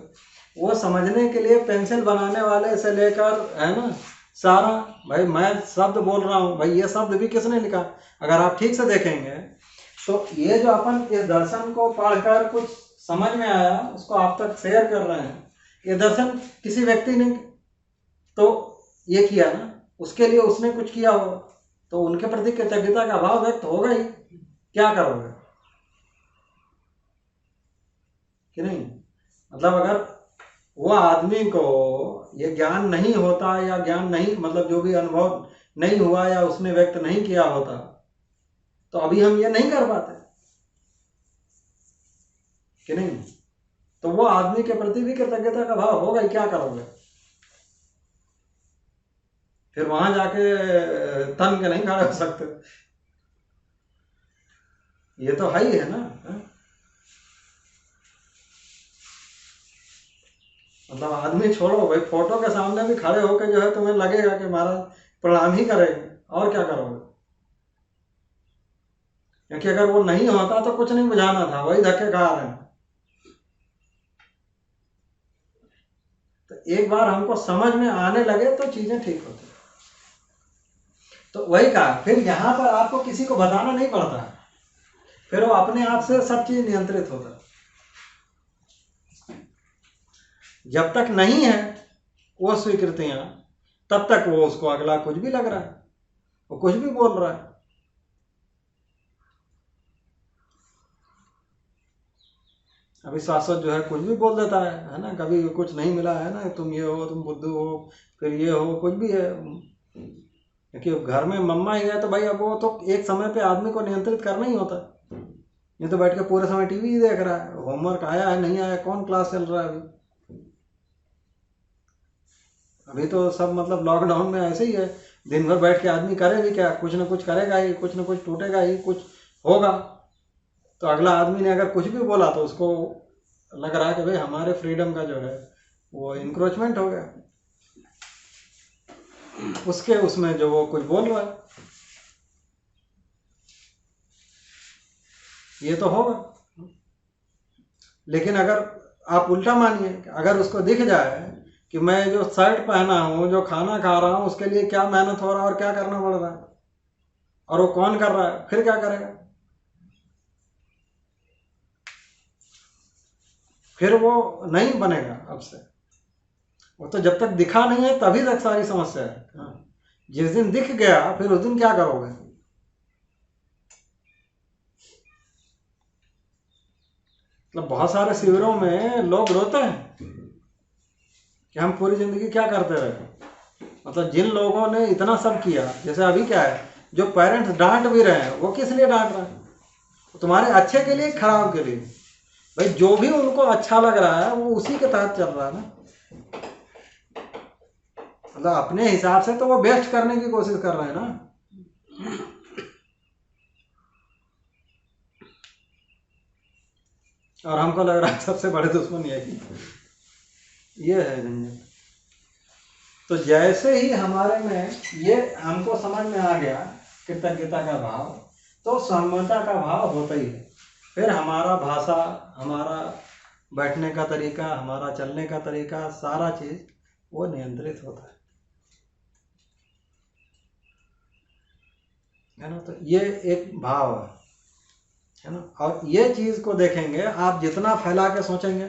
वो समझने के लिए पेंसिल बनाने वाले से लेकर, है ना, सारा, भाई मैं शब्द बोल रहा हूँ, भाई ये शब्द भी किसने लिखा? अगर आप ठीक से देखेंगे तो ये जो अपन इस दर्शन को पढ़कर कुछ समझ में आया, उसको आप तक शेयर कर रहे हैं, ये दर्शन किसी व्यक्ति ने तो ये किया ना, उसके लिए उसने कुछ किया हो, तो उनके प्रति कृतज्ञता का भाव व्यक्त होगा ही। क्या करोगे कि नहीं? मतलब अगर वो आदमी को ये ज्ञान नहीं होता, या ज्ञान नहीं, मतलब जो भी अनुभव नहीं हुआ या उसने व्यक्त नहीं किया होता, तो अभी हम ये नहीं कर पाते कि नहीं। तो वो आदमी के प्रति भी कृतज्ञता का भाव होगा ही। क्या करोगे फिर? वहां जाके तन के नहीं खड़े हो सकते, ये तो है ही है ना। मतलब आदमी छोड़ो भाई, फोटो के सामने भी खड़े होकर जो है तुम्हें लगेगा कि महाराज प्रणाम ही करेंगे, और क्या करोगे। क्योंकि अगर वो नहीं होता तो कुछ नहीं बुझाना था, वही धक्के खा रहे हैं। तो एक बार हमको समझ में आने लगे तो चीजें ठीक होती। तो वही कहा, फिर यहाँ पर आपको किसी को बताना नहीं पड़ता, फिर वो अपने आप से सब चीज नियंत्रित होता। जब तक नहीं है वो स्वीकृतियां, तब तक वो उसको अगला कुछ भी लग रहा है, वो कुछ भी बोल रहा है। अभी शासक जो है कुछ भी बोल देता है ना, कभी कुछ नहीं मिला है ना, तुम ये हो, तुम बुद्धू हो, फिर ये हो, कुछ भी है। क्योंकि घर में मम्मा ही है तो भाई अब वो तो एक समय पे आदमी को नियंत्रित करना ही होता है। ये तो बैठ के पूरे समय टीवी ही देख रहा है, होमवर्क आया है नहीं आया, कौन क्लास चल रहा है अभी तो सब मतलब लॉकडाउन में ऐसे ही है, दिन भर बैठ के आदमी करे भी क्या, कुछ ना कुछ करेगा ही, कुछ ना कुछ टूटेगा ही, कुछ होगा। तो अगला आदमी ने अगर कुछ भी बोला तो उसको लग रहा है कि भाई हमारे फ्रीडम का जो है वो इंक्रोचमेंट हो गया, उसके उसमें जो वो कुछ बोल रहा है ये तो होगा। लेकिन अगर आप उल्टा मानिए, अगर उसको दिख जाए कि मैं जो शर्ट पहना हूं, जो खाना खा रहा हूं, उसके लिए क्या मेहनत हो रहा है और क्या करना पड़ रहा है, और वो कौन कर रहा है, फिर क्या करेगा। फिर वो नहीं बनेगा अब से। वो तो जब तक दिखा नहीं है तभी तक सारी समस्या है। जिस दिन दिख गया फिर उस दिन क्या करोगे। मतलब बहुत सारे शिविरों में लोग रोते हैं कि हम पूरी जिंदगी क्या करते रहे। मतलब जिन लोगों ने इतना सब किया, जैसे अभी क्या है, जो पेरेंट्स डांट भी रहे हैं वो किस लिए डांट रहे हैं, तुम्हारे अच्छे के लिए, खराब के लिए। भाई जो भी उनको अच्छा लग रहा है वो उसी के तहत चल रहा है ना। मतलब अपने हिसाब से तो वो बेस्ट करने की कोशिश कर रहे हैं ना। और हमको लग रहा है सबसे बड़े दुश्मन ये है झंझट। तो जैसे ही हमारे में ये हमको समझ में आ गया कृतज्ञता का भाव, तो समता का भाव होता ही है। फिर हमारा भाषा, हमारा बैठने का तरीका, हमारा चलने का तरीका, सारा चीज वो नियंत्रित होता है ना। तो ये एक भाव है ना। और ये चीज को देखेंगे आप, जितना फैला के सोचेंगे,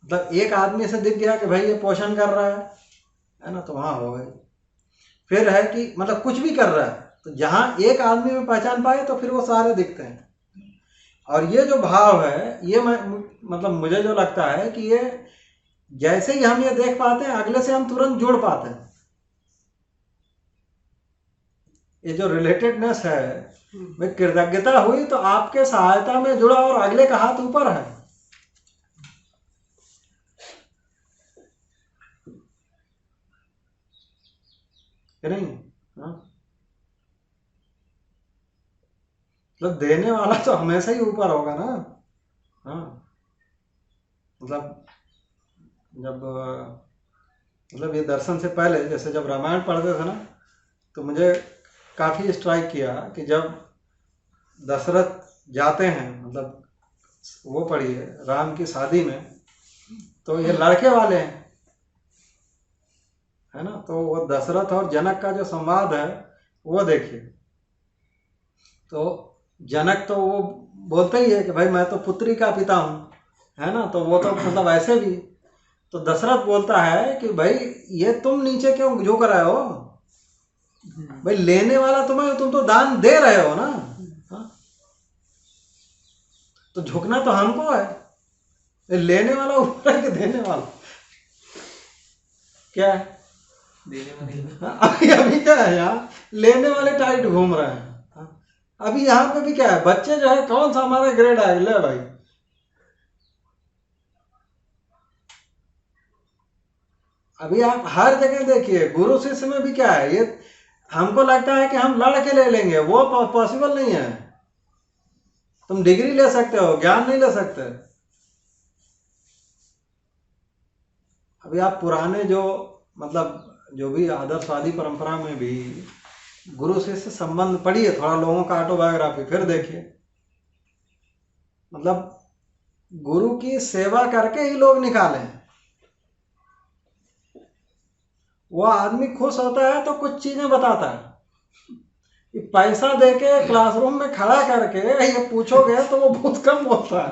मतलब एक आदमी से दिख गया कि भाई ये पोषण कर रहा है ना, तो वहां हो गई। फिर है कि मतलब कुछ भी कर रहा है, तो जहां एक आदमी में पहचान पाए तो फिर वो सारे दिखते हैं। और ये जो भाव है, ये मतलब मुझे जो लगता है कि ये जैसे ही हम ये देख पाते हैं, अगले से हम तुरंत जुड़ पाते हैं। ये जो रिलेटेडनेस है, में कृतज्ञता हुई तो आपके सहायता में जुड़ा और अगले का हाथ ऊपर है कि नहीं। मतलब देने वाला तो हमेशा ही ऊपर होगा ना। मतलब जब मतलब ये दर्शन से पहले जैसे जब रामायण पढ़ते थे ना, तो मुझे काफी स्ट्राइक किया कि जब दशरथ जाते हैं, मतलब वो पढ़िए राम की शादी में, तो ये लड़के वाले हैं है ना। तो वो दशरथ और जनक का जो संवाद है वो देखिए। तो जनक तो वो बोलते ही है कि भाई मैं तो पुत्री का पिता हूं, है ना। तो वो तो मतलब ऐसे भी, तो दशरथ बोलता है कि भाई ये तुम नीचे क्यों झुक रहे हो, भाई लेने वाला तुम्हें, तुम तो दान दे रहे हो ना। तो झुकना तो हमको है, लेने वाला ऊपर है कि देने वाला क्या है। देने वाले अभी क्या है, यहाँ लेने वाले टाइट घूम रहे हैं। अभी यहाँ पे भी क्या है, बच्चे जो है कौन सा हमारा ग्रेड आए, ले भाई अभी आप हर जगह देखिए, गुरु शिष्य में भी क्या है, ये हमको लगता है कि हम लड़ के ले लेंगे, वो पॉसिबल नहीं है। तुम डिग्री ले सकते हो, ज्ञान नहीं ले सकते। अभी आप पुराने जो मतलब जो भी आदर्शवादी परंपरा में भी गुरु शिष्य संबंध पढ़िए, थोड़ा लोगों का ऑटोबायोग्राफी फिर देखिए, मतलब गुरु की सेवा करके ही लोग निकाले हैं। वो आदमी खुश होता है तो कुछ चीजें बताता है, पैसा देके क्लासरूम में खड़ा करके ये पूछोगे तो वो बहुत कम बोलता है।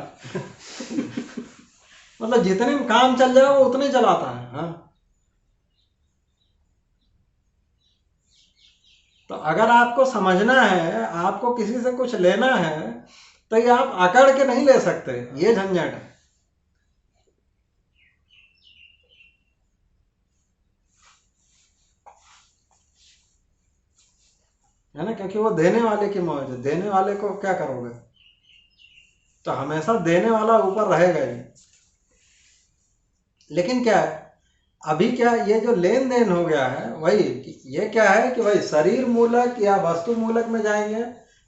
मतलब जितने में काम चल जाए वो उतने चलाता है। हाँ, तो अगर आपको समझना है, आपको किसी से कुछ लेना है, तो ये आप अकड़ के नहीं ले सकते, ये झंझट है ना, क्योंकि वो देने वाले की मौज है। देने वाले को क्या करोगे, तो हमेशा देने वाला ऊपर रहेगा ही। लेकिन क्या है, अभी क्या ये जो लेन देन हो गया है, वही ये क्या है कि भाई शरीर मूलक या वस्तु मूलक में जाएंगे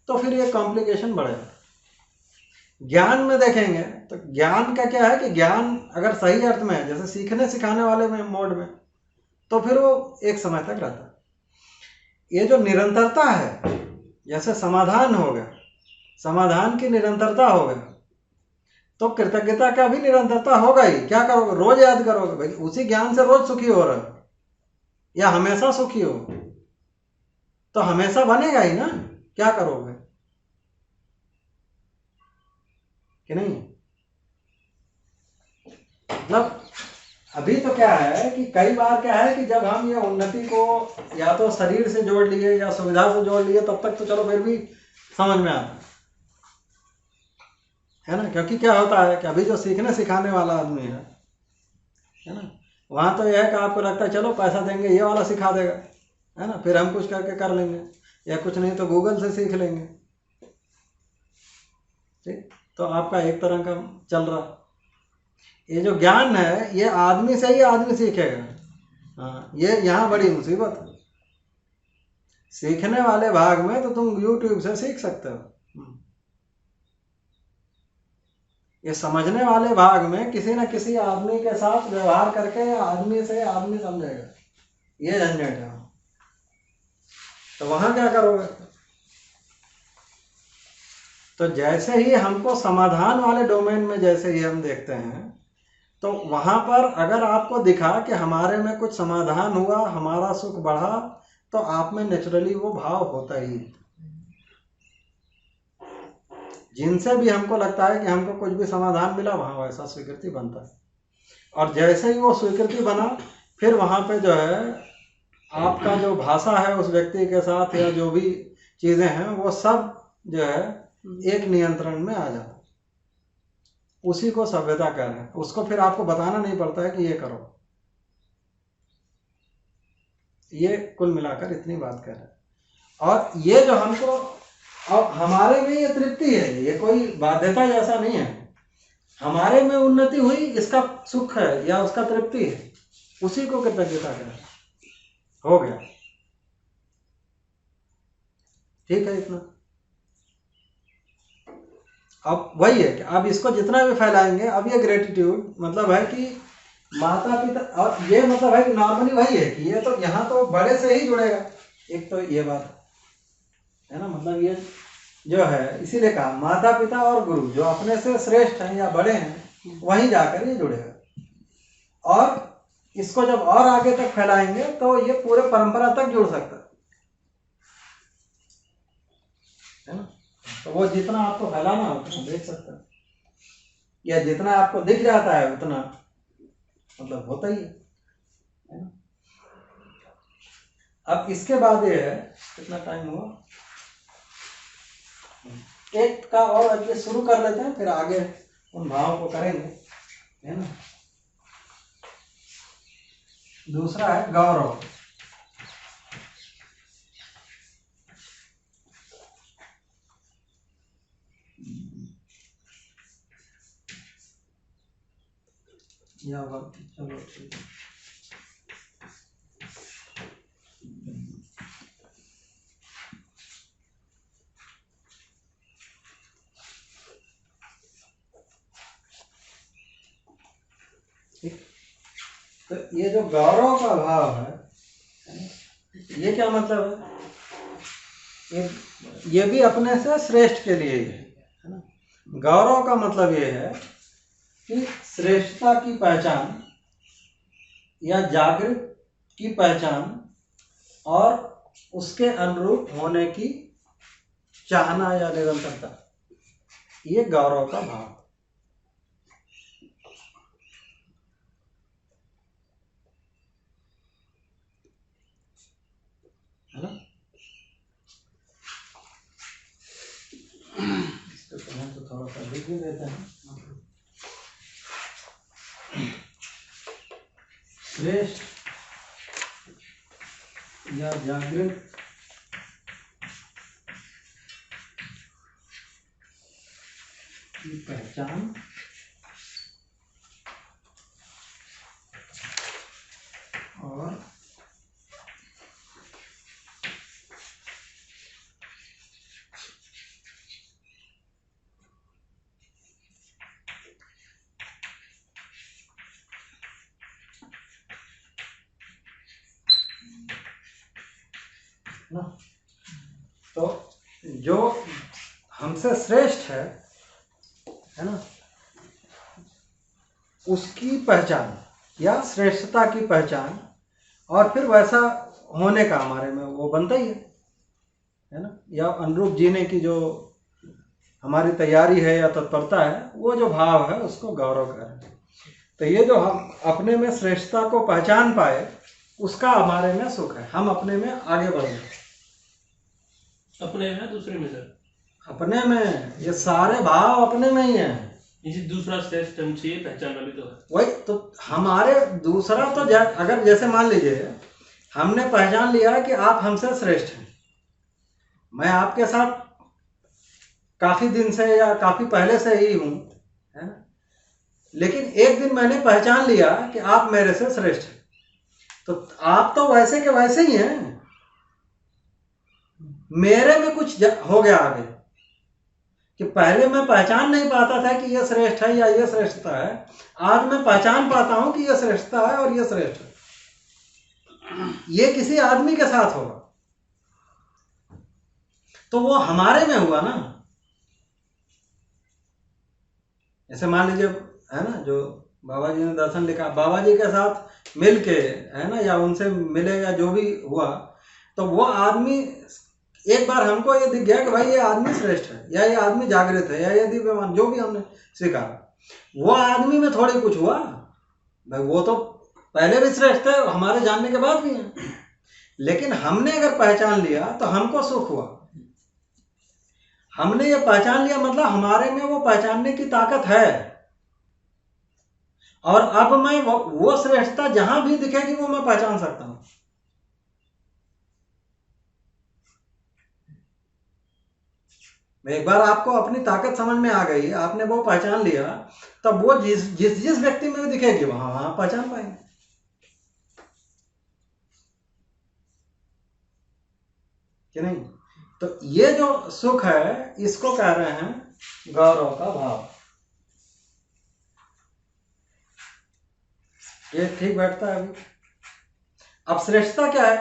तो फिर ये कॉम्प्लिकेशन बढ़ेगा। ज्ञान में देखेंगे तो ज्ञान का क्या है कि ज्ञान अगर सही अर्थ में है, जैसे सीखने सिखाने वाले में मोड में, तो फिर वो एक समय तक रहता है। ये जो निरंतरता है, जैसे समाधान हो गया, समाधान की निरंतरता हो गया, तो कृतज्ञता का भी निरंतरता होगा ही। क्या करोगे, रोज याद करोगे भाई, उसी ज्ञान से रोज सुखी हो रहे हो या हमेशा सुखी हो, तो हमेशा बनेगा ही ना। क्या करोगे कि नहीं। मतलब अभी तो क्या है कि कई बार क्या है कि जब हम ये उन्नति को या तो शरीर से जोड़ लिए या सुविधा से जोड़ लिए, तब तक तो चलो फिर भी समझ में आता है ना। क्योंकि क्या होता है कि अभी जो सीखने सिखाने वाला आदमी है ना, वहाँ तो यह है कि आपको लगता है चलो पैसा देंगे ये वाला सिखा देगा, है ना, फिर हम कुछ करके कर लेंगे, या कुछ नहीं तो गूगल से सीख लेंगे। ठीक, तो आपका एक तरह का चल रहा। ये जो ज्ञान है ये आदमी से ही आदमी सीखेगा। हाँ, ये यहाँ बड़ी मुसीबत है। सीखने वाले भाग में तो तुम YouTube से सीख सकते हो, ये समझने वाले भाग में किसी न किसी आदमी के साथ व्यवहार करके आदमी से आदमी समझेगा, ये झंझट है। तो वहां क्या करोगे, तो जैसे ही हमको समाधान वाले डोमेन में जैसे ही हम देखते हैं, तो वहां पर अगर आपको दिखा कि हमारे में कुछ समाधान हुआ, हमारा सुख बढ़ा, तो आप में नेचुरली वो भाव होता ही। जिनसे भी हमको लगता है कि हमको कुछ भी समाधान मिला, वहां वैसा स्वीकृति बनता है। और जैसे ही वो स्वीकृति बना, फिर वहां पे जो है आपका जो भाषा है उस व्यक्ति के साथ या जो भी चीजें हैं वो सब जो है एक नियंत्रण में आ जाता। उसी को सभ्यता कह रहे हैं। उसको फिर आपको बताना नहीं पड़ता है कि ये करो। ये कुल मिलाकर इतनी बात कह रहे हैं। और ये जो हमको, और हमारे में ये तृप्ति है, ये कोई बाध्यता जैसा नहीं है। हमारे में उन्नति हुई, इसका सुख है या उसका तृप्ति है, उसी को कृतज्ञता कह रहे हैं। हो गया, ठीक है इतना। अब वही है कि अब इसको जितना भी फैलाएंगे, अब ये ग्रेटिट्यूड मतलब है कि माता पिता, और ये मतलब है कि नॉर्मली वही है कि ये तो यहाँ तो बड़े से ही जुड़ेगा। एक तो ये बात है ना, मतलब ये जो है इसीलिए कहा माता पिता और गुरु जो अपने से श्रेष्ठ हैं या बड़े हैं, वहीं जाकर ये जुड़ेगा। और इसको जब और आगे तक फैलाएंगे तो ये पूरे परंपरा तक जुड़ सकता है ना। तो वो जितना आपको फैलाना है उतना देख सकते हैं, या जितना आपको दिख जाता है उतना मतलब होता ही है ना। अब इसके बाद ये है, कितना टाइम हुआ, एक का और अभी शुरू कर लेते हैं, फिर आगे उन भावों को करेंगे, है ना। दूसरा है गौरव। या चलो ठीक है। ठीक। तो ये जो गौरव का भाव है, ये क्या मतलब है? ये भी अपने से श्रेष्ठ के लिए ही है ना। गौरव का मतलब ये है कि श्रेष्ठता की पहचान या जागृत की पहचान और उसके अनुरूप होने की चाहना या निरंतरता, ये गौरव का भाव है ना। इसको तो थोड़ा सा लिख भी देते हैं। श्रेष्ठ या जागृत की पहचान और ना, तो जो हमसे श्रेष्ठ है ना, उसकी पहचान या श्रेष्ठता की पहचान और फिर वैसा होने का हमारे में वो बनता ही है ना, या अनुरूप जीने की जो हमारी तैयारी है या तत्परता है, वो जो भाव है उसको गौरव कह रहे हैं। तो ये जो हम अपने में श्रेष्ठता को पहचान पाए, उसका हमारे में सुख है, हम अपने में आगे बढ़े। अपने में दूसरे में सर, अपने में ये सारे भाव अपने में ही हैं। इसी दूसरा श्रेष्ठ हम चाहिए पहचानना भी तो है। वही तो हमारे दूसरा तो अगर जैसे मान लीजिए हमने पहचान लिया कि आप हमसे श्रेष्ठ हैं, मैं आपके साथ काफी दिन से या काफी पहले से ही हूं, है ना, लेकिन एक दिन मैंने पहचान लिया कि आप मेरे से श्रेष्ठ हैं, तो आप तो वैसे के वैसे ही हैं, मेरे में कुछ हो गया आगे कि पहले मैं पहचान नहीं पाता था कि यह श्रेष्ठ है या यह श्रेष्ठता है, आज मैं पहचान पाता हूं कि यह श्रेष्ठता है और यह श्रेष्ठ है। ये किसी आदमी के साथ होगा तो वो हमारे में हुआ ना। ऐसे मान लीजिए है ना, जो बाबा जी ने दर्शन लिखा, बाबा जी के साथ मिल के है ना, या उनसे मिले या जो भी हुआ, तो वो आदमी एक बार हमको ये दिख गया कि भाई ये आदमी श्रेष्ठ है या ये आदमी जागृत है या ये दिव्यमान, जो भी हमने सीखा, वो आदमी में थोड़ी कुछ हुआ भाई, वो तो पहले भी श्रेष्ठ थे, हमारे जानने के बाद भी हैं, लेकिन हमने अगर पहचान लिया तो हमको सुख हुआ। हमने ये पहचान लिया मतलब हमारे में वो पहचानने की ताकत है, और अब मैं वो श्रेष्ठता जहां भी दिखेगी वो मैं पहचान सकता हूं। एक बार आपको अपनी ताकत समझ में आ गई, आपने वो पहचान लिया, तब वो जिस व्यक्ति में भी दिखेगी वहां पहचान पाएंगे। कि नहीं? तो ये जो सुख है इसको कह रहे हैं गौरव का भाव। ये ठीक बैठता है। अभी अब श्रेष्ठता क्या है?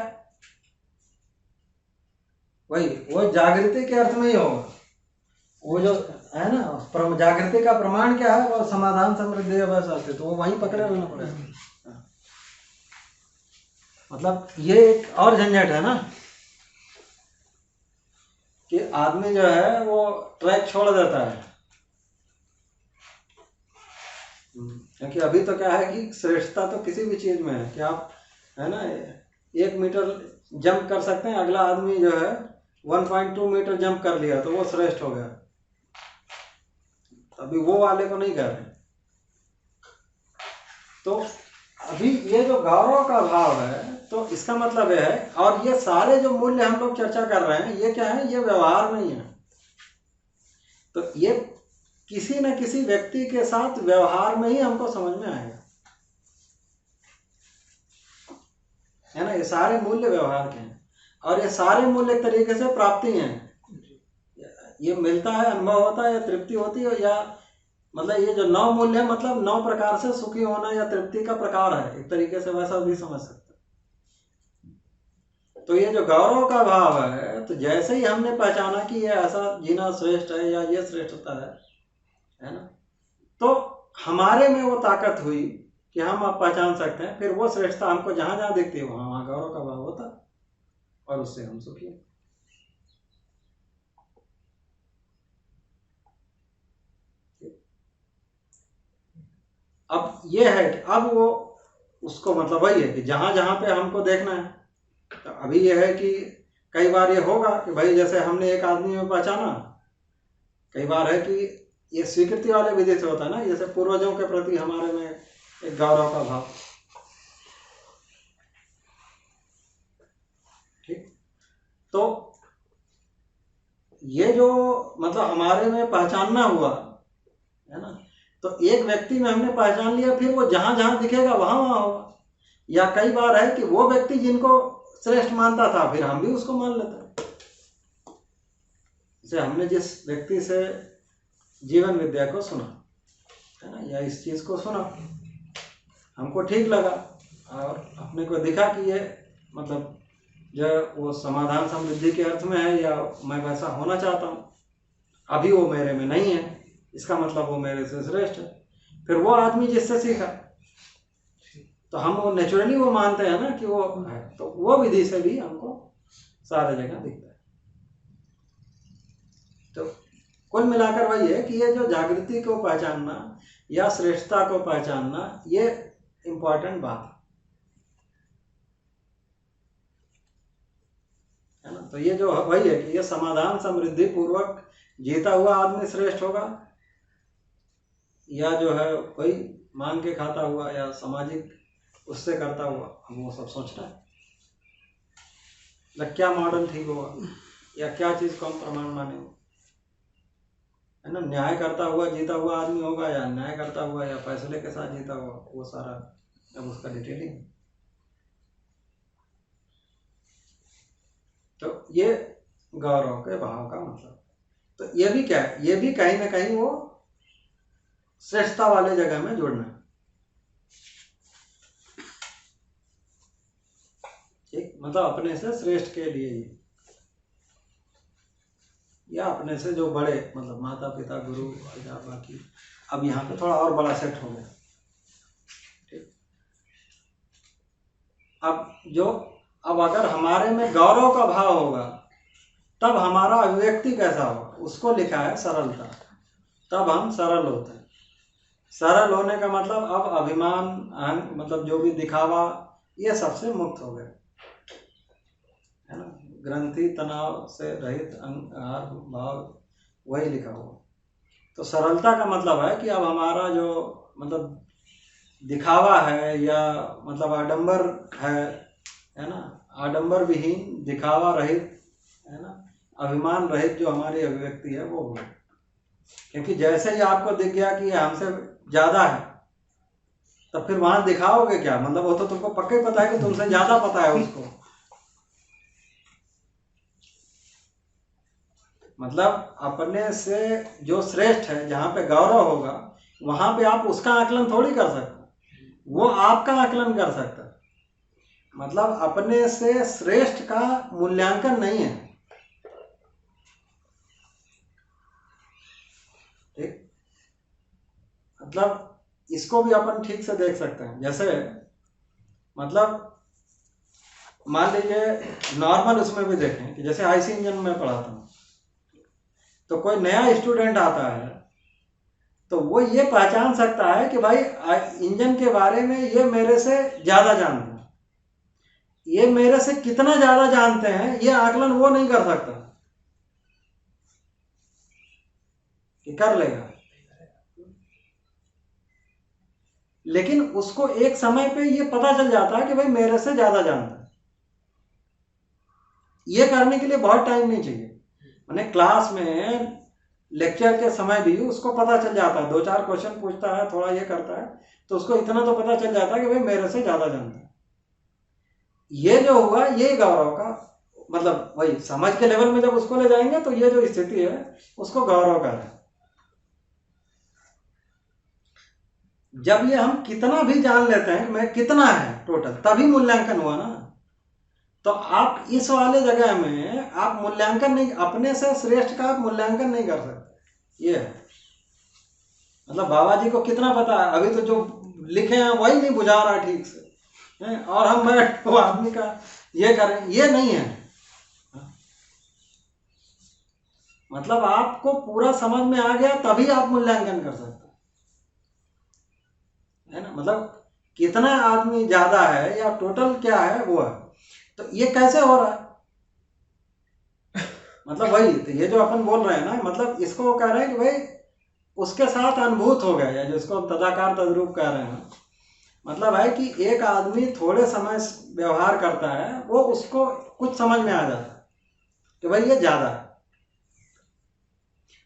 वही वो जागृति के अर्थ में ही होगा। वो जो है ना, जागृति का प्रमाण क्या है? वो समाधान समृद्धि अवैध, तो वो वहीं पकड़े रहना पड़ेगा। मतलब ये एक और झंझट है ना कि आदमी जो है वो ट्रैक छोड़ देता है, क्योंकि अभी तो क्या है कि श्रेष्ठता तो किसी भी चीज में है कि आप है ना 1 मीटर जंप कर सकते हैं, अगला आदमी जो है 1.2 मीटर जंप कर लिया तो वो श्रेष्ठ हो गया। अभी वो वाले को नहीं कर रहे। तो अभी ये जो गौरव का भाव है, तो इसका मतलब यह है, और ये सारे जो मूल्य हम लोग चर्चा कर रहे हैं ये क्या है? ये व्यवहार नहीं है। तो ये किसी न किसी व्यक्ति के साथ व्यवहार में ही हमको समझ में आएगा, है ना। ये सारे मूल्य व्यवहार के हैं, और ये सारे मूल्य एक तरीके से प्राप्ति हैं। ये मिलता है, अनुभव होता है, या तृप्ति होती है, या मतलब ये जो 9 मूल्य है मतलब 9 प्रकार से सुखी होना या तृप्ति का प्रकार है, एक तरीके से वैसा भी समझ सकते हैं। तो ये जो गौरव का भाव है, तो जैसे ही हमने पहचाना कि ये ऐसा जीना श्रेष्ठ है या ये श्रेष्ठता है ना, तो हमारे में वो ताकत हुई कि हम अब पहचान सकते हैं, फिर वो श्रेष्ठता हमको जहां जहां दिखती है वहां वहां गौरव का भाव होता और उससे हम सुखी हैं। अब ये है कि अब वो उसको मतलब वही है कि जहां जहां पे हमको देखना है, तो अभी ये है कि कई बार ये होगा कि भाई जैसे हमने एक आदमी में पहचाना, कई बार है कि ये स्वीकृति वाले विधि से होता है ना, जैसे पूर्वजों के प्रति हमारे में एक गौरव का भाव, ठीक। तो ये जो मतलब हमारे में पहचानना हुआ है ना, तो एक व्यक्ति में हमने पहचान लिया, फिर वो जहां जहां दिखेगा वहां वहां होगा। या कई बार है कि वो व्यक्ति जिनको श्रेष्ठ मानता था, फिर हम भी उसको मान लेते हैं। जैसे हमने जिस व्यक्ति से जीवन विद्या को सुना है ना, या इस चीज को सुना, हमको ठीक लगा और अपने को दिखा कि ये मतलब जो वो समाधान समृद्धि के अर्थ में है, या मैं वैसा होना चाहता हूँ, अभी वो मेरे में नहीं है, इसका मतलब वो मेरे से श्रेष्ठ है। फिर वो आदमी जिससे सीखा, तो हम वो नेचुरली वो मानते हैं ना कि वो है, तो वो विधि से भी हमको सारे जगह दिखता है। तो कुल मिलाकर वही है कि ये जो जागृति को पहचानना या श्रेष्ठता को पहचानना, ये इम्पोर्टेंट बात है ना। तो ये जो वही है कि ये समाधान समृद्धि पूर्वक जीता हुआ आदमी श्रेष्ठ होगा, या जो है वही मांग के खाता हुआ या सामाजिक उससे करता हुआ, हम वो सब सोचना है क्या मॉडल ठीक होगा या क्या चीज को हम प्रमाण माने, है ना। न्याय करता हुआ जीता हुआ आदमी होगा, या न्याय करता हुआ या फैसले के साथ जीता हुआ, वो सारा अब उसका डिटेलिंग। तो ये गौरव के भाव का मतलब, तो ये भी क्या है, ये भी कहीं ना कहीं वो श्रेष्ठता वाले जगह में जुड़ना है, ठीक। मतलब अपने से श्रेष्ठ के लिए ही, या अपने से जो बड़े मतलब माता पिता गुरु या बाकी, अब यहाँ पे थोड़ा और बड़ा सेट हो गया, ठीक। अब अगर हमारे में गौरव का भाव होगा, तब हमारा अभिव्यक्ति कैसा होगा, उसको लिखा है सरलता। तब हम सरल होते हैं। सरल होने का मतलब अब अभिमान मतलब जो भी दिखावा, ये सबसे मुक्त हो गए, है ना। ग्रंथि तनाव से रहित अहंकार भाव, वही लिखा हुआ। तो सरलता का मतलब है कि अब हमारा जो मतलब दिखावा है या मतलब आडंबर है ना, आडंबर विहीन, दिखावा रहित, है ना, अभिमान रहित जो हमारी अभिव्यक्ति है वो हो। क्योंकि जैसे ही आपको दिख गया कि हमसे ज्यादा है, तब फिर वहां दिखाओगे क्या, मतलब वो तो तुमको पक्का ही पता है कि तुमसे ज्यादा पता है उसको। मतलब अपने से जो श्रेष्ठ है, जहां पे गौरव होगा, वहां पे आप उसका आकलन थोड़ी कर सकते, वो आपका आकलन कर सकता है। मतलब अपने से श्रेष्ठ का मूल्यांकन नहीं है, ठीक। मतलब इसको भी अपन ठीक से देख सकते हैं। जैसे मतलब मान लीजिए नॉर्मल उसमें भी देखें कि जैसे आईसी इंजन में पढ़ाता हूँ, तो कोई नया स्टूडेंट आता है तो वो ये पहचान सकता है कि भाई इंजन के बारे में ये मेरे से ज्यादा जानते हैं। ये मेरे से कितना ज्यादा जानते हैं ये आकलन वो नहीं कर सकता, कि कर लेगा। लेकिन उसको एक समय पे ये पता चल जाता है कि भाई मेरे से ज्यादा जानता है। ये करने के लिए बहुत टाइम नहीं चाहिए। मैंने क्लास में लेक्चर के समय भी उसको पता चल जाता है, 2-4 क्वेश्चन पूछता है, थोड़ा ये करता है, तो उसको इतना तो पता चल जाता है कि भाई मेरे से ज्यादा जानता है। ये जो हुआ ये गौरव का मतलब वही समझ के लेवल में जब उसको ले जाएंगे तो ये जो स्थिति है उसको गौरव का है। जब ये हम कितना भी जान लेते हैं कि मैं कितना है टोटल, तभी मूल्यांकन हुआ ना। तो आप इस वाले जगह में आप मूल्यांकन नहीं, अपने से श्रेष्ठ का आप मूल्यांकन नहीं कर सकते। ये है मतलब बाबा जी को कितना पता है, अभी तो जो लिखे हैं वही नहीं बुझा रहा ठीक से है, और हम बैठ वो आदमी का ये करें, ये नहीं है। मतलब आपको पूरा समझ में आ गया तभी आप मूल्यांकन कर सकते है ना। मतलब कितना आदमी ज्यादा है या टोटल क्या है वो है। तो ये कैसे हो रहा है, मतलब वही तो ये जो अपन बोल रहे हैं ना, मतलब इसको वो कह रहे हैं कि भाई उसके साथ अनुभूत हो गया, या जिसको तदाकार तद्रूप कह रहे हैं। मतलब है कि एक आदमी थोड़े समय व्यवहार करता है, वो उसको कुछ समझ में आ जाता है कि भाई ये ज्यादा है।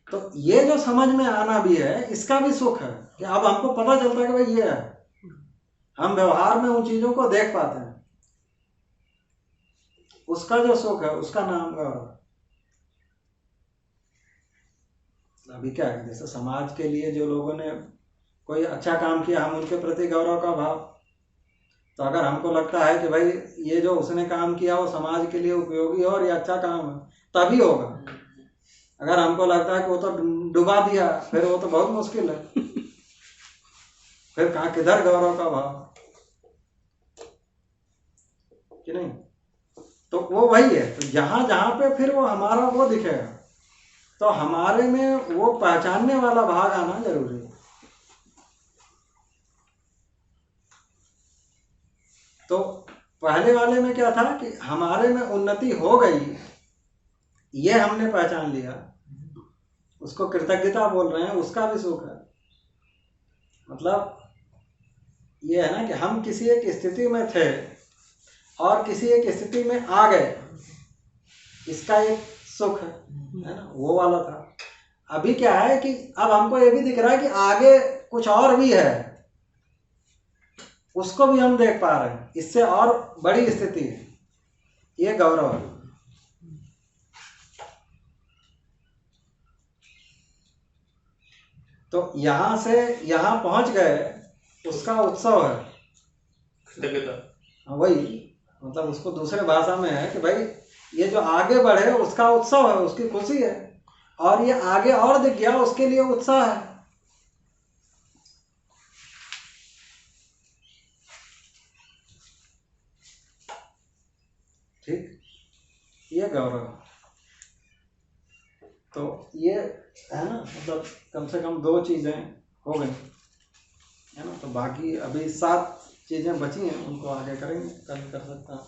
तो ये जो समझ में आना भी है, इसका भी सुख है कि अब हमको पता चलता है कि भाई ये है, हम व्यवहार में उन चीजों को देख पाते हैं। उसका जो सुख है उसका नाम गौरव। अभी क्या है, जैसे समाज के लिए जो लोगों ने कोई अच्छा काम किया, हम उनके प्रति गौरव का भाव। तो अगर हमको लगता है कि भाई ये जो उसने काम किया वो समाज के लिए उपयोगी है और ये अच्छा काम है, तभी होगा। अगर हमको लगता है कि वो तो डुबा दिया, फिर वो तो बहुत मुश्किल है। फिर कहाँ किधर गौरव का भाव कि नहीं। तो वो वही है, तो जहां जहां पे फिर वो हमारा वो दिखेगा, तो हमारे में वो पहचानने वाला भाग आना जरूरी है। तो पहले वाले में क्या था कि हमारे में उन्नति हो गई, ये हमने पहचान लिया, उसको कृतज्ञता बोल रहे हैं, उसका भी सुख है। मतलब ये है ना कि हम किसी एक स्थिति में थे और किसी एक स्थिति में आ गए, इसका एक सुख है ना, वो वाला था। अभी क्या है कि अब हमको ये भी दिख रहा है कि आगे कुछ और भी है, उसको भी हम देख पा रहे हैं, इससे और बड़ी स्थिति है, ये गौरव है। तो यहां से यहां पहुंच गए, उसका उत्सव है। कृतज्ञता। वही मतलब उसको दूसरे भाषा में है कि भाई ये जो आगे बढ़े उसका उत्सव है, उसकी खुशी है, और ये आगे और दिख गया उसके लिए उत्साह है। ठीक, ये गौरव। तो ये है ना, मतलब कम से कम 2 चीजें हो गई है ना। तो बाकी अभी 7 चीजें बची हैं, उनको आगे करेंगे, कल कर सकता हूँ।